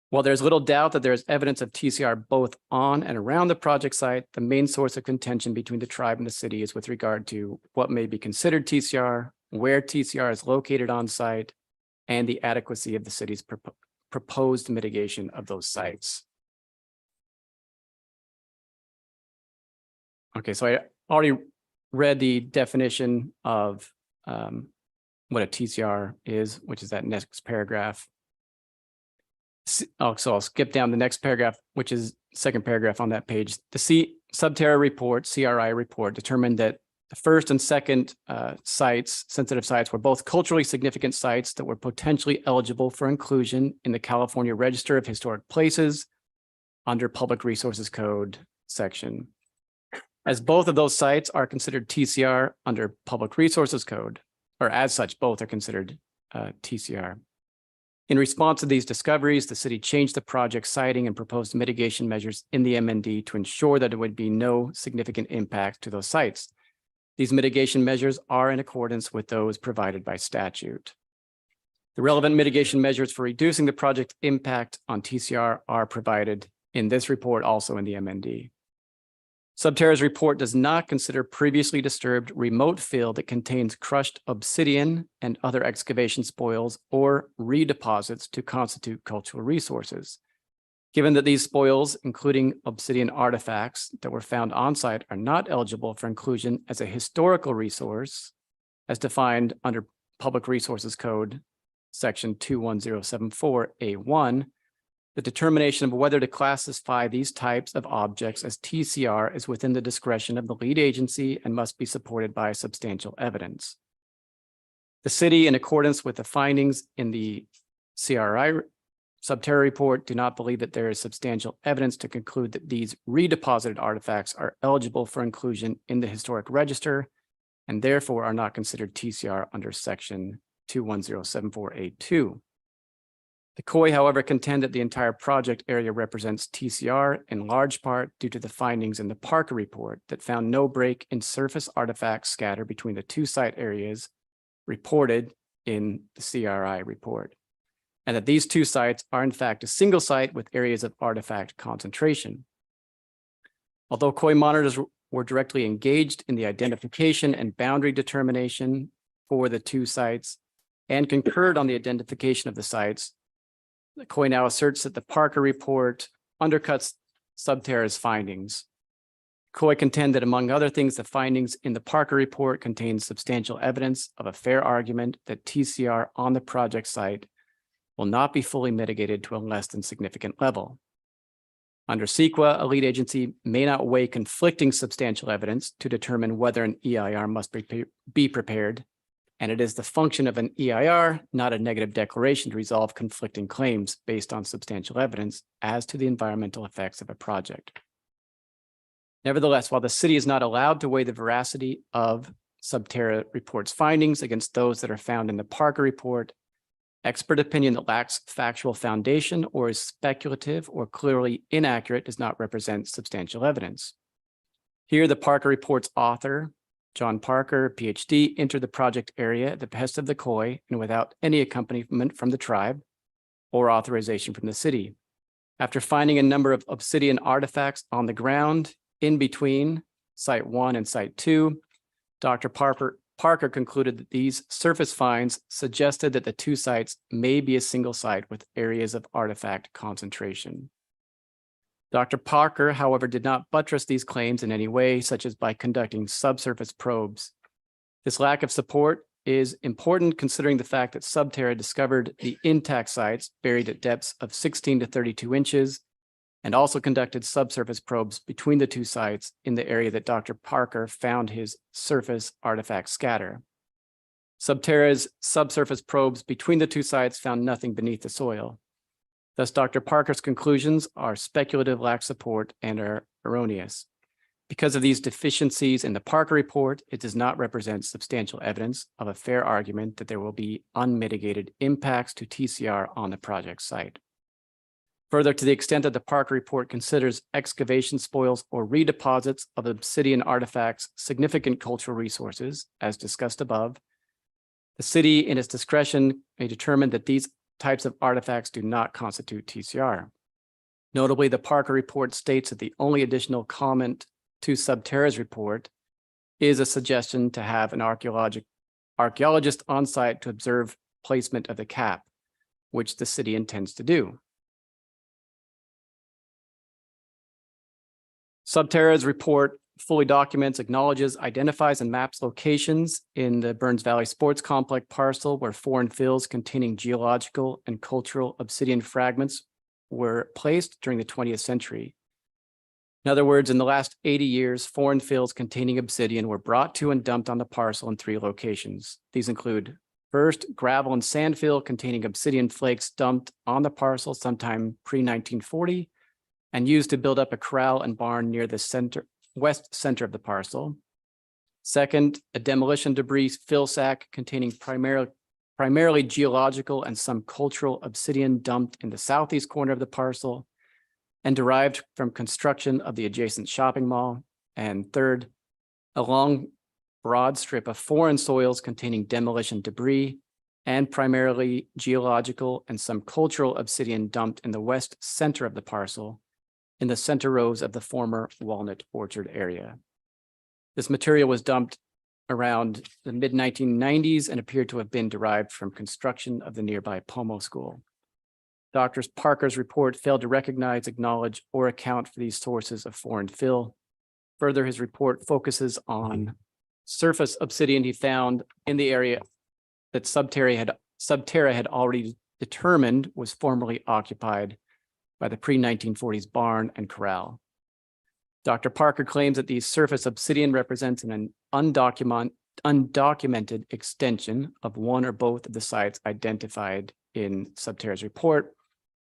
While there's little doubt that there is evidence of TCR both on and around the project site, the main source of contention between the tribe and the city is with regard to what may be considered TCR, where TCR is located on site, and the adequacy of the city's proposed mitigation of those sites. Okay, so I already read the definition of what a TCR is, which is that next paragraph. So I'll skip down the next paragraph, which is second paragraph on that page. The Subterra report, CRI report, determined that the first and second sensitive sites, were both culturally significant sites that were potentially eligible for inclusion in the California Register of Historic Places under Public Resources Code section. As both of those sites are considered TCR under Public Resources Code, or as such, both are considered TCR. In response to these discoveries, the city changed the project siting and proposed mitigation measures in the MND to ensure that there would be no significant impact to those sites. These mitigation measures are in accordance with those provided by statute. The relevant mitigation measures for reducing the project impact on TCR are provided in this report, also in the MND. Subterra's report does not consider previously disturbed remote fill that contains crushed obsidian and other excavation spoils or redeposits to constitute cultural resources. Given that these spoils, including obsidian artifacts that were found on site, are not eligible for inclusion as a historical resource, as defined under Public Resources Code, section 21074A1, the determination of whether to classify these types of objects as TCR is within the discretion of the lead agency and must be supported by substantial evidence. The city, in accordance with the findings in the CRI Subterra report, do not believe that there is substantial evidence to conclude that these redeposited artifacts are eligible for inclusion in the historic register and therefore are not considered TCR under section 21074A2. The COI, however, contend that the entire project area represents TCR in large part due to the findings in the Parker report that found no break in surface artifacts scattered between the two site areas reported in the CRI report, and that these two sites are in fact a single site with areas of artifact concentration. Although COI monitors were directly engaged in the identification and boundary determination for the two sites and concurred on the identification of the sites, the COI now asserts that the Parker report undercuts Subterra's findings. COI contend that, among other things, the findings in the Parker report contain substantial evidence of a fair argument that TCR on the project site will not be fully mitigated to a less than significant level. Under CEQA, a lead agency may not weigh conflicting substantial evidence to determine whether an EIR must be prepared And it is the function of an EIR, not a negative declaration, to resolve conflicting claims based on substantial evidence as to the environmental effects of a project. Nevertheless, while the city is not allowed to weigh the veracity of Subterra report's findings against those that are found in the Parker report, expert opinion that lacks factual foundation or is speculative or clearly inaccurate does not represent substantial evidence. Here, the Parker report's author, John Parker, PhD, entered the project area at the behest of the COI and without any accompaniment from the tribe or authorization from the city. After finding a number of obsidian artifacts on the ground in between Site 1 and Site 2, Dr. Parker concluded that these surface finds suggested that the two sites may be a single site with areas of artifact concentration. Dr. Parker, however, did not buttress these claims in any way, such as by conducting subsurface probes. This lack of support is important considering the fact that Subterra discovered the intact sites buried at depths of 16 to 32 inches and also conducted subsurface probes between the two sites in the area that Dr. Parker found his surface artifact scatter. Subterra's subsurface probes between the two sites found nothing beneath the soil. Thus, Dr. Parker's conclusions are speculative, lack support, and are erroneous. Because of these deficiencies in the Parker report, it does not represent substantial evidence of a fair argument that there will be unmitigated impacts to TCR on the project site. Further, to the extent that the Parker report considers excavation spoils or redeposits of obsidian artifacts significant cultural resources, as discussed above, the city in its discretion may determine that these types of artifacts do not constitute TCR. Notably, the Parker report states that the only additional comment to Subterra's report is a suggestion to have an archaeologist on site to observe placement of the cap, which the city intends to do. Subterra's report fully documents, acknowledges, identifies, and maps locations in the Burns Valley Sports Complex parcel where foreign fills containing geological and cultural obsidian fragments were placed during the 20th century. In other words, in the last 80 years, foreign fills containing obsidian were brought to and dumped on the parcel in 3 locations. These include first, gravel and sand fill containing obsidian flakes dumped on the parcel sometime pre-1940 and used to build up a corral and barn near the west center of the parcel. Second, a demolition debris fill sack containing primarily geological and some cultural obsidian dumped in the southeast corner of the parcel and derived from construction of the adjacent shopping mall. And third, a long, broad strip of foreign soils containing demolition debris and primarily geological and some cultural obsidian dumped in the west center of the parcel in the center rows of the former Walnut Orchard area. This material was dumped around the mid-1990s and appeared to have been derived from construction of the nearby Pomo School. Dr. Parker's report failed to recognize, acknowledge, or account for these sources of foreign fill. Further, his report focuses on surface obsidian he found in the area that Subterra had already determined was formerly occupied by the pre-1940s barn and corral. Dr. Parker claims that the surface obsidian represents an undocumented extension of one or both of the sites identified in Subterra's report.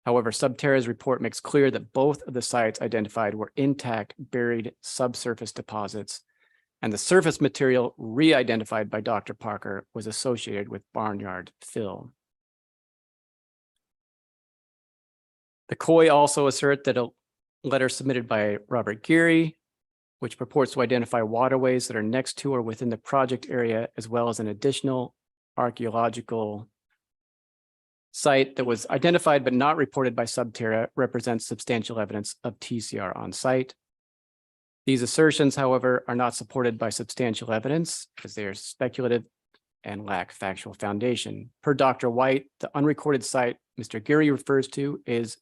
However, Subterra's report makes clear that both of the sites identified were intact, buried subsurface deposits, and the surface material re-identified by Dr. Parker was associated with barnyard fill. The COI also assert that a letter submitted by Robert Geary, which purports to identify waterways that are next to or within the project area, as well as an additional archaeological site that was identified but not reported by Subterra, represents substantial evidence of TCR on site. These assertions, however, are not supported by substantial evidence as they are speculative and lack factual foundation. Per Dr. White, the unrecorded site Mr. Geary refers to is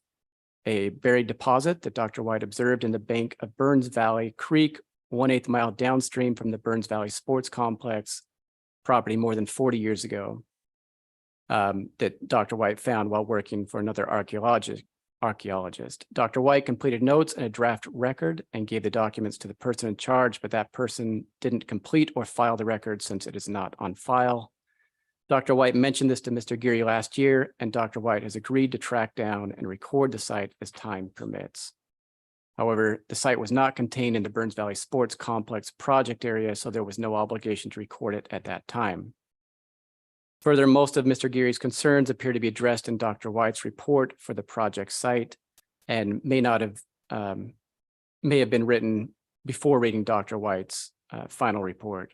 a buried deposit that Dr. White observed in the bank of Burns Valley Creek, 1/8 mile downstream from the Burns Valley Sports Complex property more than 40 years ago, that Dr. White found while working for another archaeologist. Dr. White completed notes and a draft record and gave the documents to the person in charge, but that person didn't complete or file the record since it is not on file. Dr. White mentioned this to Mr. Geary last year, and Dr. White has agreed to track down and record the site as time permits. However, the site was not contained in the Burns Valley Sports Complex project area, so there was no obligation to record it at that time. Further, most of Mr. Geary's concerns appear to be addressed in Dr. White's report for the project site and may have been written before reading Dr. White's final report.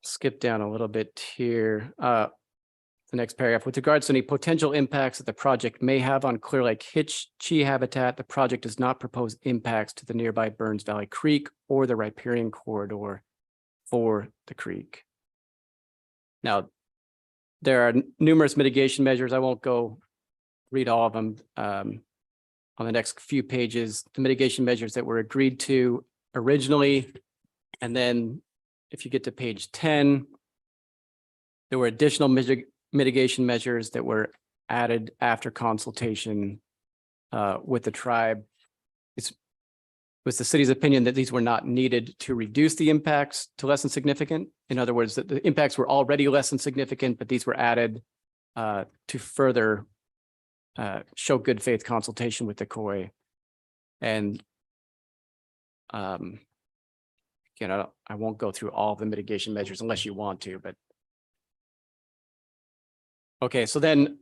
Skip down a little bit here. The next paragraph, with regards to any potential impacts that the project may have on Clearlake Hitchee habitat, the project does not propose impacts to the nearby Burns Valley Creek or the riparian corridor for the creek. Now, there are numerous mitigation measures. I won't go read all of them. On the next few pages, the mitigation measures that were agreed to originally, and then if you get to page 10, there were additional mitigation measures that were added after consultation with the tribe. It was the city's opinion that these were not needed to reduce the impacts to less than significant. In other words, that the impacts were already less than significant, but these were added to further show good faith consultation with the COI. And again, I won't go through all of the mitigation measures unless you want to, but okay, so then,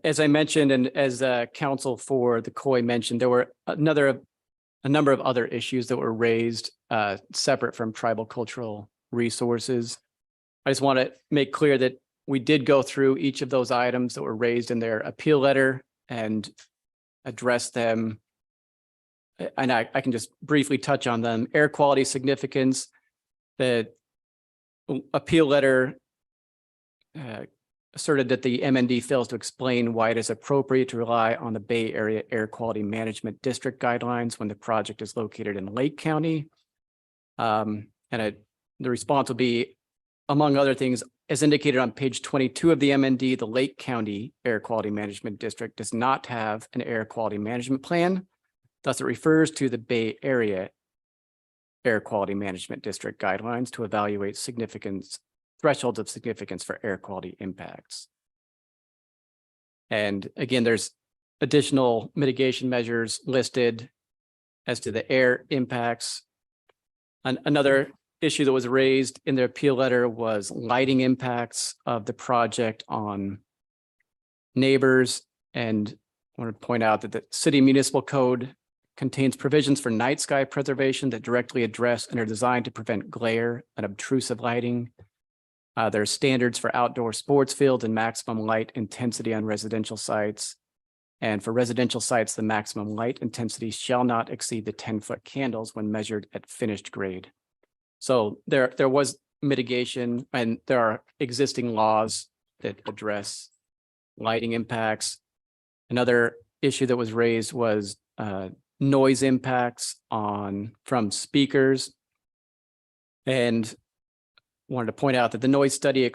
as I mentioned, and as counsel for the COI mentioned, there were a number of other issues that were raised separate from tribal cultural resources. I just want to make clear that we did go through each of those items that were raised in their appeal letter and address them. And I can just briefly touch on them. Air quality significance, the appeal letter asserted that the MND fails to explain why it is appropriate to rely on the Bay Area Air Quality Management District guidelines when the project is located in Lake County. The response will be, among other things, as indicated on page 22 of the MND, the Lake County Air Quality Management District does not have an air quality management plan. Thus, it refers to the Bay Area Air Quality Management District guidelines to evaluate thresholds of significance for air quality impacts. And again, there's additional mitigation measures listed as to the air impacts. Another issue that was raised in the appeal letter was lighting impacts of the project on neighbors. And I want to point out that the city municipal code contains provisions for night sky preservation that directly address and are designed to prevent glare and obtrusive lighting. There are standards for outdoor sports fields and maximum light intensity on residential sites. And for residential sites, the maximum light intensity shall not exceed the 10-foot candles when measured at finished grade. So there was mitigation, and there are existing laws that address lighting impacts. Another issue that was raised was noise impacts from speakers. And wanted to point out that the noise study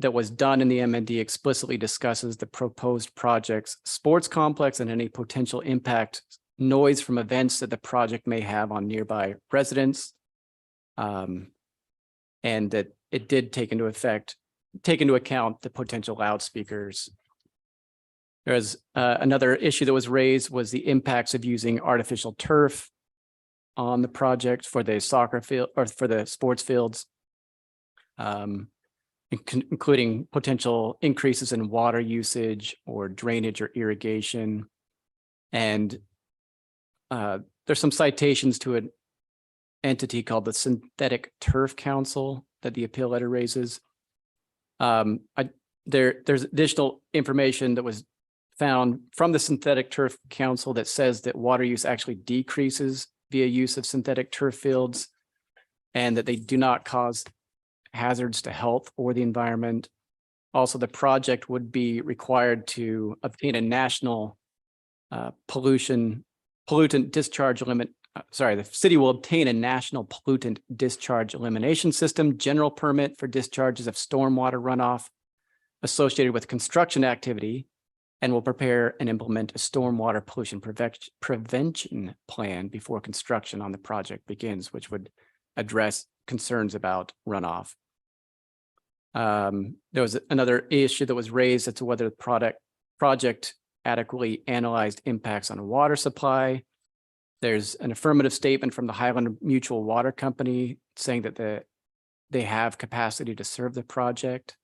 that was done in the MND explicitly discusses the proposed project's sports complex and any potential impact noise from events that the project may have on nearby residents. And that it did take into account the potential loudspeakers. There's another issue that was raised was the impacts of using artificial turf on the project for the soccer field or for the sports fields, including potential increases in water usage or drainage or irrigation. And there's some citations to an entity called the Synthetic Turf Council that the appeal letter raises. There's additional information that was found from the Synthetic Turf Council that says that water use actually decreases via use of synthetic turf fields, and that they do not cause hazards to health or the environment. Also, the project would be required to obtain a national pollutant discharge limit. The city will obtain a national pollutant discharge elimination system general permit for discharges of stormwater runoff associated with construction activity and will prepare and implement a stormwater pollution prevention plan before construction on the project begins, which would address concerns about runoff. There was another issue that was raised as to whether the project adequately analyzed impacts on water supply. There's an affirmative statement from the Highland Mutual Water Company saying that they have capacity to serve the project.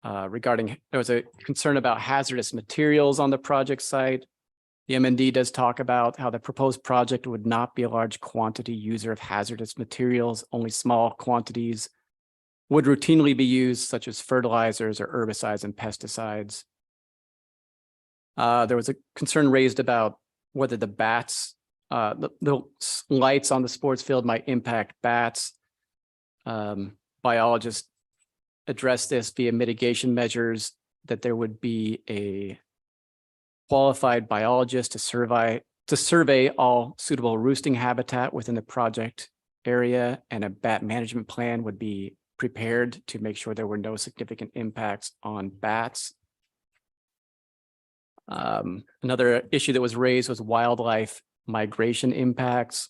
There was a concern about hazardous materials on the project site. The MND does talk about how the proposed project would not be a large quantity user of hazardous materials. Only small quantities would routinely be used, such as fertilizers or herbicides and pesticides. There was a concern raised about whether the bats, the lights on the sports field might impact bats. Biologists address this via mitigation measures, that there would be a qualified biologist to survey all suitable roosting habitat within the project area, and a bat management plan would be prepared to make sure there were no significant impacts on bats. Another issue that was raised was wildlife migration impacts,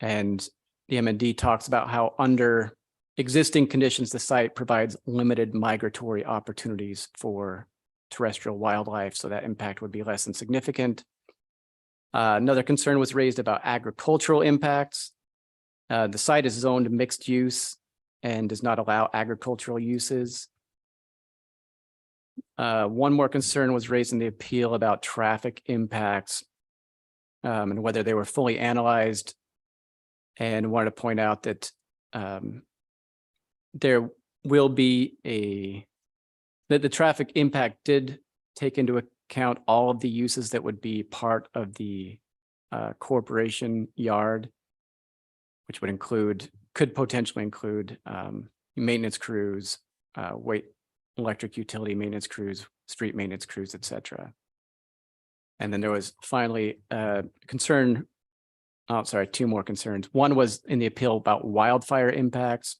and the MND talks about how under existing conditions, the site provides limited migratory opportunities for terrestrial wildlife, so that impact would be less than significant. Another concern was raised about agricultural impacts. The site is zoned mixed use and does not allow agricultural uses. One more concern was raised in the appeal about traffic impacts and whether they were fully analyzed, and wanted to point out that there will be that the traffic impact did take into account all of the uses that would be part of the corporation yard, which would could potentially include maintenance crews, electric utility maintenance crews, street maintenance crews, et cetera. And then there was finally a concern, two more concerns. One was in the appeal about wildfire impacts,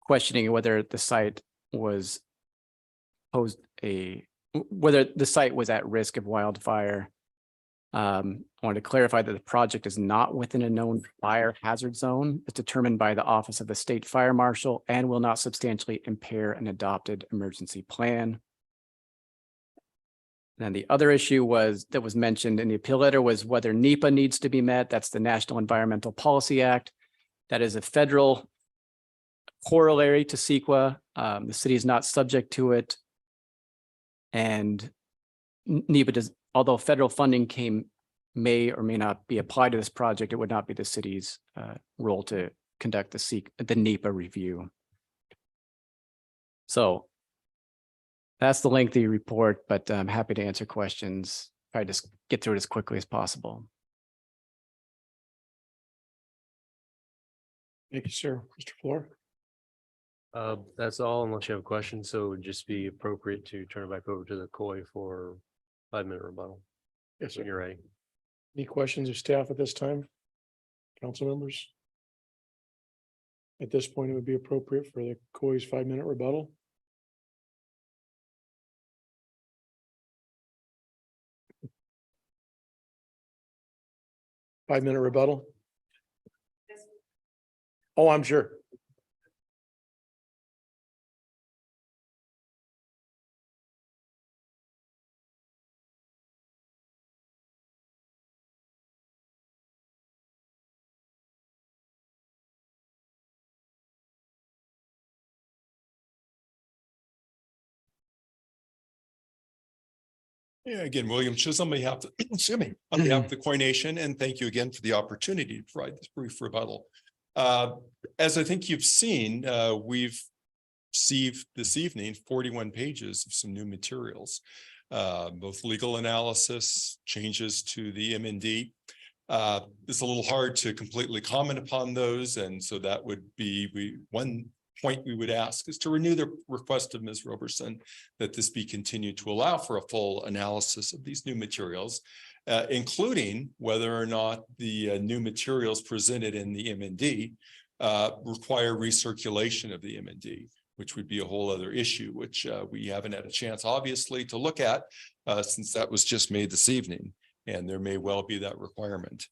questioning whether the site was whether the site was at risk of wildfire. I wanted to clarify that the project is not within a known fire hazard zone. It's determined by the Office of the State Fire Marshal and will not substantially impair an adopted emergency plan. Then the other issue that was mentioned in the appeal letter was whether NEPA needs to be met. That's the National Environmental Policy Act. That is a federal corollary to CEQA. The city is not subject to it. And NEPA does, although federal funding may or may not be applied to this project, it would not be the city's role to conduct the NEPA review. So that's the lengthy report, but I'm happy to answer questions. Try to just get through it as quickly as possible. Thank you, sir. Mr. Floor. That's all unless you have a question. So it would just be appropriate to turn it back over to the COI for 5-minute rebuttal. Yes, sir. When you're ready. Any questions of staff at this time? Council members? At this point, it would be appropriate for the COI's 5-minute rebuttal. Five-minute rebuttal. Oh, I'm sure. Yeah, again, William Chisholm, on behalf of the COI Nation, and thank you again for the opportunity to provide this brief rebuttal. As I think you've seen, we've received this evening 41 pages of some new materials, both legal analysis, changes to the MND. It's a little hard to completely comment upon those, and so that would be one point we would ask is to renew the request of Ms. Roberson that this be continued to allow for a full analysis of these new materials, including whether or not the new materials presented in the MND require recirculation of the MND. which would be a whole other issue, which we haven't had a chance, obviously, to look at since that was just made this evening, and there may well be that requirement.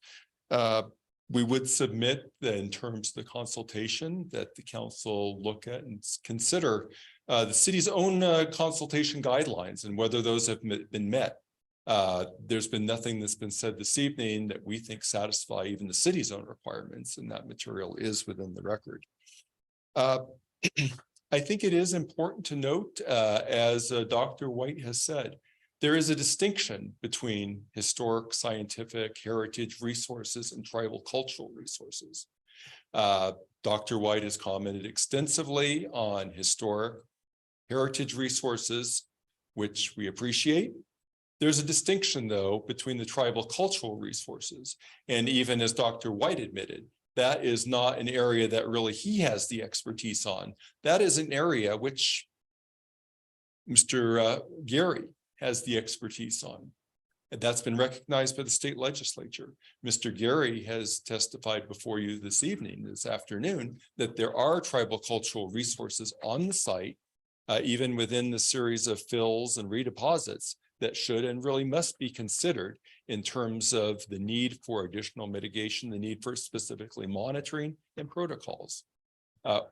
We would submit that in terms of the consultation that the council look at and consider the city's own consultation guidelines and whether those have been met. There's been nothing that's been said this evening that we think satisfy even the city's own requirements, and that material is within the record. I think it is important to note, as Dr. White has said, there is a distinction between historic, scientific, heritage resources and tribal cultural resources. Dr. White has commented extensively on historic heritage resources, which we appreciate. There's a distinction, though, between the tribal cultural resources. And even as Dr. White admitted, that is not an area that really he has the expertise on. That is an area which Mr. Gary has the expertise on. And that's been recognized by the state legislature. Mr. Gary has testified before you this evening, this afternoon, that there are tribal cultural resources on the site, even within the series of fills and redeposits that should and really must be considered in terms of the need for additional mitigation, the need for specifically monitoring and protocols.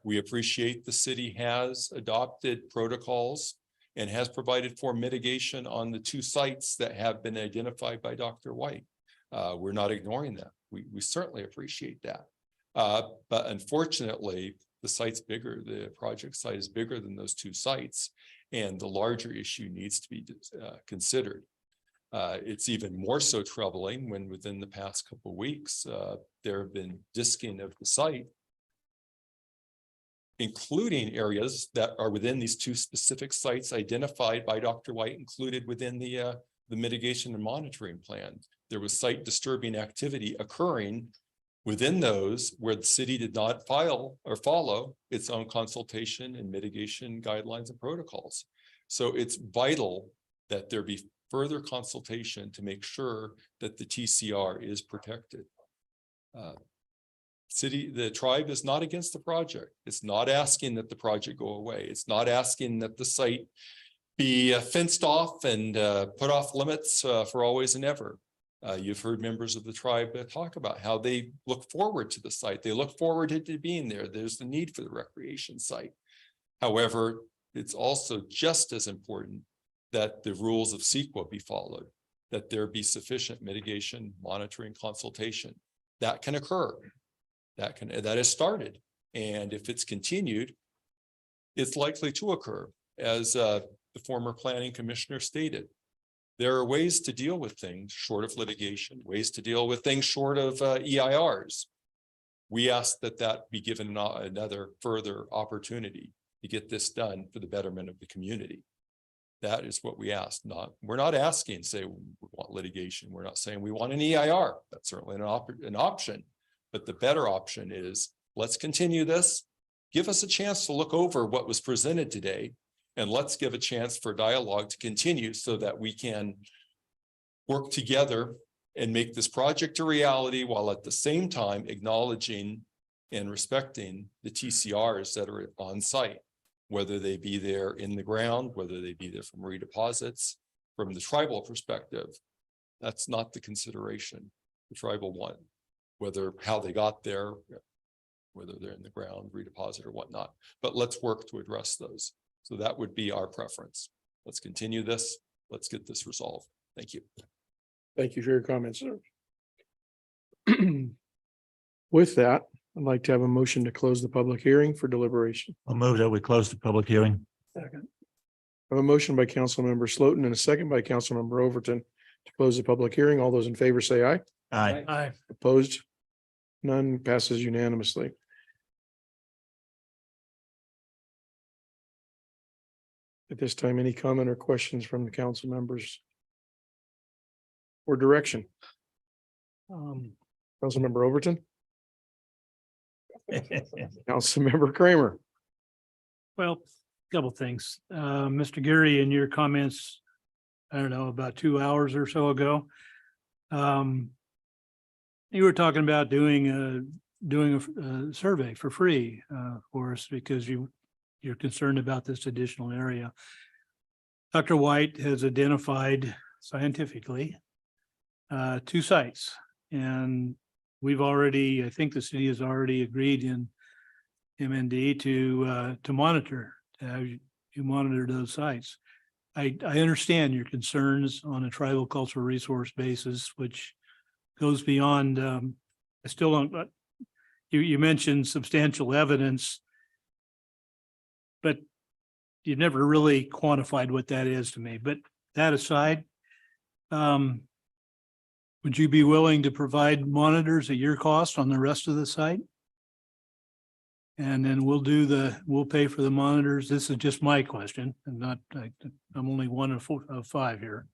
We appreciate the city has adopted protocols and has provided for mitigation on the 2 sites that have been identified by Dr. White. We're not ignoring that. We certainly appreciate that. But unfortunately, the site's bigger. The project site is bigger than those 2 sites, and the larger issue needs to be considered. It's even more so troubling when within the past couple of weeks, there have been disking of the site, including areas that are within these 2 specific sites identified by Dr. White, included within the mitigation and monitoring plan. There was site disturbing activity occurring within those where the city did not file or follow its own consultation and mitigation guidelines and protocols. So it's vital that there be further consultation to make sure that the TCR is protected. The tribe is not against the project. It's not asking that the project go away. It's not asking that the site be fenced off and put off limits for always and ever. You've heard members of the tribe talk about how they look forward to the site. They look forward to it being there. There's the need for the recreation site. However, it's also just as important that the rules of CEQA be followed, that there be sufficient mitigation, monitoring, consultation. That can occur. That has started. And if it's continued, it's likely to occur. As the former planning commissioner stated, there are ways to deal with things short of litigation, ways to deal with things short of EIRs. We ask that that be given another further opportunity to get this done for the betterment of the community. That is what we ask. We're not asking, say, we want litigation. We're not saying we want an EIR. That's certainly an option. But the better option is, let's continue this. Give us a chance to look over what was presented today, and let's give a chance for dialogue to continue so that we can work together and make this project a reality while at the same time acknowledging and respecting the TCRs that are on site, whether they be there in the ground, whether they be there from redeposits. From the tribal perspective, that's not the consideration. The tribal one, how they got there, whether they're in the ground, redeposit or whatnot. But let's work to address those. So that would be our preference. Let's continue this. Let's get this resolved. Thank you. Thank you for your comments, sir. With that, I'd like to have a motion to close the public hearing for deliberation. I'll move that we close the public hearing. Second. I have a motion by Councilmember Slotin and a second by Councilmember Overton to close the public hearing. All those in favor say aye. Aye. Aye. Opposed? None. Passes unanimously. At this time, any comment or questions from the council members or direction? Councilmember Overton. Councilmember Kramer. Well, a couple things. Mr. Gary, in your comments, I don't know, about 2 hours or so ago, you were talking about doing a survey for free for us because you you're concerned about this additional area. Dr. White has identified scientifically two sites, and we've already, I think the city has already agreed in MND to monitor, to have you monitor those sites. I understand your concerns on a tribal cultural resource basis, which goes beyond, I still don't, you mentioned substantial evidence, but you never really quantified what that is to me. But that aside, would you be willing to provide monitors at your cost on the rest of the site? And then we'll pay for the monitors. This is just my question, and not, I'm only one of five here.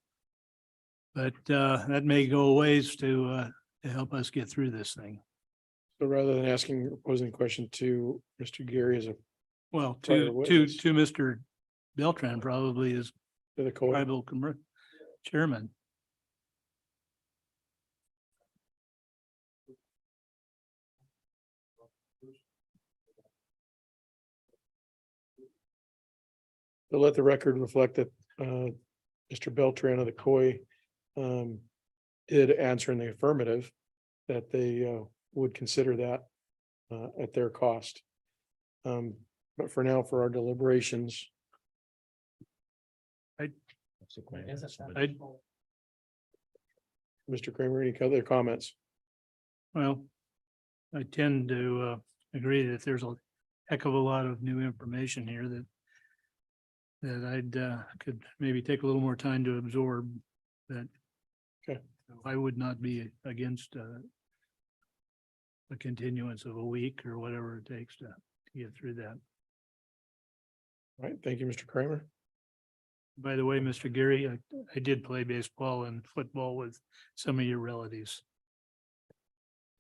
But that may go a ways to help us get through this thing. So rather than asking or posing a question to Mr. Gary as a Well, prior to witness, Mr. Beltran probably is to the COI. tribal chairman. To let the record reflect that Mr. Beltran of the COI did answer in the affirmative that they would consider that at their cost. But for now, for our deliberations, Mr. Kramer, any other comments? Well, I tend to agree that there's a heck of a lot of new information here that I'd could maybe take a little more time to absorb. That okay, I would not be against a continuance of a week or whatever it takes to get through that. All right, thank you, Mr. Kramer. By the way, Mr. Gary, I did play baseball and football with some of your relatives.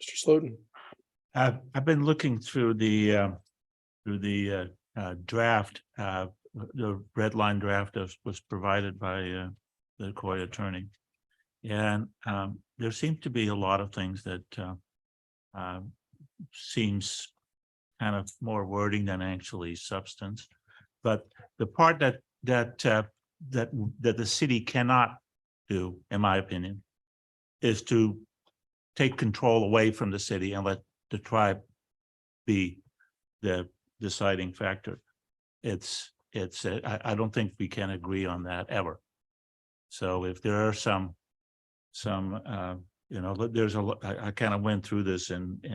Mr. Slotin. I've been looking through the draft, the red line draft that was provided by the COI attorney. And there seems to be a lot of things that seems kind of more wording than actually substance. But the part that the city cannot do, in my opinion, is to take control away from the city and let the tribe be the deciding factor. I don't think we can agree on that ever. So if there are some there's I kind of went through this and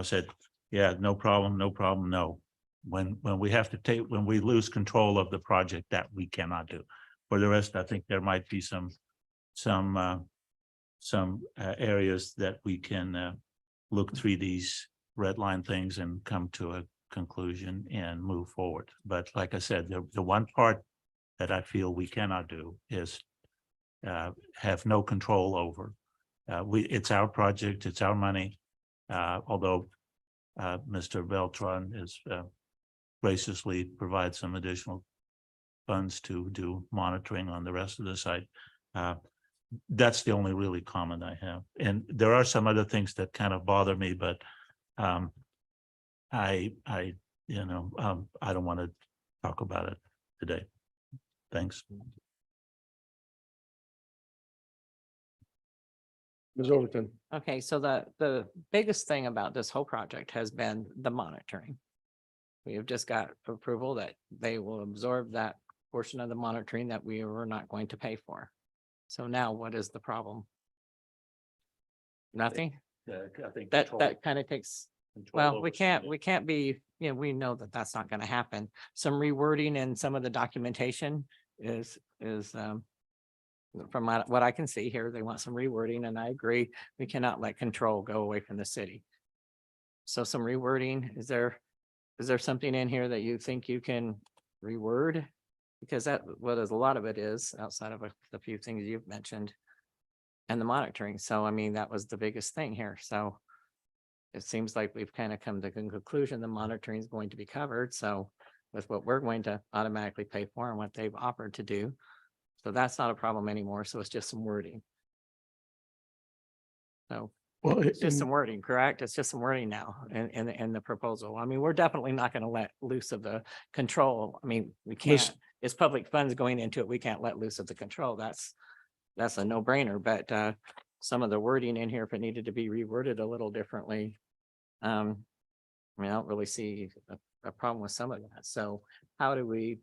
said, yeah, no problem, no. When we have to when we lose control of the project, that we cannot do. For the rest, I think there might be some areas that we can look through these red line things and come to a conclusion and move forward. But like I said, the one part that I feel we cannot do is have no control over. It's our project, it's our money. Although Mr. Beltran is graciously provide some additional funds to do monitoring on the rest of the site. That's the only really comment I have. And there are some other things that kind of bother me, but I don't want to talk about it today. Thanks. Ms. Overton. Okay, so the biggest thing about this whole project has been the monitoring. We have just got approval that they will absorb that portion of the monitoring that we were not going to pay for. So now what is the problem? Nothing? I think That kind of takes, well, we can't be, we know that that's not going to happen. Some rewording in some of the documentation is from what I can see here, they want some rewording, and I agree, we cannot let control go away from the city. So some rewording, is there something in here that you think you can reword? Because that, well, there's a lot of it is outside of the few things you've mentioned and the monitoring. So, I mean, that was the biggest thing here. So it seems like we've kind of come to the conclusion the monitoring is going to be covered. So with what we're going to automatically pay for and what they've offered to do. So that's not a problem anymore. So it's just some wording. So Well, It's just and- some wording, correct? It's just some wording now in the proposal. I mean, we're definitely not going to let loose of the control. I mean, we Miss- can't, it's public funds going into it. We can't let loose of the control. That's a no brainer, but some of the wording in here, if it needed to be reworded a little differently. I mean, I don't really see a problem with some of that. So how do we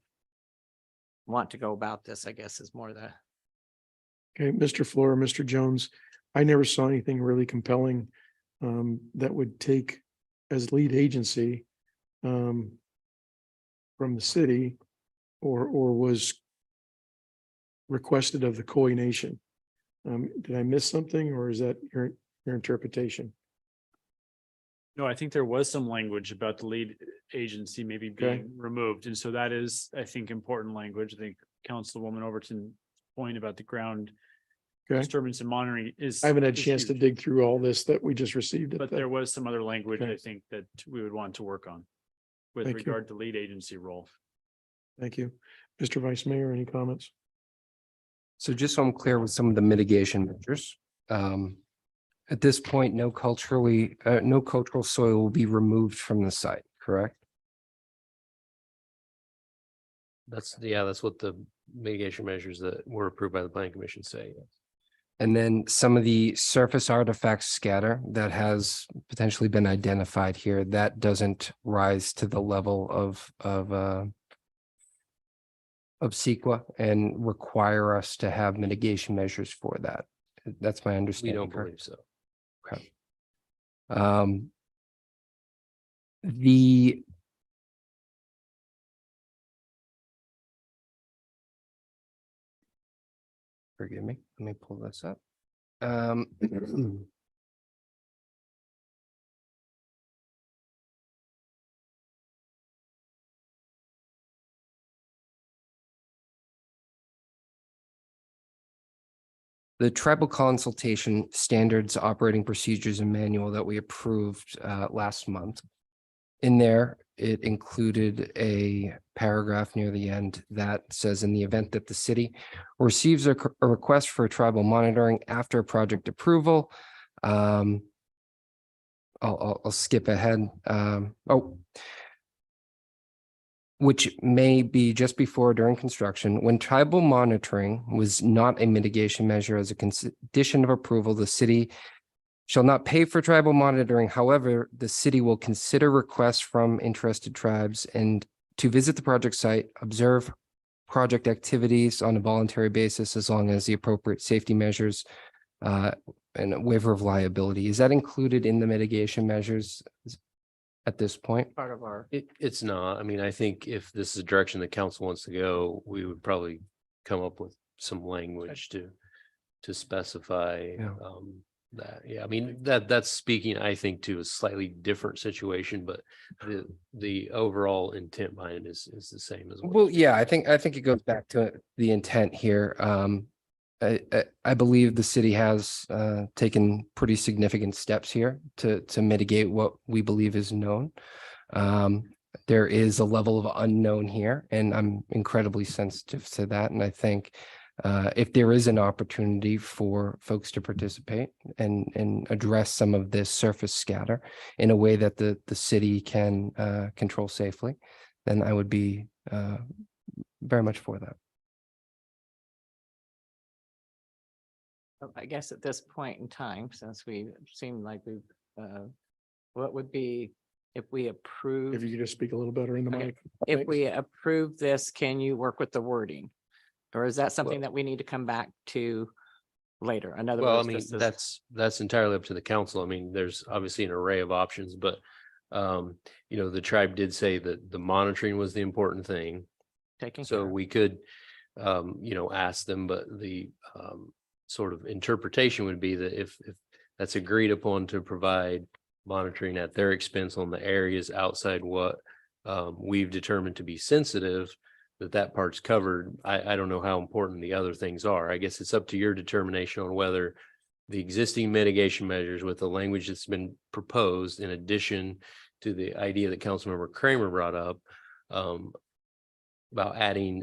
want to go about this, I guess, is more the. Okay, Mr. Fleur, Mr. Jones, I never saw anything really compelling that would take as lead agency from the city or was requested of the Khoi Nation. Did I miss something or is that your interpretation? No, I think there was some language about the lead agency maybe Okay. being removed. And so that is, I think, important language. I think Councilwoman Overton's point about the ground Okay. disturbance and monitoring is. I haven't had a is chance to huge. dig through all this that we just received. But there was some other language, Okay. I think, that we would want to work on with Thank you. regard to lead agency role. Thank you. Mr. Vice Mayor, any comments? So just so I'm clear with some of the mitigation measures, at this point, no cultural soil will be removed from the site, correct? That's what the mitigation measures that were approved by the planning commission say. And then some of the surface artifacts scatter that has potentially been identified here, that doesn't rise to the level of CEQA and require us to have mitigation measures for that. That's my We understanding. don't correct? believe so. Okay. The forgive me, let me pull this up. The tribal consultation standards, operating procedures and manual that we approved last month. In there, it included a paragraph near the end that says, in the event that the city receives a request for tribal monitoring after project approval, I'll skip ahead. Which may be just before or during construction, when tribal monitoring was not a mitigation measure as a condition of approval, the city shall not pay for tribal monitoring. However, the city will consider requests from interested tribes and to visit the project site, observe project activities on a voluntary basis, as long as the appropriate safety measures and a waiver of liability. Is that included in the mitigation measures at this point? Part of our. It's not. I mean, I think if this is a direction the council wants to go, we would probably come up with some language to specify Yeah. that. Yeah, I mean, that's speaking, I think, to a slightly different situation, but the overall intent behind it is the same as well. Well, yeah, I think it goes back to the intent here. I believe the city has taken pretty significant steps here to mitigate what we believe is known. There is a level of unknown here, and I'm incredibly sensitive to that. And I think if there is an opportunity for folks to participate and address some of this surface scatter in a way that the city can control safely, then I would be very much for that. I guess at this point in time, since we seem like we've, what would be if we approve? If you could just speak a little better in the Okay. mic. If Thanks. we approve this, can you work with the wording? Or is that something that we need to come back to later? In other Well, I words, mean, this is- that's entirely up to the council. I mean, there's obviously an array of options, but the tribe did say that the monitoring was the important thing. taking So care of. we could, ask them, but the sort of interpretation would be that if that's agreed upon to provide monitoring at their expense on the areas outside what we've determined to be sensitive, that part's covered. I don't know how important the other things are. I guess it's up to your determination on whether the existing mitigation measures with the language that's been proposed, in addition to the idea that Councilmember Kramer brought up, about adding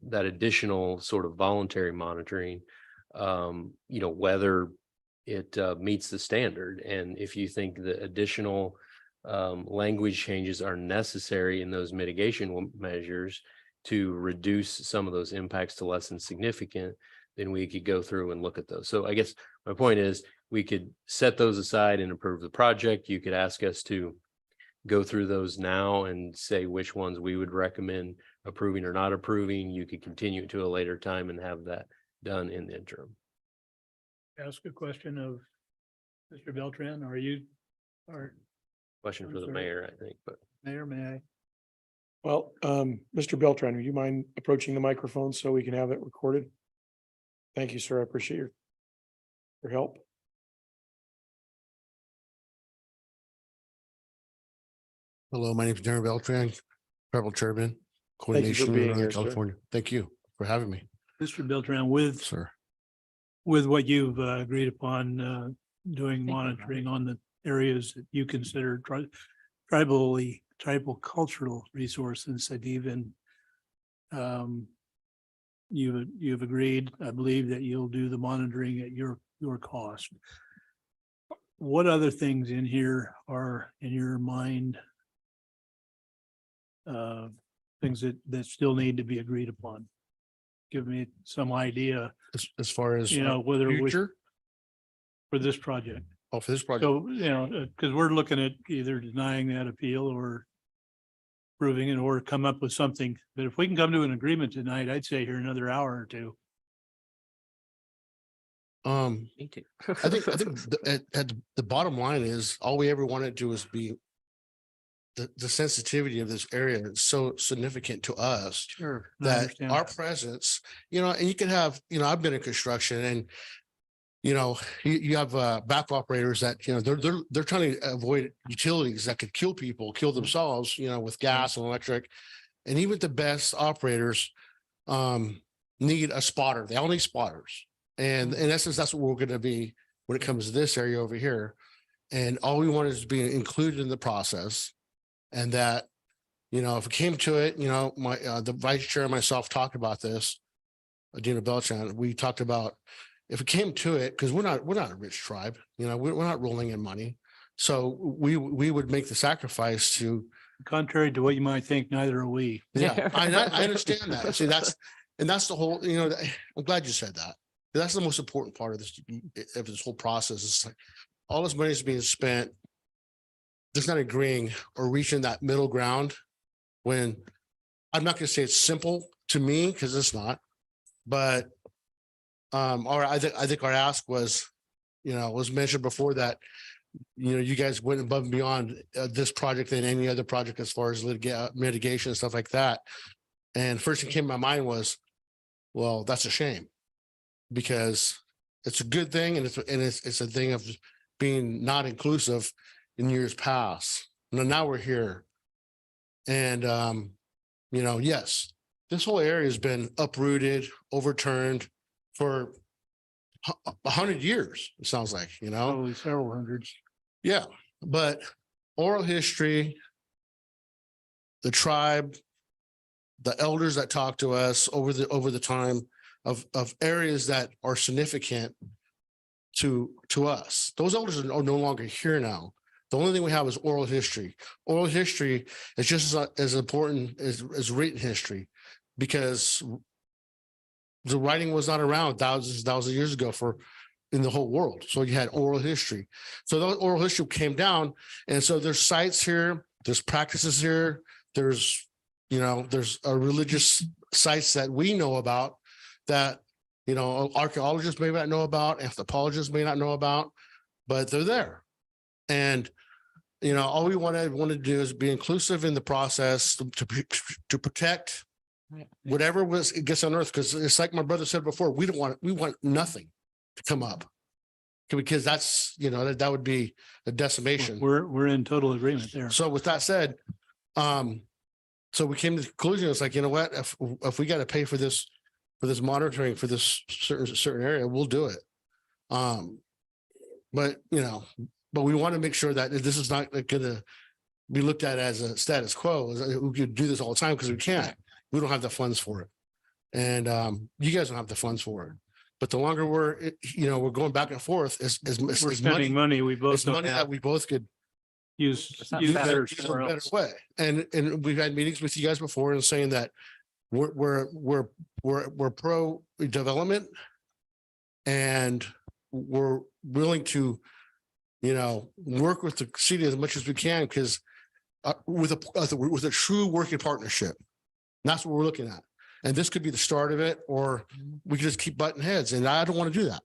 that additional sort of voluntary monitoring, whether it meets the standard. And if you think that additional language changes are necessary in those mitigation measures to reduce some of those impacts to less than significant, then we could go through and look at those. So I guess my point is we could set those aside and approve the project. You could ask us to go through those now and say which ones we would recommend approving or not approving. You could continue to a later time and have that done in the interim. Ask a question of Mr. Beltran, are you, or Question I'm for the sorry. mayor, I think, but Mayor, may I? Well, Mr. Beltran, would you mind approaching the microphone so we can have it recorded? Thank you, sir. I appreciate your help. Hello, my name is Darren Beltran, tribal chairman, Thank you for coordination in being Northern here, sir. California. Thank you for having me, Mr. Beltran, with, sir. with what you've agreed upon, doing monitoring on the areas that you consider tribal cultural resources that even you've agreed, I believe, that you'll do the monitoring at your cost. What other things in here are in your mind? Things that still need to be agreed upon? Give me some idea, As far as whether we future, for this project. oh, for this project, So, because we're looking at either denying that appeal or approving it or come up with something. But if we can come to an agreement tonight, I'd say here another hour or two. Me too. I think at the bottom line is all we ever wanted to do is be the sensitivity of this area is so significant to us Sure. I that understand our that. presence, and you can have, I've been in construction and you have back operators that, they're trying to avoid utilities that could kill people, kill themselves, with gas and electric. And even the best operators need a spotter. They all need spotters. And in essence, that's what we're going to be when it comes to this area over here. And all we want is to be included in the process. And that, if it came to it, my the vice chair and myself talked about this, Adina Beltran, we talked about if it came to it, because we're not a rich tribe, we're not rolling in money. So we would make the sacrifice to. Contrary to what you might think, neither are we. Yeah, I understand that. See, that's the whole, I'm glad you said that. That's the most important part of this whole process. It's like all this money is being spent. Just not agreeing or reaching that middle ground when I'm not going to say it's simple to me because it's not, but I think our ask was, was mentioned before that, you guys went above and beyond this project than any other project as far as mitigation and stuff like that. And first thing came to my mind was, well, that's a shame because it's a good thing and it's a thing of being not inclusive in years past. Now we're here. And, yes, this whole area has been uprooted, overturned for 100 years, it sounds like, Probably several hundreds. Yeah, but oral history, the tribe, the elders that talk to us over the time of areas that are significant to us. Those elders are no longer here now. The only thing we have is oral history. Oral history is just as important as written history because the writing was not around thousands of years ago in the whole world. So you had oral history. So the oral history came down. And so there's sites here, there's practices here, there's religious sites that we know about that, archaeologists may not know about, anthropologists may not know about, but they're there. And, all we want to do is be inclusive in the process to protect whatever it gets unearthed. Because it's like my brother said before, we want nothing to come up because that's, that would be a decimation. We're in total agreement there. So with that said, so we came to the conclusion, it's like, what, if we got to pay for this monitoring for this certain area, we'll do it. But we want to make sure that this is not going to be looked at as a status quo. We could do this all the time because we can't. We don't have the funds for it. And you guys don't have the funds for it. But the longer we're going back and forth, We're spending money. We both it's don't money that have we both could use not use better use in a somewhere better else. way. And we've had meetings with you guys before and saying that we're pro development, and we're willing to, work with the city as much as we can, because with a true working partnership. That's what we're looking at. And this could be the start of it, or we could just keep butting heads. And I don't want to do that.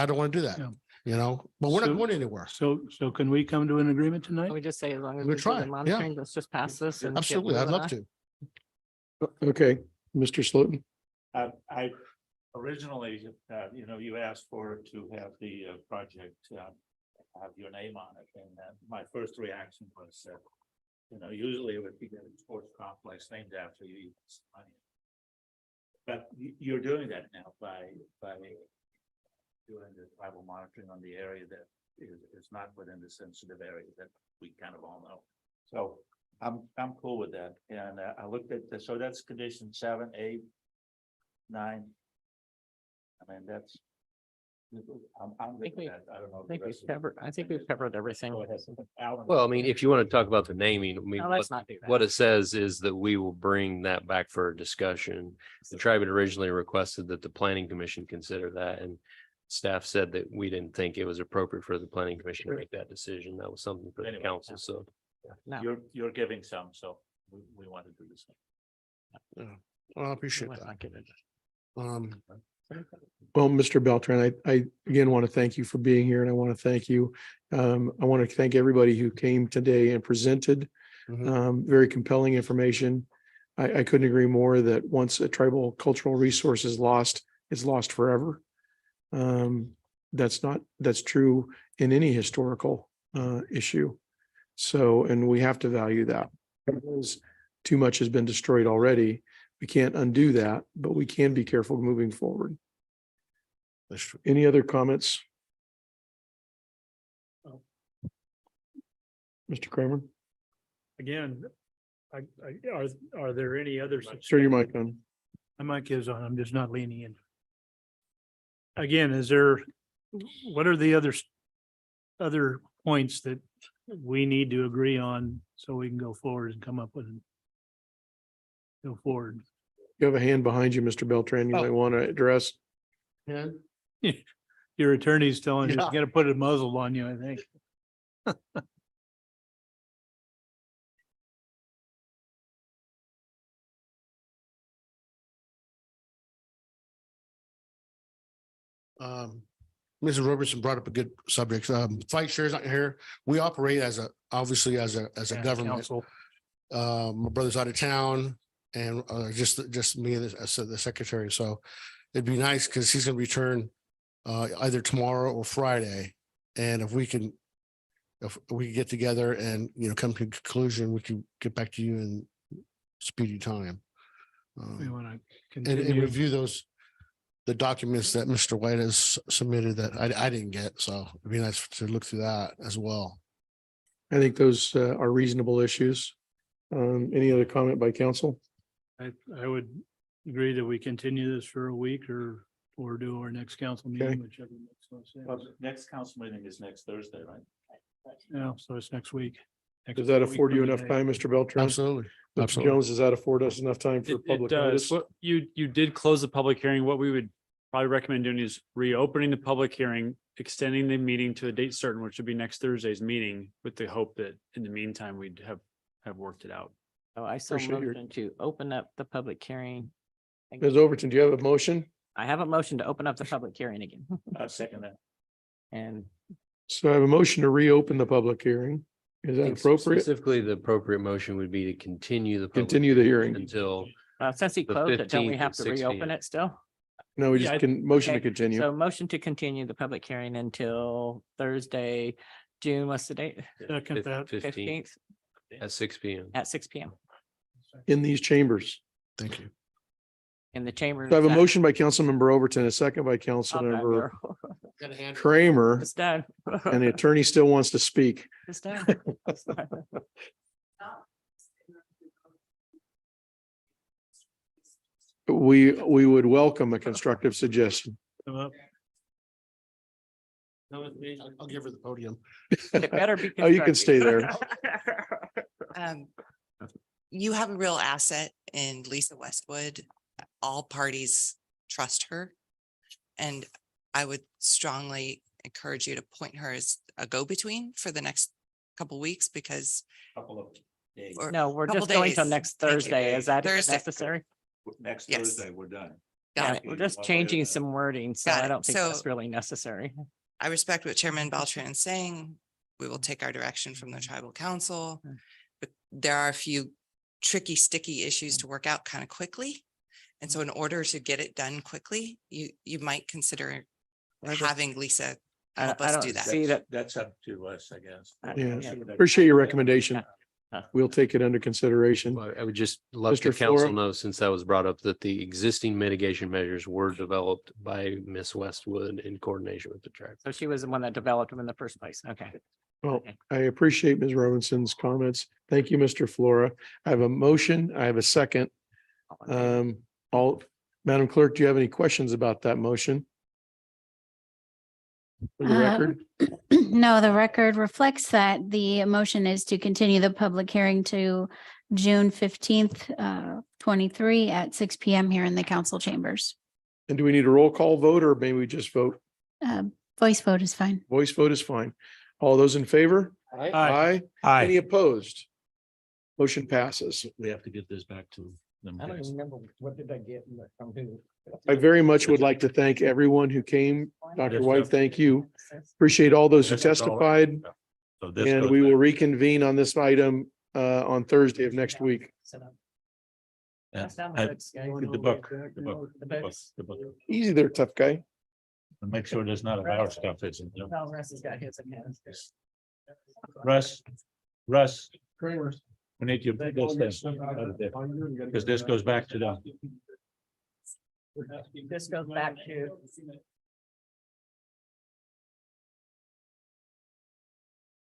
I don't want to do that, Yeah. but we're So- not going anywhere. So can we come to an agreement tonight? We just say as long as We're we're trying, monitoring, let's just pass this. and get Absolutely. I'd moving love on. to. Okay, Mr. Slotin. I originally, you asked to have the project have your name on it, and my first reaction was, usually it would be a sports complex named after you. But you're doing that now by doing the tribal monitoring on the area that is not within the sensitive area that we kind of all know. So I'm cool with that. And I looked at, so that's condition 7, 8, 9. I mean, that's. I'm good with that. I don't know. I think we've covered everything. Go ahead. Alan. Well, I mean, if you want to talk about the naming, I mean, No, let's not do that. what it says is that we will bring that back for a discussion. The tribe had originally requested that the planning commission consider that, and staff said that we didn't think it was appropriate for the planning commission to make that decision. That was something for the Anyway, council, so. No. You're giving some, so we want to do this. Well, I appreciate Let's that. not get into Well, Mr. Beltran, I again want to thank you for being here, and I want to thank you. I want to thank everybody who came today and presented very compelling information. I couldn't agree more that once a tribal cultural resource is lost, it's lost forever. That's true in any historical issue. So, and we have to value that. Because too much has been destroyed already. We can't undo that, but we can be careful moving forward. That's true. Any other comments? Mr. Kramer, Again, are there any others? turn your mic on. My mic is on. I'm just not leaning in. Again, what are the other points that we need to agree on so we can go forward and come up with and go forward? You have a hand behind you, Mr. Beltran, you might want to address. Yeah. Your attorney's telling you, Yeah. he's gonna put a muzzle on you, I think. Mrs. Robertson brought up a good subject. Fight share is not here. We operate obviously as a Yeah, government. council. My brother's out of town, and just me as the secretary. So it'd be nice because he's gonna return either tomorrow or Friday. And if we can get together and, come to a conclusion, we can get back to you in speedy time. We want to And continue. review the documents that Mr. White has submitted that I didn't get. So it'd be nice to look through that as well. I think those are reasonable issues. Any other comment by council? I would agree that we continue this for a week or do our next council Okay. meeting, whichever makes most sense. Next council meeting is next Thursday, right? Yeah, so it's next week. Does that Next afford week you from enough today. time, Mr. Beltran? Absolutely. Mr. Absolutely. Jones, does that afford us enough time for It public does. notice? You did close the public hearing. What we would probably recommend doing is reopening the public hearing, extending the meeting to a date certain, which would be next Thursday's meeting, with the hope that in the meantime, we'd have worked it out. Oh, I so Appreciate your- motion to open up the public hearing. Ms. Overton, do you have a motion? I have a motion to open up the public hearing again. I'll second that. And So I have a motion to reopen the public hearing. Is that appropriate? Specifically, the appropriate motion would be to continue the. public Continue the hearing. Until, since he The closed it, don't we 15th have at to 6 reopen p.m. it still? No, we Yeah, just can motion to Okay, continue. So motion to continue the public hearing until Thursday, June, what's the date? Second that. 15th 15th at 6 p.m. at 6 p.m. In these chambers. Thank you. in the chamber. So I have a motion by Councilmember Overton, a second by Councilmember Kramer, It's done. and the attorney still wants to speak. It's done. It's done. We would welcome a constructive suggestion. Come up. I'll give her the podium. It better be. Oh, you can stay there. Um, you have a real asset in Lisa Westwood. All parties trust her. And I would strongly encourage you to point her as a go-between for the next couple weeks because. or No, we're couple just going till days. next Thank you. Thursday. Is that Thursday. necessary? Next Yes. Thursday, we're done. Got Yeah, it. we're just changing some wording, so Got I it. don't think So- that's really necessary. I respect what Chairman Beltran is saying. We will take our direction from the tribal council. But there are a few tricky, sticky issues to work out kind of quickly. And so in order to get it done quickly, you might consider having Lisa help us do that. See that. That's up to us, I guess. Yeah, appreciate your recommendation. We'll take it under consideration. Well, I would just love the Mr. council Flora? know, since that was brought up, that the existing mitigation measures were developed by Miss Westwood in coordination with the tribe. So she was the one that developed them in the first place. Okay. Well, I appreciate Ms. Robinson's comments. Thank you, Mr. Flora. I have a motion. I have a second. Madam Clerk, do you have any questions about that motion? For the record? No, the record reflects that the motion is to continue the public hearing to June 15th, 23 at 6 PM here in the council chambers. And do we need a roll call vote or maybe we just vote? Voice vote is fine. Voice vote is fine. All those in favor? Aye. Any opposed? Motion passes. We have to get this back to them. I don't guys. even remember, what did I get from who? I very much would like to thank everyone who came. Dr. Yes, White, sir. thank you. Appreciate all those who This is all- testified. So this And goes we will back- reconvene on this item on Thursday of next week. Yeah. Pass down I- books, guys. The book, the book, The the book, books. the book. Easy there, tough guy. And make sure there's not our stuff that's in there. No, Russ has got his in his. Russ, we need you to put those things out of there, because this goes back to the. This goes back to